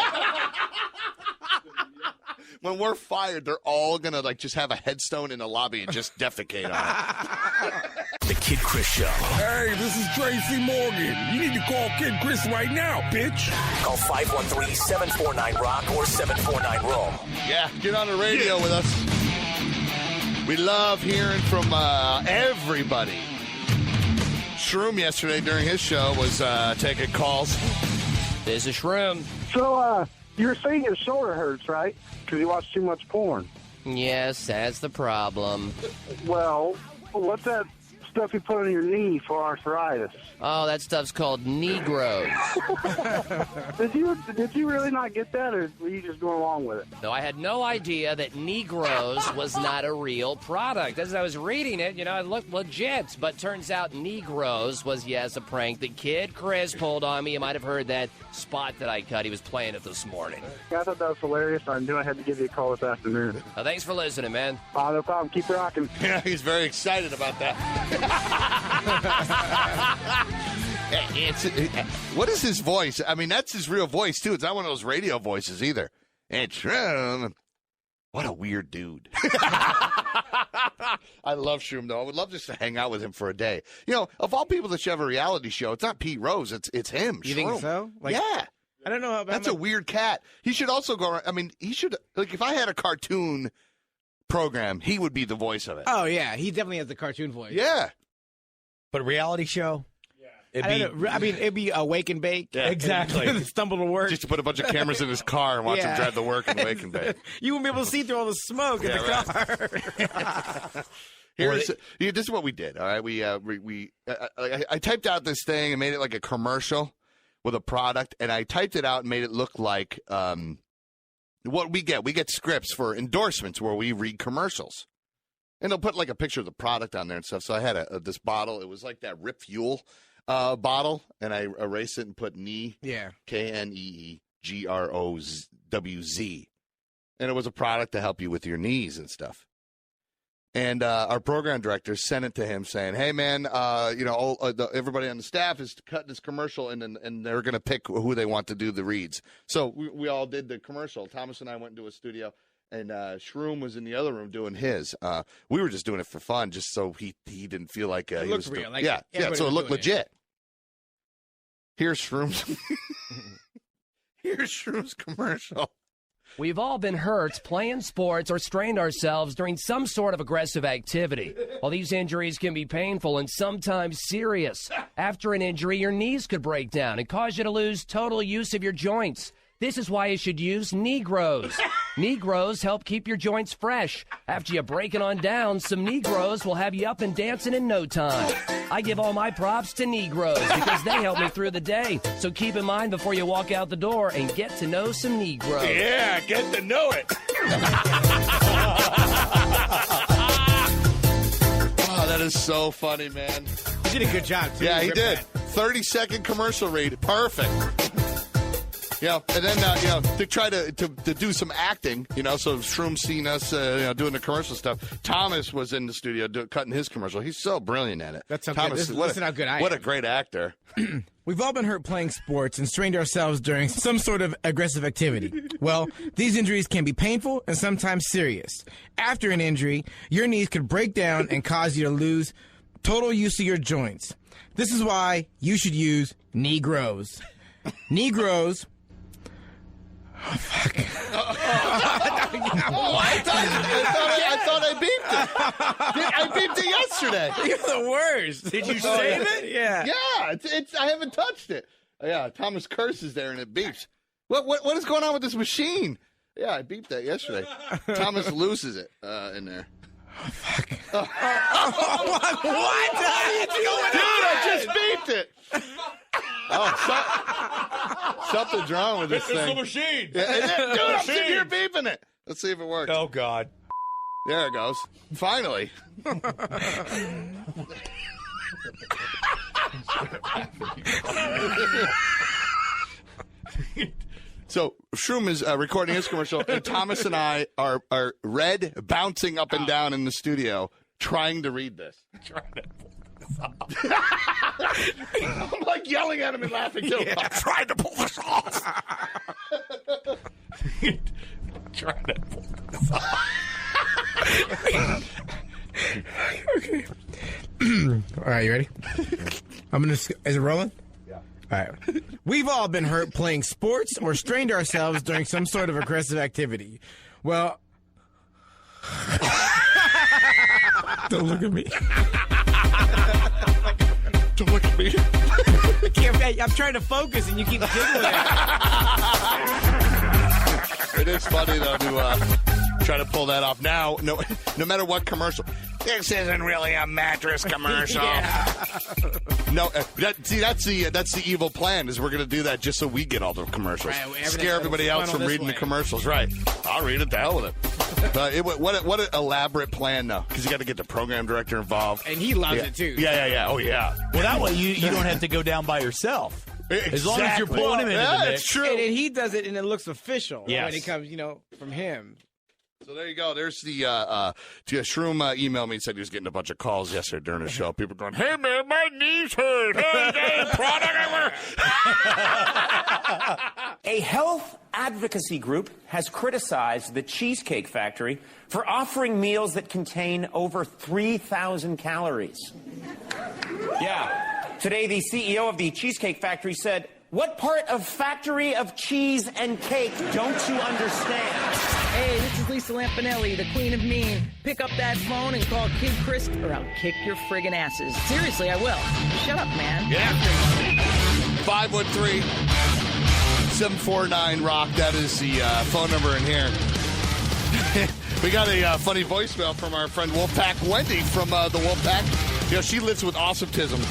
When we're fired, they're all going to just have a headstone in the lobby and just defecate on it. The Kid Chris Show. Hey, this is Tracy Morgan. You need to call Kid Chris right now, bitch. Call 513-749-ROCK or 749-ROLL. Yeah, get on the radio with us. We love hearing from everybody. Shroom yesterday during his show was taking calls. There's a Shroom. So, you're saying your shoulder hurts, right? Because you watch too much porn. Yes, that's the problem. Well, what's that stuff you put on your knee for arthritis? Oh, that stuff's called Negroes. Did you really not get that, or were you just going along with it? No, I had no idea that Negroes was not a real product. As I was reading it, it looked legit. But turns out Negroes was, yes, a prank that Kid Chris pulled on me. You might have heard that spot that I cut. He was playing it this morning. I thought that was hilarious. I knew I had to give you a call this afternoon. Thanks for listening, man. No problem. Keep rocking. Yeah, he's very excited about that. What is his voice? I mean, that's his real voice, too. It's not one of those radio voices either. It's what a weird dude. I love Shroom, though. I would love just to hang out with him for a day. Of all people that should have a reality show, it's not Pete Rose. It's him, You Shroom. think so? Yeah. I don't know. That's a weird cat. He should also go around. I mean, he should, if I had a cartoon program, he would be the voice of it. Oh, yeah. He definitely has the cartoon voice. Yeah. But a reality show? It'd be a wake and bake. Yeah, exactly. Stumble to work. Just to put a bunch of cameras in his car and watch him drive to work and wake and bake. You won't be able to see through all the smoke in the car. This is what we did. All right, I typed out this thing and made it like a commercial with a product, and I typed it out and made it look like what we get. We get scripts for endorsements where we read commercials, and they'll put like a picture of the product on there and stuff. So I had this bottle. It was like that Rip Fuel bottle, and I erased it and put Knee, KNEEGROWZ, and it was a product to help you with your knees and stuff. And our program director sent it to him saying, hey, man, everybody on the staff is cutting this commercial, and they're going to pick who they want to do the reads. So we all did the commercial. Thomas and I went into a studio, and Shroom was in the other room doing his. We were just doing it for fun, just so he didn't feel like it looked real. So it looked legit. Here's Shroom's. Here's Shroom's commercial. We've all been hurt playing sports or strained ourselves during some sort of aggressive activity. While these injuries can be painful and sometimes serious, after an injury, your knees could break down and cause you to lose total use of your joints. This is why you should use Knee Grows. Knee Grows help keep your joints fresh. After you break it on down, some Knee Grows will have you up and dancing in no time. I give all my props to Knee Grows because they help me through the day. So keep in mind before you walk out the door and get to know some Knee Grows. Yeah, get to know it. Oh, that is so funny, man. He did a good job, too. Yeah, he did. 30-second commercial read. Perfect. And then, to try to do some acting, so Shroom's seen us, doing the commercial stuff. Thomas was in the studio cutting his commercial. He's so brilliant at it. That's okay. Listen how good I am. What a great actor. We've all been hurt playing sports and strained ourselves during some sort of aggressive activity. Well, these injuries can be painful and sometimes serious. After an injury, your knees could break down and cause you to lose total use of your joints. This is why you should use Knee Grows. Knee Grows. Oh, fuck. I thought I beeped it. I beeped it yesterday. You're the worst. Did you save it? Yeah. Yeah, it's I haven't touched it. Yeah, Thomas curses there and it beeps. What is going on with this machine? Yeah, I beeped that yesterday. Thomas loses it in there. Oh, fuck. What? Dude, I just beeped it. Something's wrong with this thing. It's the machine. Yeah, dude, I'm sitting here beeping it. Let's see if it works. Oh, God. There it goes. Finally. So Shroom is recording his commercial, and Thomas and I are red, bouncing up and down in the studio, trying to read this. I'm like yelling at him and laughing too. Yeah. I'm trying to pull this off. Trying to pull this off. Okay. All right, you ready? Is it rolling? Yeah. All right. We've all been hurt playing sports or strained ourselves during some sort of aggressive activity. Well, don't look at me. Don't look at me. I'm trying to focus and you keep jiggling at me. It is funny, though, to try to pull that off now. No matter what commercial. This isn't really a mattress commercial. No, that's the evil plan. Is we're going to do that just so we get all the commercials, right, scare everybody else from reading the commercials. Right? I'll read it. To hell with it. What an elaborate plan, though, because you got to get the program director involved, and he loves it too. Yeah. Oh yeah. Well, that way you don't have to go down by yourself. Exactly. As long as you're pulling him into the mix. It's true. And he does it, and it looks official when it comes, from him. So there you go. There's the Shroom emailed me and said he was getting a bunch of calls yesterday during the show. People going, "Hey man, my knees hurt. Hey, product ever." A health advocacy group has criticized the Cheesecake Factory for offering meals that contain over 3,000 calories. Yeah. Today, the CEO of the Cheesecake Factory said, "What part of factory of cheese and cake don't you understand?" Hey, this is Lisa Lampanelli, the queen of mean. Pick up that phone and call Kid Chris, or I'll kick your friggin' asses. Seriously, I will. Shut up, man. Yeah. 513-749-ROCK. That is the phone number in here. We got a funny voicemail from our friend Wolfpack Wendy from the Wolfpack. She lives with awesometism.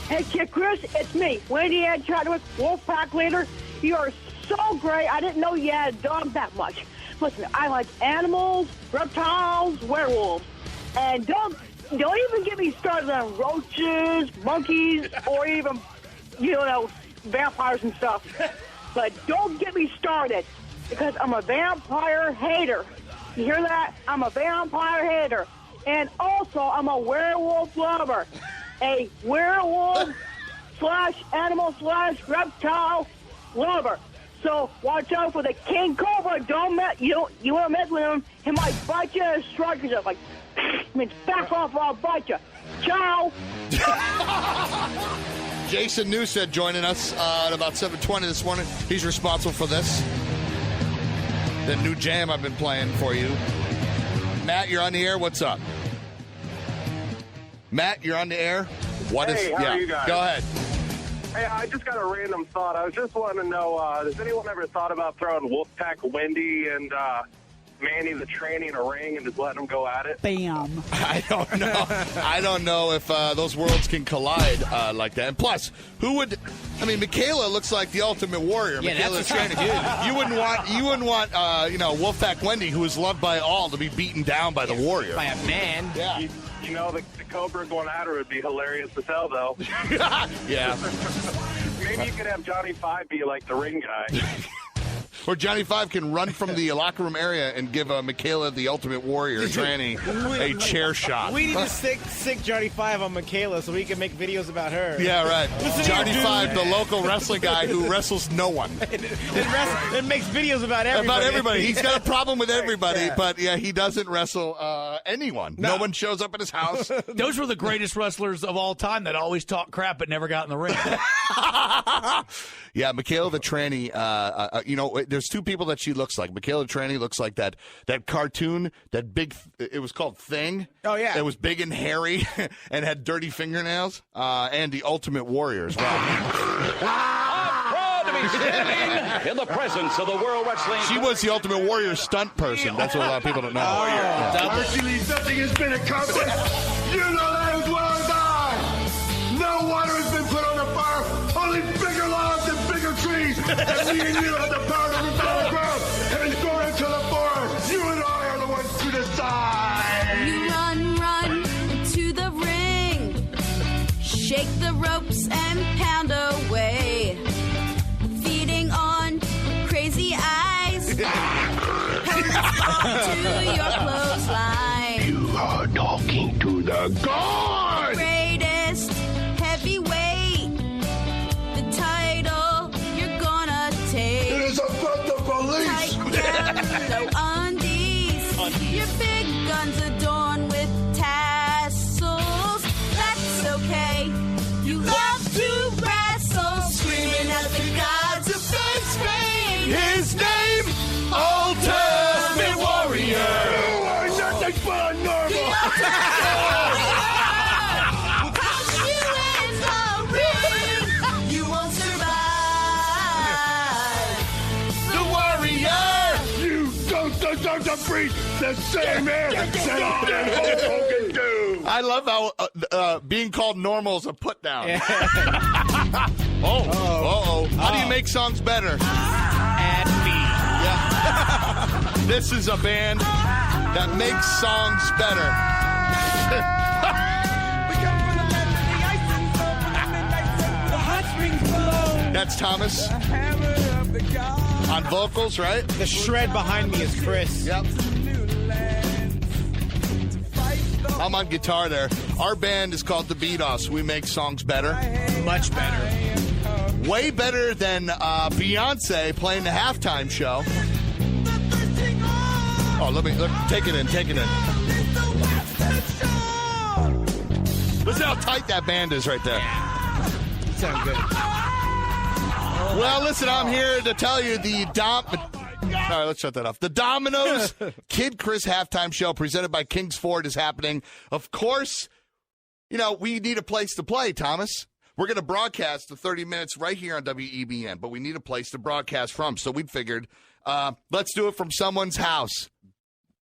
Hey, Kid Chris, it's me, Wendy Ann Chadwick, Wolfpack leader. You are so great. I didn't know you had a dog that much. Listen, I like animals, reptiles, werewolves. And don't even get me started on roaches, monkeys, or even, vampires and stuff. But don't get me started, because I'm a vampire hater. You hear that? I'm a vampire hater. And also, I'm a werewolf lover. A werewolf / animal / reptile lover. So watch out for the king cobra. You want to mess with him, he might bite you and strike you. Like, back off or I'll bite you. Ciao. Jason Newsted joining us at about 7:20 this morning. He's responsible for this. The new jam I've been playing for you. Matt, you're on the air. What's up? Matt, you're on the air. How are you guys? Go ahead. Hey, I just got a random thought. I was just wanting to know, has anyone ever thought about throwing Wolfpack Wendy and Manny the tranny in a ring and just letting them go at it? Bam. I don't know. I don't know if those worlds can collide like that. And plus, who would? I mean, Michaela looks like the Ultimate Warrior. Yeah, Michaela that's a tranny dude. You wouldn't want Wolfpack Wendy, who is loved by all, to be beaten down by the Warrior. By a man. Yeah. You know, the Cobra going at her would be hilarious to tell, though. Yeah. Maybe you could have Johnny Five be like the ring guy. Or Johnny Five can run from the locker room area and give Michaela the Ultimate Warrior tranny a chair shot. We need to sick Johnny Five on Michaela so we can make videos about her. Yeah, right. Listen Johnny here, dude. Five, the local wrestling guy who wrestles no one. It makes videos about everybody. About everybody. He's got a problem with everybody, Yeah. but yeah, he doesn't wrestle anyone. No one shows up at his house. Those were the greatest wrestlers of all time that always talked crap but never got in the ring. Yeah, Michaela the tranny, there's two people that she looks like. Michaela Tranny looks like that cartoon, that big, it was called Thing. Oh, yeah. It was big and hairy and had dirty fingernails, and the Ultimate Warrior as well. Proud to be standing in the presence of the World Wrestling. She was the Ultimate Warrior stunt person. That's what a lot of people don't know. Virtually nothing has been accomplished. You know that as well as I. No water has been put on the fire. Only bigger logs and bigger trees. And me and you have the power to rip out the ground and go into the forest. You and I are the ones to decide. You run to the ring. Shake the ropes and pound away. Feeding on crazy eyes. To your clothesline. You are talking to the gods. Greatest heavyweight. The title you're gonna take. It is about the police. Tight yellow undies. Your big guns adorned with tassels. That's okay. You love to wrestle, screaming at the gods of face pain. His name, Ultimate Warrior. You are nothing but a normal. You won't survive. The Warrior. You don't deserve to breathe the same air that I and Hulk Hogan do. I love how being called normal is a put down. How do you make songs better? Add Yeah. This is a band that makes songs better. That's Thomas on vocals, right? The shred behind me is Chris. Yep. I'm on guitar there. Our band is called The Beat-Offs. We make songs better. Much better. Way better than Beyonce playing the halftime show. Oh, look, take it in. Listen how tight that band is right there. Sound good. Well, listen, I'm here to tell you all right, let's shut that off. The Domino's Kid Chris halftime show presented by Kingsford is happening. Of course, we need a place to play, Thomas. We're going to broadcast the 30 minutes right here on WEBN, but we need a place to broadcast from. So we figured, let's do it from someone's house.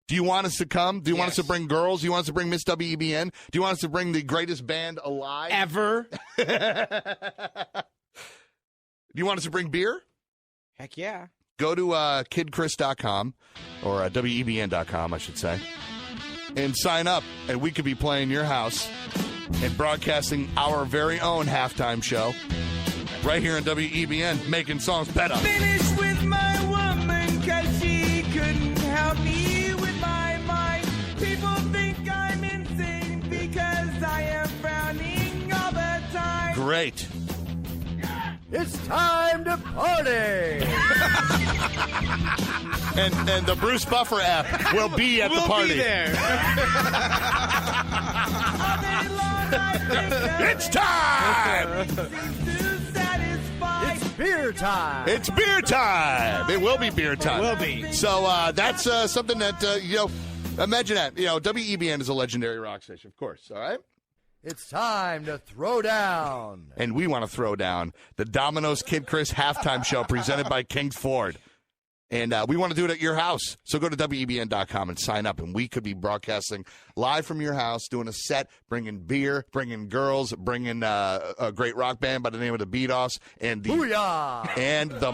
Do you want us to come? Do you want us to bring girls? Do you want us to bring Miss WEBN? Do you want us to bring the greatest band alive? Ever. Do you want us to bring beer? Heck yeah. Go to kidchris.com or WEBN.com, I should say, and sign up, and we could be playing your house and broadcasting our very own halftime show right here on WEBN, making songs better. Finished with my woman 'cause she couldn't help me with my mind. People think I'm Great. It's time to party! And the Bruce Buffer app will be at the party. Be there. It's time! It's beer time! It's beer time! It will be beer time. It will be. So that's something that, imagine that. WEBN is a legendary rock station, of course, all right? It's time to throw down. And we want to throw down the Domino's Kid Chris halftime show presented by Kings Ford. And we want to do it at your house. So go to WEBN.com and sign up. And we could be broadcasting live from your house, doing a set, bringing beer, bringing girls, bringing a great rock band by the name of the Beat-Offs, and the Booyah! And the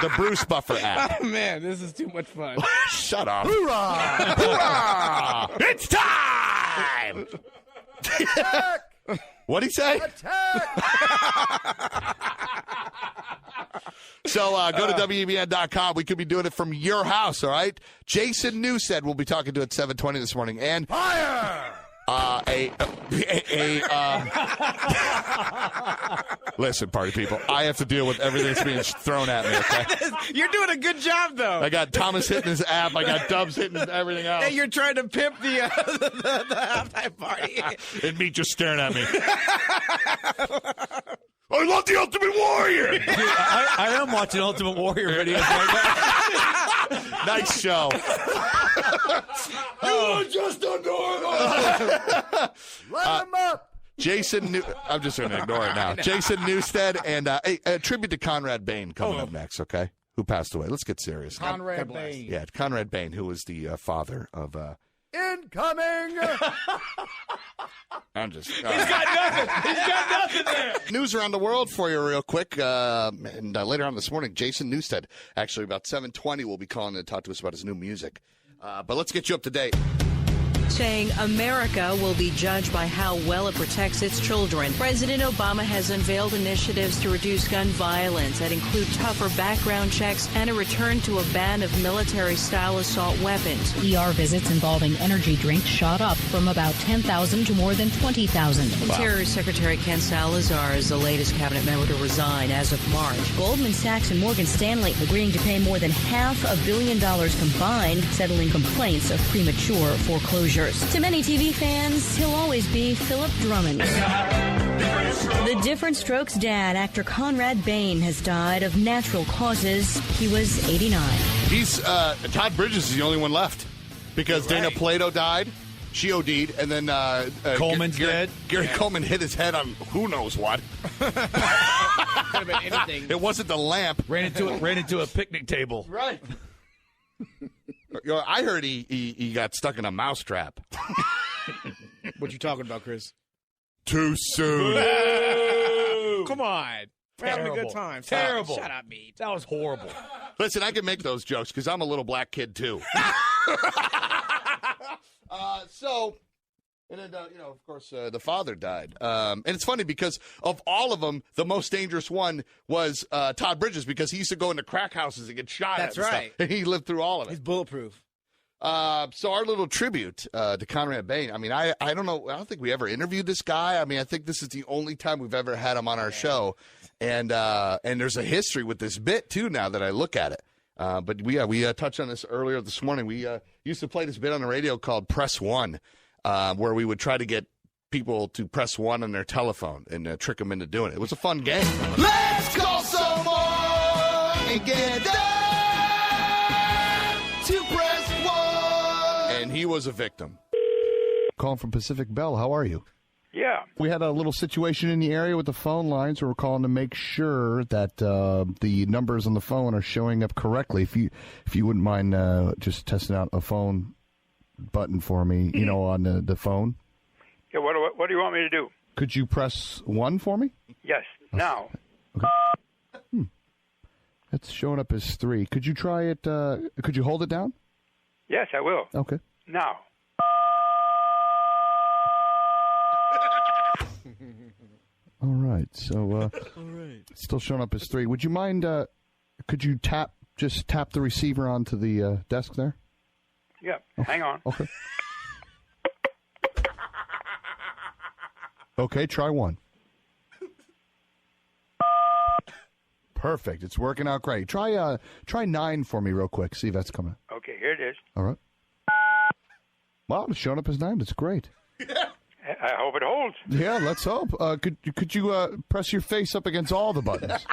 the Bruce Buffer app. Oh, man, this is too much fun. Shut up. Hoorah! Hoorah! It's time! What'd he say? So go to WEBN.com. We could be doing it from your house, all right? Jason Newstead will be talking to at 7:20 this morning. And fire! Listen, party people, I have to deal with everything that's being thrown at me, okay? You're doing a good job, though. I got Thomas hitting his app. I got Dubs hitting everything else. Hey, you're trying to pimp the halftime party. And me just staring at me. I love the Ultimate Warrior. Dude, I am watching Ultimate Warrior videos right now. Nice show. You are just a normal. Let him up. I'm just going to ignore it now. Jason Newstead and a tribute to Conrad Bain coming up next, okay? Who passed away. Let's get serious. Conrad Bain. Yeah, Conrad Bain, who was the father of... Incoming! I'm just... He's got nothing. He's got nothing there. News around the world for you real quick. And later on this morning, Jason Newstead, actually about 7:20, will be calling to talk to us about his new music. But let's get you up to date. Saying America will be judged by how well it protects its children. President Obama has unveiled initiatives to reduce gun violence that include tougher background checks and a return to a ban of military-style assault weapons. ER visits involving energy drinks shot up from about 10,000 to more than 20,000. Interior Secretary Ken Salazar is the latest cabinet member to resign as of March. Goldman Sachs and Morgan Stanley agreeing to pay more than $500 million combined, settling complaints of premature foreclosure. To many TV fans, he'll always be Philip Drummond. The Different Strokes dad, actor Conrad Bain, has died of natural causes. He was 89. He's Todd Bridges is the only one left because Dana Plato died. She OD'd, and then Coleman's dead. Gary Coleman hit his head on who knows what. Could have been anything. It wasn't the lamp. Ran into a picnic table. Right. I heard he got stuck in a mousetrap. What you talking about, Chris? Too soon. Come on. We're having a good time. Terrible. Shut up, Meat. That was horrible. Listen, I can make those jokes because I'm a little black kid, too. And then, of course, the father died. And it's funny because of all of them, the most dangerous one was Todd Bridges because he used to go into crack houses and get shot at. That's right. And he lived through all of it. He's bulletproof. So our little tribute to Conrad Bain. I mean, I don't know. I don't think we ever interviewed this guy. I mean, I think this is the only time we've ever had him on our show. And there's a history with this bit, too, now that I look at it. But we touched on this earlier this morning. We used to play this bit on the radio called Press One. Where we would try to get people to press one on their telephone and trick them into doing it. It was a fun game. Let's call someone and get them to press one. And he was a victim. Calling from Pacific Bell. How are you? Yeah. We had a little situation in the area with the phone lines, so we're calling to make sure that the numbers on the phone are showing up correctly. If you wouldn't mind just testing out a phone button for me, on the phone. Yeah. What do you want me to do? Could you press 1 for me? Yes. Now. Okay. It's showing up as 3. Could you try it? Could you hold it down? Yes, I will. Okay. Now. All right. So, it's still showing up as 3. Would you mind? Could you tap the receiver onto the desk there? Yeah. Hang on. Okay. Okay, try 1. Perfect. It's working out great. Try 9 for me real quick. See if that's coming. Okay, here it is. All right. Wow, it's showing up as 9. That's great. I hope it holds. Yeah, let's hope. Could you press your face up against all the buttons?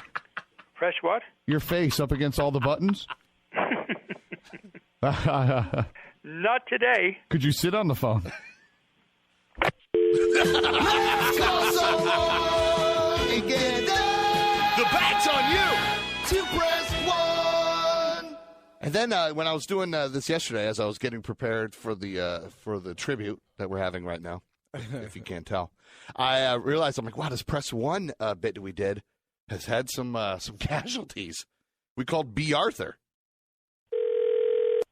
Press what? Your face up against all the buttons? Not today. Could you sit on the phone? Let's call someone and get down. The bag's on you. To press 1. And then when I was doing this yesterday, as I was getting prepared for the tribute that we're having right now, if you can't tell, I realized, I'm like, wow, this press 1 bit that we did has had some casualties. We called B. Arthur.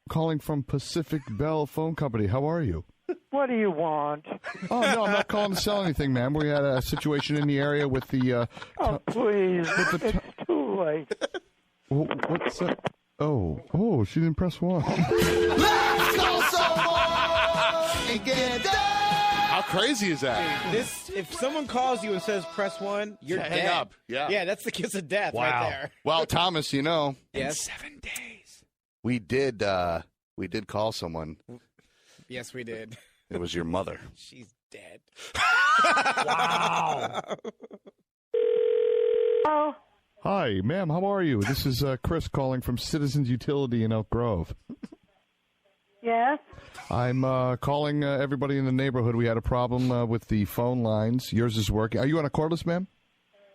Calling from Pacific Bell Phone Company. How are you? What do you want? Oh, no, I'm not calling to sell anything, ma'am. We had a situation in the area with the... oh, please. It's too late. What's that? Oh, she didn't press 1. Let's call someone and get down. How crazy is that? If someone calls you and says press 1, you're Hang dead. up. Yeah, that's the kiss of death wow. right there. Well, Thomas, you know, yes. in 7 days, we did call someone. Yes, we did. It was your mother. She's dead. Wow. Oh. Hi, ma'am. How are you? This is Chris calling from Citizens Utility in Elk Grove. Yes. I'm calling everybody in the neighborhood. We had a problem with the phone lines. Yours is working. Are you on a cordless, ma'am?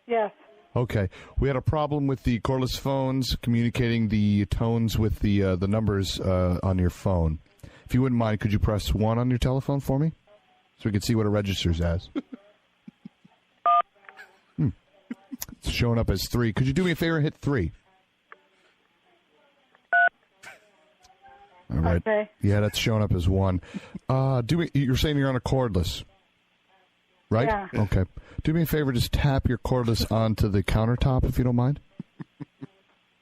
Yes. Okay. We had a problem with the cordless phones communicating the tones with the numbers on your phone. If you wouldn't mind, could you press 1 on your telephone for me so we can see what it registers as? It's showing up as 3. Could you do me a favor and hit 3? All right. Okay. Yeah, that's showing up as 1. You're saying you're on a cordless, right? Yeah. Okay. Do me a favor, just tap your cordless onto the countertop if you don't mind.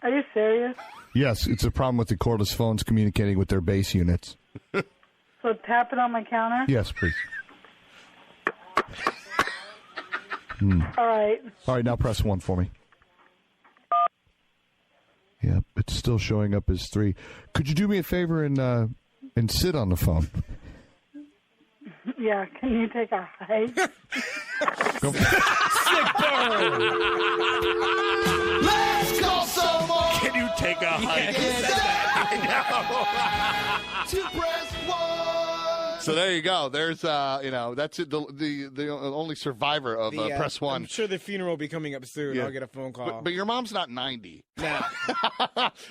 Are you serious? Yes, it's a problem with the cordless phones communicating with their base units. So tap it on my counter? Yes, please. All right. All right, now press 1 for me. Yep, it's still showing up as 3. Could you do me a favor and sit on the phone? Yeah, can you take a hike? Sick burn. Let's call someone. Can you take a hike? I know. To press 1. So there you go. There's, that's it, the only survivor of press 1. I'm sure the funeral will be coming up soon. Yeah. I'll get a phone call. But your mom's not 90. No.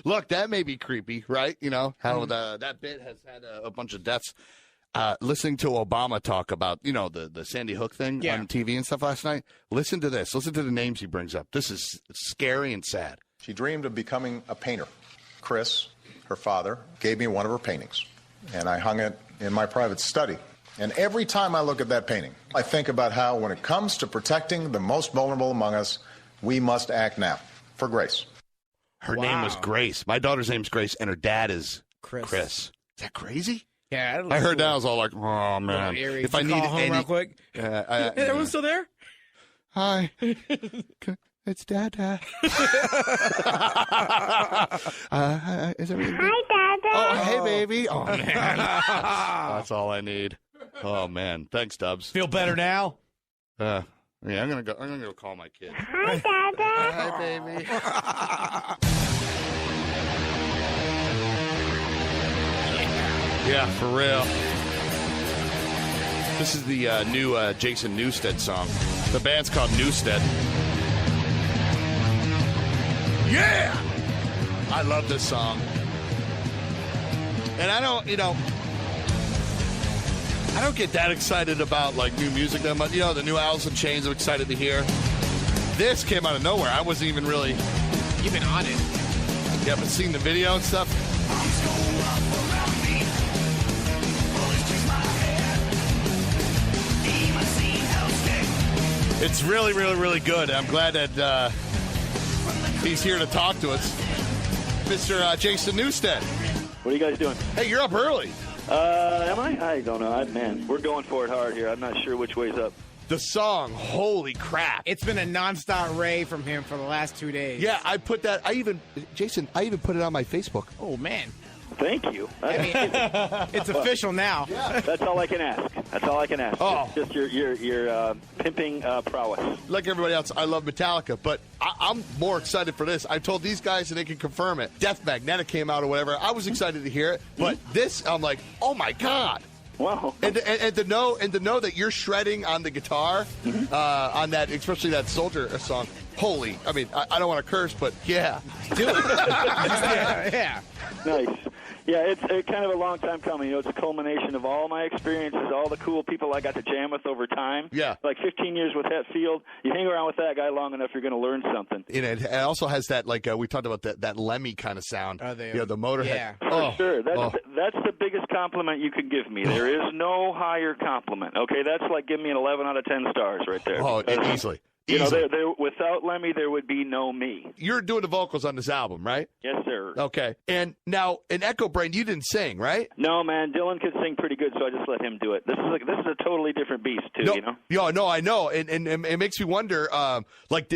Look, that may be creepy, right? You know, how that bit has had a bunch of deaths. Listening to Obama talk about, the Sandy Hook thing on TV and stuff last night. Listen to this. Listen to the names he brings up. This is scary and sad. She dreamed of becoming a painter. Chris, her father, gave me one of her paintings, and I hung it in my private study. And every time I look at that painting, I think about how, when it comes to protecting the most vulnerable among us, we must act now for Grace. Her name was Grace. My daughter's name's Grace, and her dad is Chris. Is that crazy? Yeah, I heard that. I was all like, "Oh man!" If I need call home real quick, everyone's still there. Hi, it's Dad. Is everything good? Hi, Dad. Oh, hey, baby. Oh man, that's all I need. Oh man, thanks, Dubs. Feel better now? Yeah, I'm gonna go call my kid. Hi, Dad. Hi, baby. Yeah, for real. This is the new Jason Newsted song. The band's called Newsted. Yeah! I love this song. And I don't get that excited about like new music that much. The new Alice in Chains I'm excited to hear. This came out of nowhere. I wasn't even really... You've been on it. Yeah, but seeing the video and stuff... It's really, really, really good. I'm glad that he's here to talk to us. Mr. Jason Newsted. What are you guys doing? Hey, you're up early. Am I? I don't know. Man, we're going for it hard here. I'm not sure which way's up. the song, holy crap. It's been a nonstop rave from him for the last 2 days. Yeah, I put that, Jason, I even put it on my Facebook. Oh, man. Thank you. I mean, it's official now. Yeah. That's all I can ask. That's all I can ask. Oh. Just your pimping prowess. Like everybody else, I love Metallica, but I'm more excited for this. I told these guys and they can confirm it. Death Magnetic came out or whatever. I was excited to hear it, but this, I'm like, oh my God. Wow. And to know that you're shredding on the guitar, on that, especially that Soldier song. Holy, I mean, I don't want to curse, but yeah. Do it. Yeah. Nice. Yeah, it's kind of a long time coming. You know, it's a culmination of all my experiences, all the cool people I got to jam with over time. Yeah. Like 15 years with Hetfield. You hang around with that guy long enough, you're going to learn something. And it also has that, like, we talked about that Lemmy kind of sound. The Motorhead. Yeah. For sure. That's the biggest compliment you can give me. There is no higher compliment. Okay, that's like giving me an 11 out of 10 stars right there. Oh, easily. You know, without Lemmy, there would be no me. You're doing the vocals on this album, right? Yes, sir. Okay. And now, in Echo Brain, you didn't sing, right? No, man. Dylan could sing pretty good, so I just let him do it. This is a totally different beast, too, you know? Yeah, no, I know. And it makes me wonder,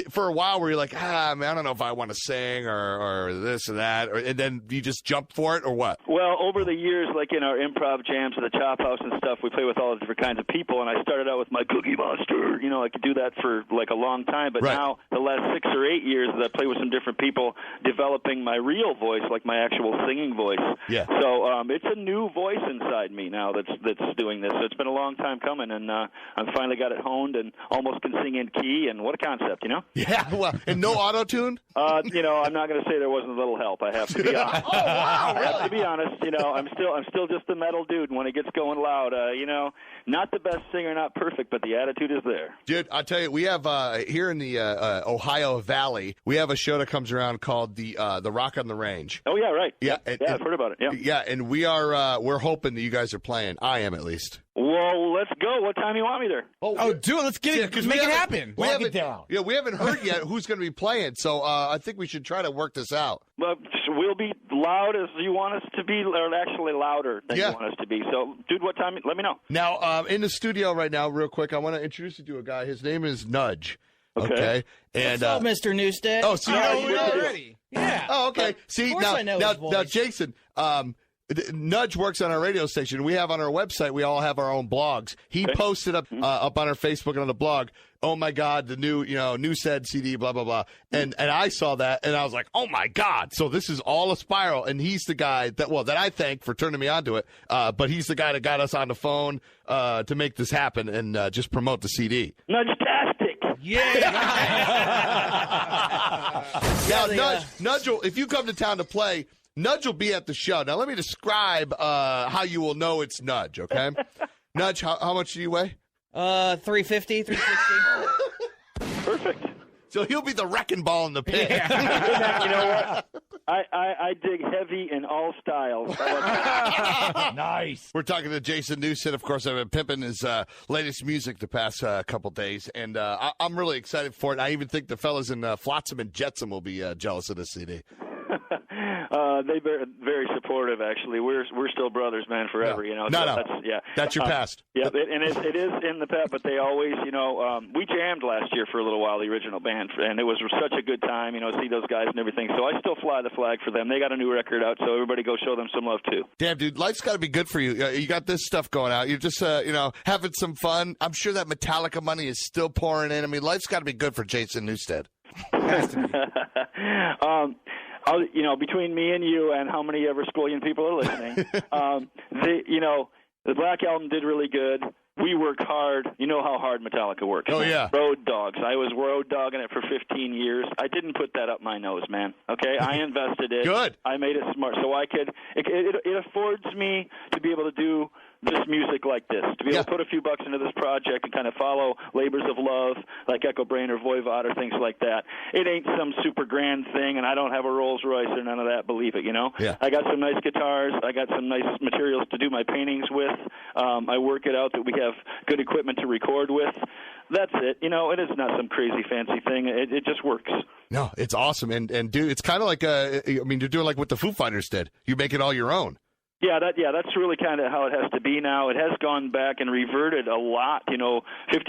for a while where you're like, man, I don't know if I want to sing or this or that, and then you just jump for it, or what? Well, over the years, like in our improv jams at the Chop House and stuff, we play with all the different kinds of people, and I started out with my Cookie Monster. You know, I could do that for like a long time, but now the last 6 or 8 years that I play with some different people, developing my real voice, like my actual singing voice. Yeah. So it's a new voice inside me now that's doing this. So it's been a long time coming, and I finally got it honed and almost can sing in key. And what a concept, you know? Yeah. Well, and no auto-tune? You know, I'm not going to say there wasn't a little help. I have to be honest. Oh, wow, really? I have to be honest. You know, I'm still just a metal dude. When it gets going loud, you know, not the best singer, not perfect, but the attitude is there. Dude, I'll tell you, we have here in the Ohio Valley, we have a show that comes around called the Rock on the Range. Oh yeah, right. Yeah, I've heard about it. Yeah. Yeah, and we're hoping that you guys are playing. I am, at least. Well, let's go. What time do you want me there? Oh, dude, let's get it. Make it happen. Lock it down. Yeah, we haven't heard yet who's going to be playing, so I think we should try to work this out. But we'll be loud as you want us to be, or actually louder than you want us to be. So, dude, what time? Let me know. Now, in the studio right now, real quick, I want to introduce you to a guy. His name is Nudge. Okay. And what's up, Mr. Newstead? Oh, so you know me already. Yeah. Oh, okay. See, of course I know his voice. now, Jason, Nudge works on our radio station. We have on our website, we all have our own blogs. He posted up on our Facebook and on the blog, oh my God, the new said CD, blah, blah, blah. And I saw that and I was like, oh my God. So this is all a spiral. And he's the guy that I thank for turning me onto it. But he's the guy that got us on the phone to make this happen and just promote the CD. Nudge-tastic. Yeah. Now, Nudge will, if you come to town to play, Nudge will be at the show. Now, let me describe how you will know it's Nudge, okay? Nudge, how much do you weigh? 350, 360. Perfect. So he'll be the wrecking ball in the pit. Yeah. You know what? I dig heavy in all styles. Nice. We're talking to Jason Newstead. Of course, I've been pimping his latest music the past couple days, and I'm really excited for it. I even think the fellas in Flotsam and Jetsam will be jealous of this CD. They're very supportive. Actually, we're still brothers, man, forever. You know. No. That's your past. Yeah, and it is in the past. But they always, you know, we jammed last year for a little while, the original band, and it was such a good time. You know, see those guys and everything. So I still fly the flag for them. They got a new record out, so everybody go show them some love too. Damn, dude, life's got to be good for you. You got this stuff going out. You're just, having some fun. I'm sure that Metallica money is still pouring in. I mean, life's got to be good for Jason Newstead. Between me and you and how many ever squillion people are listening, the Black Album did really good. We worked hard. You know how hard Metallica works. Oh, yeah. Road dogs. I was road dogging it for 15 years. I didn't put that up my nose, man. Okay? I invested it. Good. I made it smart. So I could it affords me to be able to do this music like this, to be able to put a few bucks into this project and kind of follow labors of love like Echo Brain or Voivod or things like that. It ain't some super grand thing, and I don't have a Rolls Royce or none of that, believe it, you know? Yeah. I got some nice guitars. I got some nice materials to do my paintings with. I work it out that we have good equipment to record with. That's it. You know, it is not some crazy fancy thing. It just works. No, it's awesome. And dude, it's kind of like, you're doing like what the Foo Fighters did. You make it all your own. Yeah, that's really kind of how it has to be now. It has gone back and reverted a lot, 50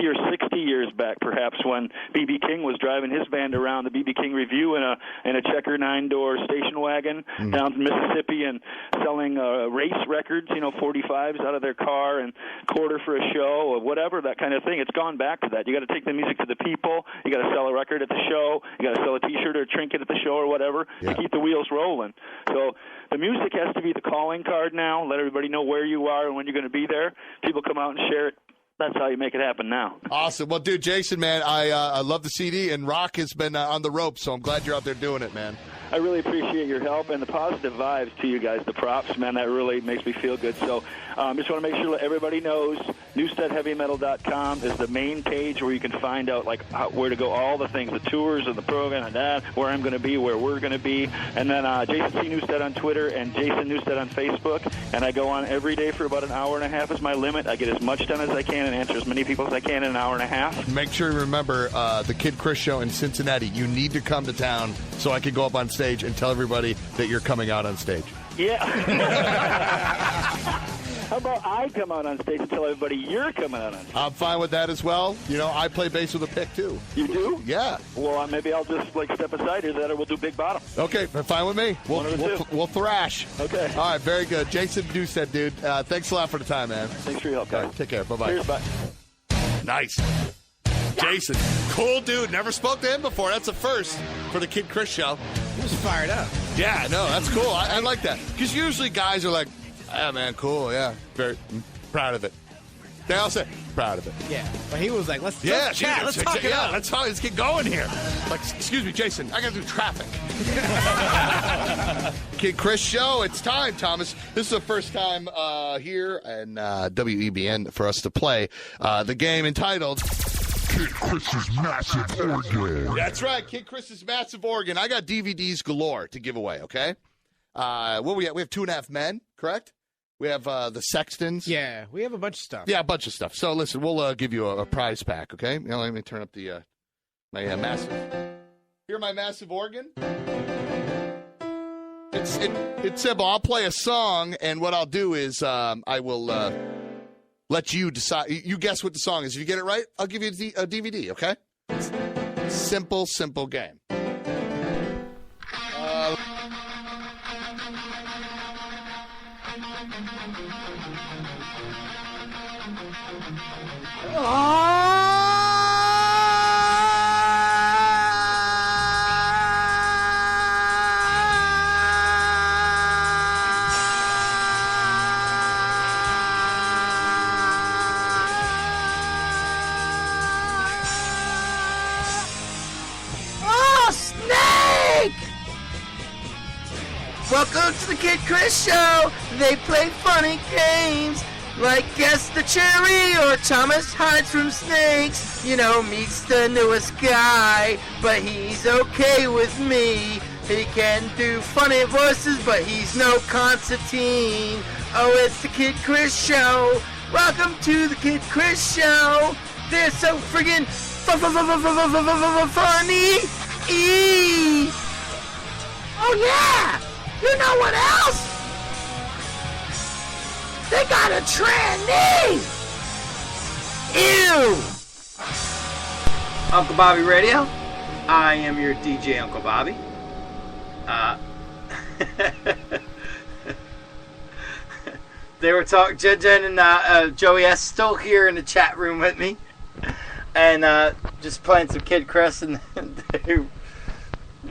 or 60 years back, perhaps, when B.B. King was driving his band around the B.B. King Review in a checker 9-door station wagon down in Mississippi and selling race records, 45s out of their car and quarter for a show or whatever, that kind of thing. It's gone back to that. You got to take the music to the people. You got to sell a record at the show. You got to sell a T-shirt or a trinket at the show or whatever to keep the wheels rolling. So the music has to be the calling card now. Let everybody know where you are and when you're going to be there. People come out and share it. That's how you make it happen now. Awesome. Well, dude, Jason, man, I love the CD, and Rock has been on the ropes, so I'm glad you're out there doing it, man. I really appreciate your help and the positive vibes to you guys, the props, man. That really makes me feel good. So just want to make sure that everybody knows newsteadheavymetal.com is the main page where you can find out where to go, all the things, the tours and the program and that, where I'm going to be, where we're going to be. And then Jason C. Newstead on Twitter and Jason Newstead on Facebook. And I go on every day for about an hour and a half is my limit. I get as much done as I can and answer as many people as I can in an hour and a half. Make sure you remember the Kid Chris show in Cincinnati. You need to come to town so I can go up on stage and tell everybody that you're coming out on stage. Yeah. How about I come out on stage and tell everybody you're coming out on stage? I'm fine with that as well. I play bass with a pick, too. You do? Yeah. Well, maybe I'll just step aside here, or we'll do big bottom. Okay, fine with me. We'll thrash. Okay. All right, very good. Jason Newstead, dude. Thanks a lot for the time, man. Thanks for your help, guys. Right, take care. Bye-bye. Cheers, bye. Nice. Jason, cool dude. Never spoke to him before. That's a first for the Kid Chris show. He was fired up. Yeah, no, that's cool. I like that. Because usually guys are like, yeah, man, cool, yeah. Very proud of it. They all say, proud of it. Yeah, but he was like, let's chat. Let's talk it out. Let's get going here. Like, excuse me, Jason, I got to do traffic. Kid Chris show, it's time, Thomas. This is the first time here in WEBN for us to play the game entitled Kid Chris's Massive Organ. That's right, Kid Chris's Massive Organ. I got DVDs galore to give away, okay? What we have? We have 2.5 Men, correct? We have the Sextons. Yeah, we have a bunch of stuff. Yeah, a bunch of stuff. So listen, we'll give you a prize pack, okay? Now let me turn up the my massive. Hear my massive organ? It's simple. I'll play a song, and what I'll do is I will let you decide. You guess what the song is. If you get it right, I'll give you a DVD, okay? Simple game. Welcome to the Kid Chris Show. They play funny games like Guess the Cherry or Thomas hides from snakes. Meets the newest guy, but he's okay with me. He can do funny voices, but he's no Constantine. Oh, it's the Kid Chris Show. Welcome to the Kid Chris Show. They're so friggin' funny. Oh, yeah. You know what else? They got a tranny! Ew! Uncle Bobby Radio. I am your DJ, Uncle Bobby. They were talking, Jen and Joey S. still here in the chat room with me. And just playing some Kid Chris, and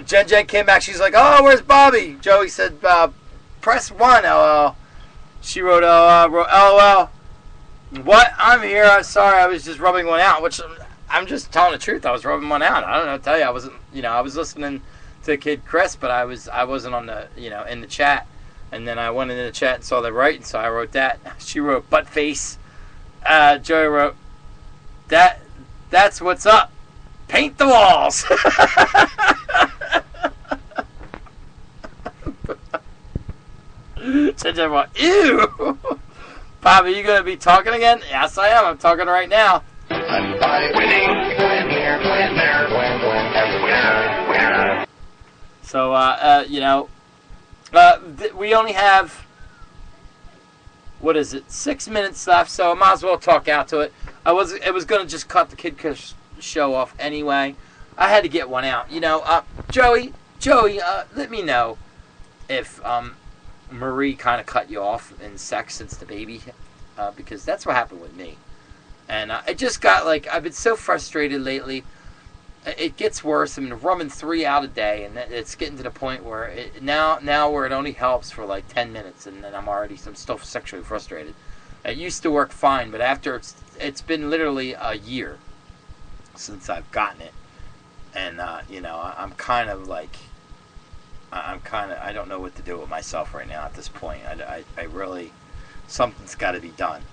Jen came back. She's like, "Oh, where's Bobby?" Joey said, "Press 1, LOL." She wrote, LOL. What? I'm here. I'm sorry. I was just rubbing one out. Which I'm just telling the truth. I was rubbing one out. I don't know what to tell you. I wasn't. I was listening to Kid Chris, but I wasn't on the in the chat. And then I went into the chat and saw the writing, so I wrote that. She wrote butt face. Joey wrote that's what's up. Paint the walls. Ew. Bobby, you going to be talking again? Yes, I am. I'm talking right now. So, we only have what is it? 6 minutes left, so I might as well talk out to it. It was gonna just cut the Kid Chris show off anyway. I had to get one out. You know, Joey, let me know if Marie kind of cut you off in sex since the baby, because that's what happened with me. And it just got like, I've been so frustrated lately. It gets worse. I mean, rumming 3 out a day, and it's getting to the point where now where it only helps for like 10 minutes, and then I'm still sexually frustrated. It used to work fine, but after it's been literally a year since I've gotten it, and you know, I'm kind of I don't know what to do with myself right now at this point. I really, something's got to be done.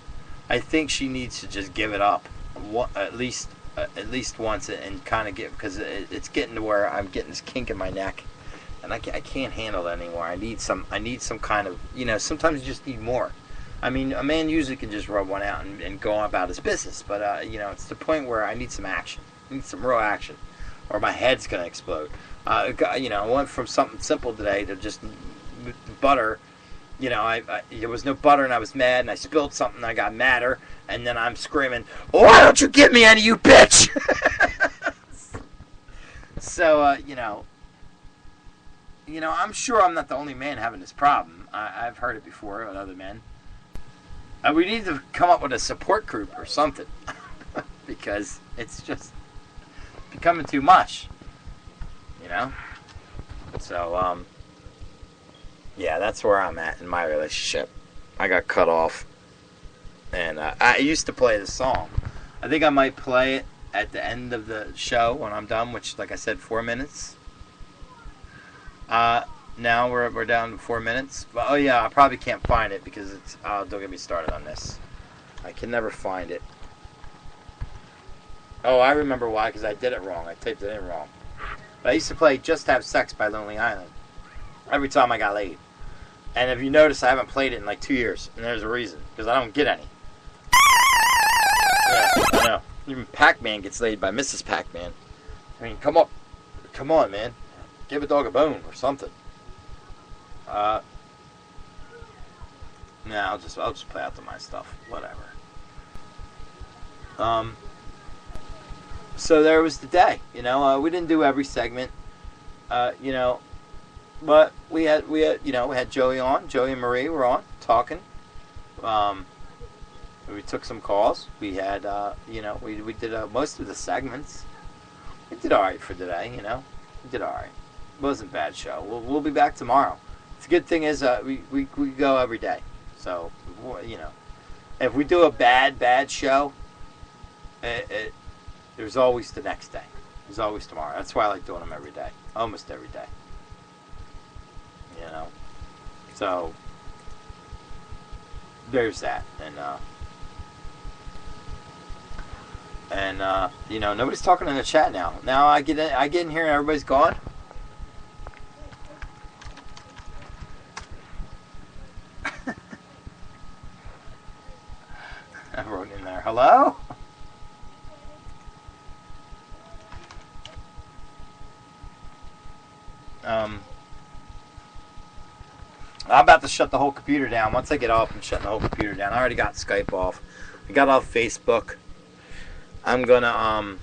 I think she needs to just give it up, at least once, and kind of because it's getting to where I'm getting this kink in my neck, and I can't handle it anymore. I need some kind of, you know, sometimes you just need more. I mean, a man usually can just rub one out and go on about his business, but you know, it's the point where I need some action. I need some real action, or my head's gonna explode. You know, I went from something simple today to just butter. You know, there was no butter, and I was mad, and I spilled something, and I got madder, and then I'm screaming, "Why don't you give me any, you bitch?" So, you know, I'm sure I'm not the only man having this problem. I've heard it before with other men. We need to come up with a support group or something, because it's just becoming too much, you know? So, yeah, that's where I'm at in my relationship. I got cut off, and I used to play the song. I think I might play it at the end of the show when I'm done, which, like I said, 4 minutes. Now we're down to 4 minutes. But, oh yeah, I probably can't find it because it's. Don't get me started on this. I can never find it. Oh, I remember why, because I did it wrong. I typed it in wrong. But I used to play "Just Have Sex" by Lonely Island every time I got laid. And if you notice, I haven't played it in like 2 years, and there's a reason, because I don't get any. Yeah, I know. Even Pac-Man gets laid by Mrs. Pac-Man. I mean, come on, man. Give a dog a bone or something. Nah, I'll just play out to my stuff. Whatever. So there was the day. You know, we didn't do every segment. You know, but we had Joey on. Joey and Marie were on talking. We took some calls. We had you know, we did most of the segments. We did all right for today. You know, we did all right. It wasn't a bad show. We'll be back tomorrow. The good thing is we go every day. So, you know, if we do a bad show, there's always the next day. There's always tomorrow. That's why I like doing them every day. Almost every day. You know? So, there's that. And you know, nobody's talking in the chat now. Now I get in here and everybody's gone. I wrote in there, hello? I'm about to shut the whole computer down. Once I get off, I'm shutting the whole computer down. I already got Skype off. I got off Facebook. I'm gonna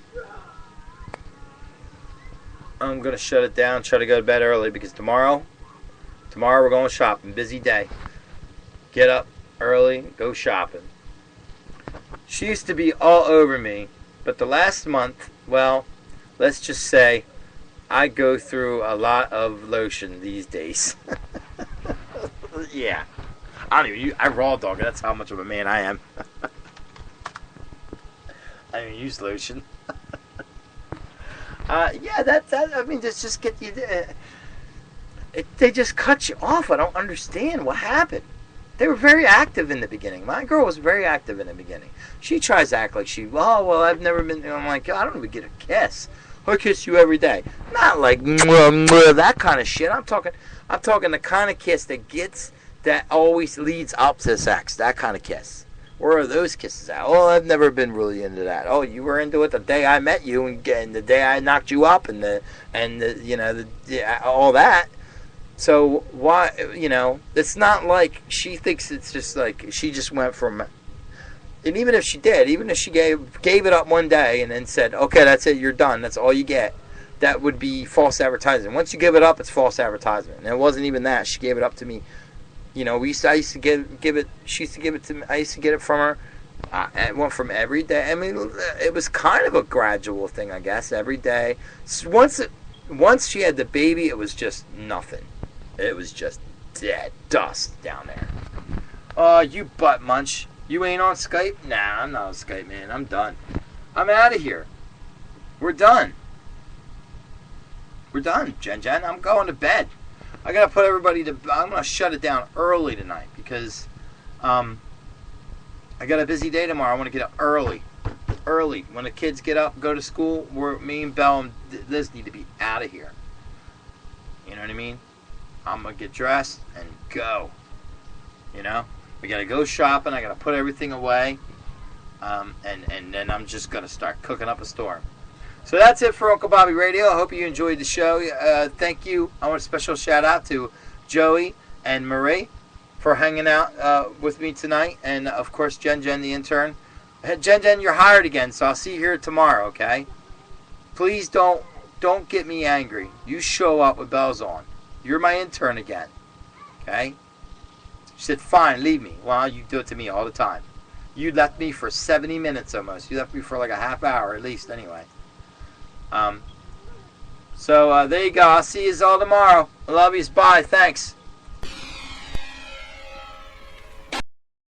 shut it down, try to go to bed early, because tomorrow we're going shopping. Busy day. Get up early, go shopping. She used to be all over me, but the last month, well, let's just say I go through a lot of lotion these days. Yeah. I raw dog it. That's how much of a man I am. I don't use lotion. Yeah, that. I mean, just get you. They just cut you off. I don't understand what happened. They were very active in the beginning. My girl was very active in the beginning. She tries to act like I've never been. I'm like, I don't even get a kiss. I kiss you every day. Not like that kind of shit. I'm talking the kind of kiss that always leads up to sex. That kind of kiss. Where are those kisses at? Oh, I've never been really into that. Oh, you were into it the day I met you, and the day I knocked you up, and all that. So why, it's not like she thinks it's just like she just went from, and even if she did, even if she gave it up one day and then said, okay, that's it, you're done, that's all you get, that would be false advertising. Once you give it up, it's false advertisement. And it wasn't even that. She gave it up to me. I used to give it, she used to give it to me, I used to get it from her. It went from every day. I mean, it was kind of a gradual thing, I guess, every day. So once she had the baby, it was just nothing. It was just dead dust down there. Oh, you butt munch. You ain't on Skype? Nah, I'm not on Skype, man. I'm done. I'm out of here. We're done. We're done, Jen. I'm going to bed. I got to put everybody to... I'm going to shut it down early tonight because I got a busy day tomorrow. I want to get up early. Early. When the kids get up, go to school, me and Belle and Liz need to be out of here. You know what I mean? I'm going to get dressed and go. We got to go shopping. I got to put everything away. And then I'm just going to start cooking up a storm. So that's it for Uncle Bobby Radio. I hope you enjoyed the show. Thank you. I want a special shout out to Joey and Marie for hanging out with me tonight. And, of course, Jen, the intern. Jen, you're hired again, so I'll see you here tomorrow, okay? Please don't get me angry. You show up with bells on. You're my intern again, okay? She said, fine, leave me. Well, you do it to me all the time. You left me for 70 minutes almost. You left me for like a half hour at least anyway. So there you go. I'll see you all tomorrow. I love you. Bye. Thanks.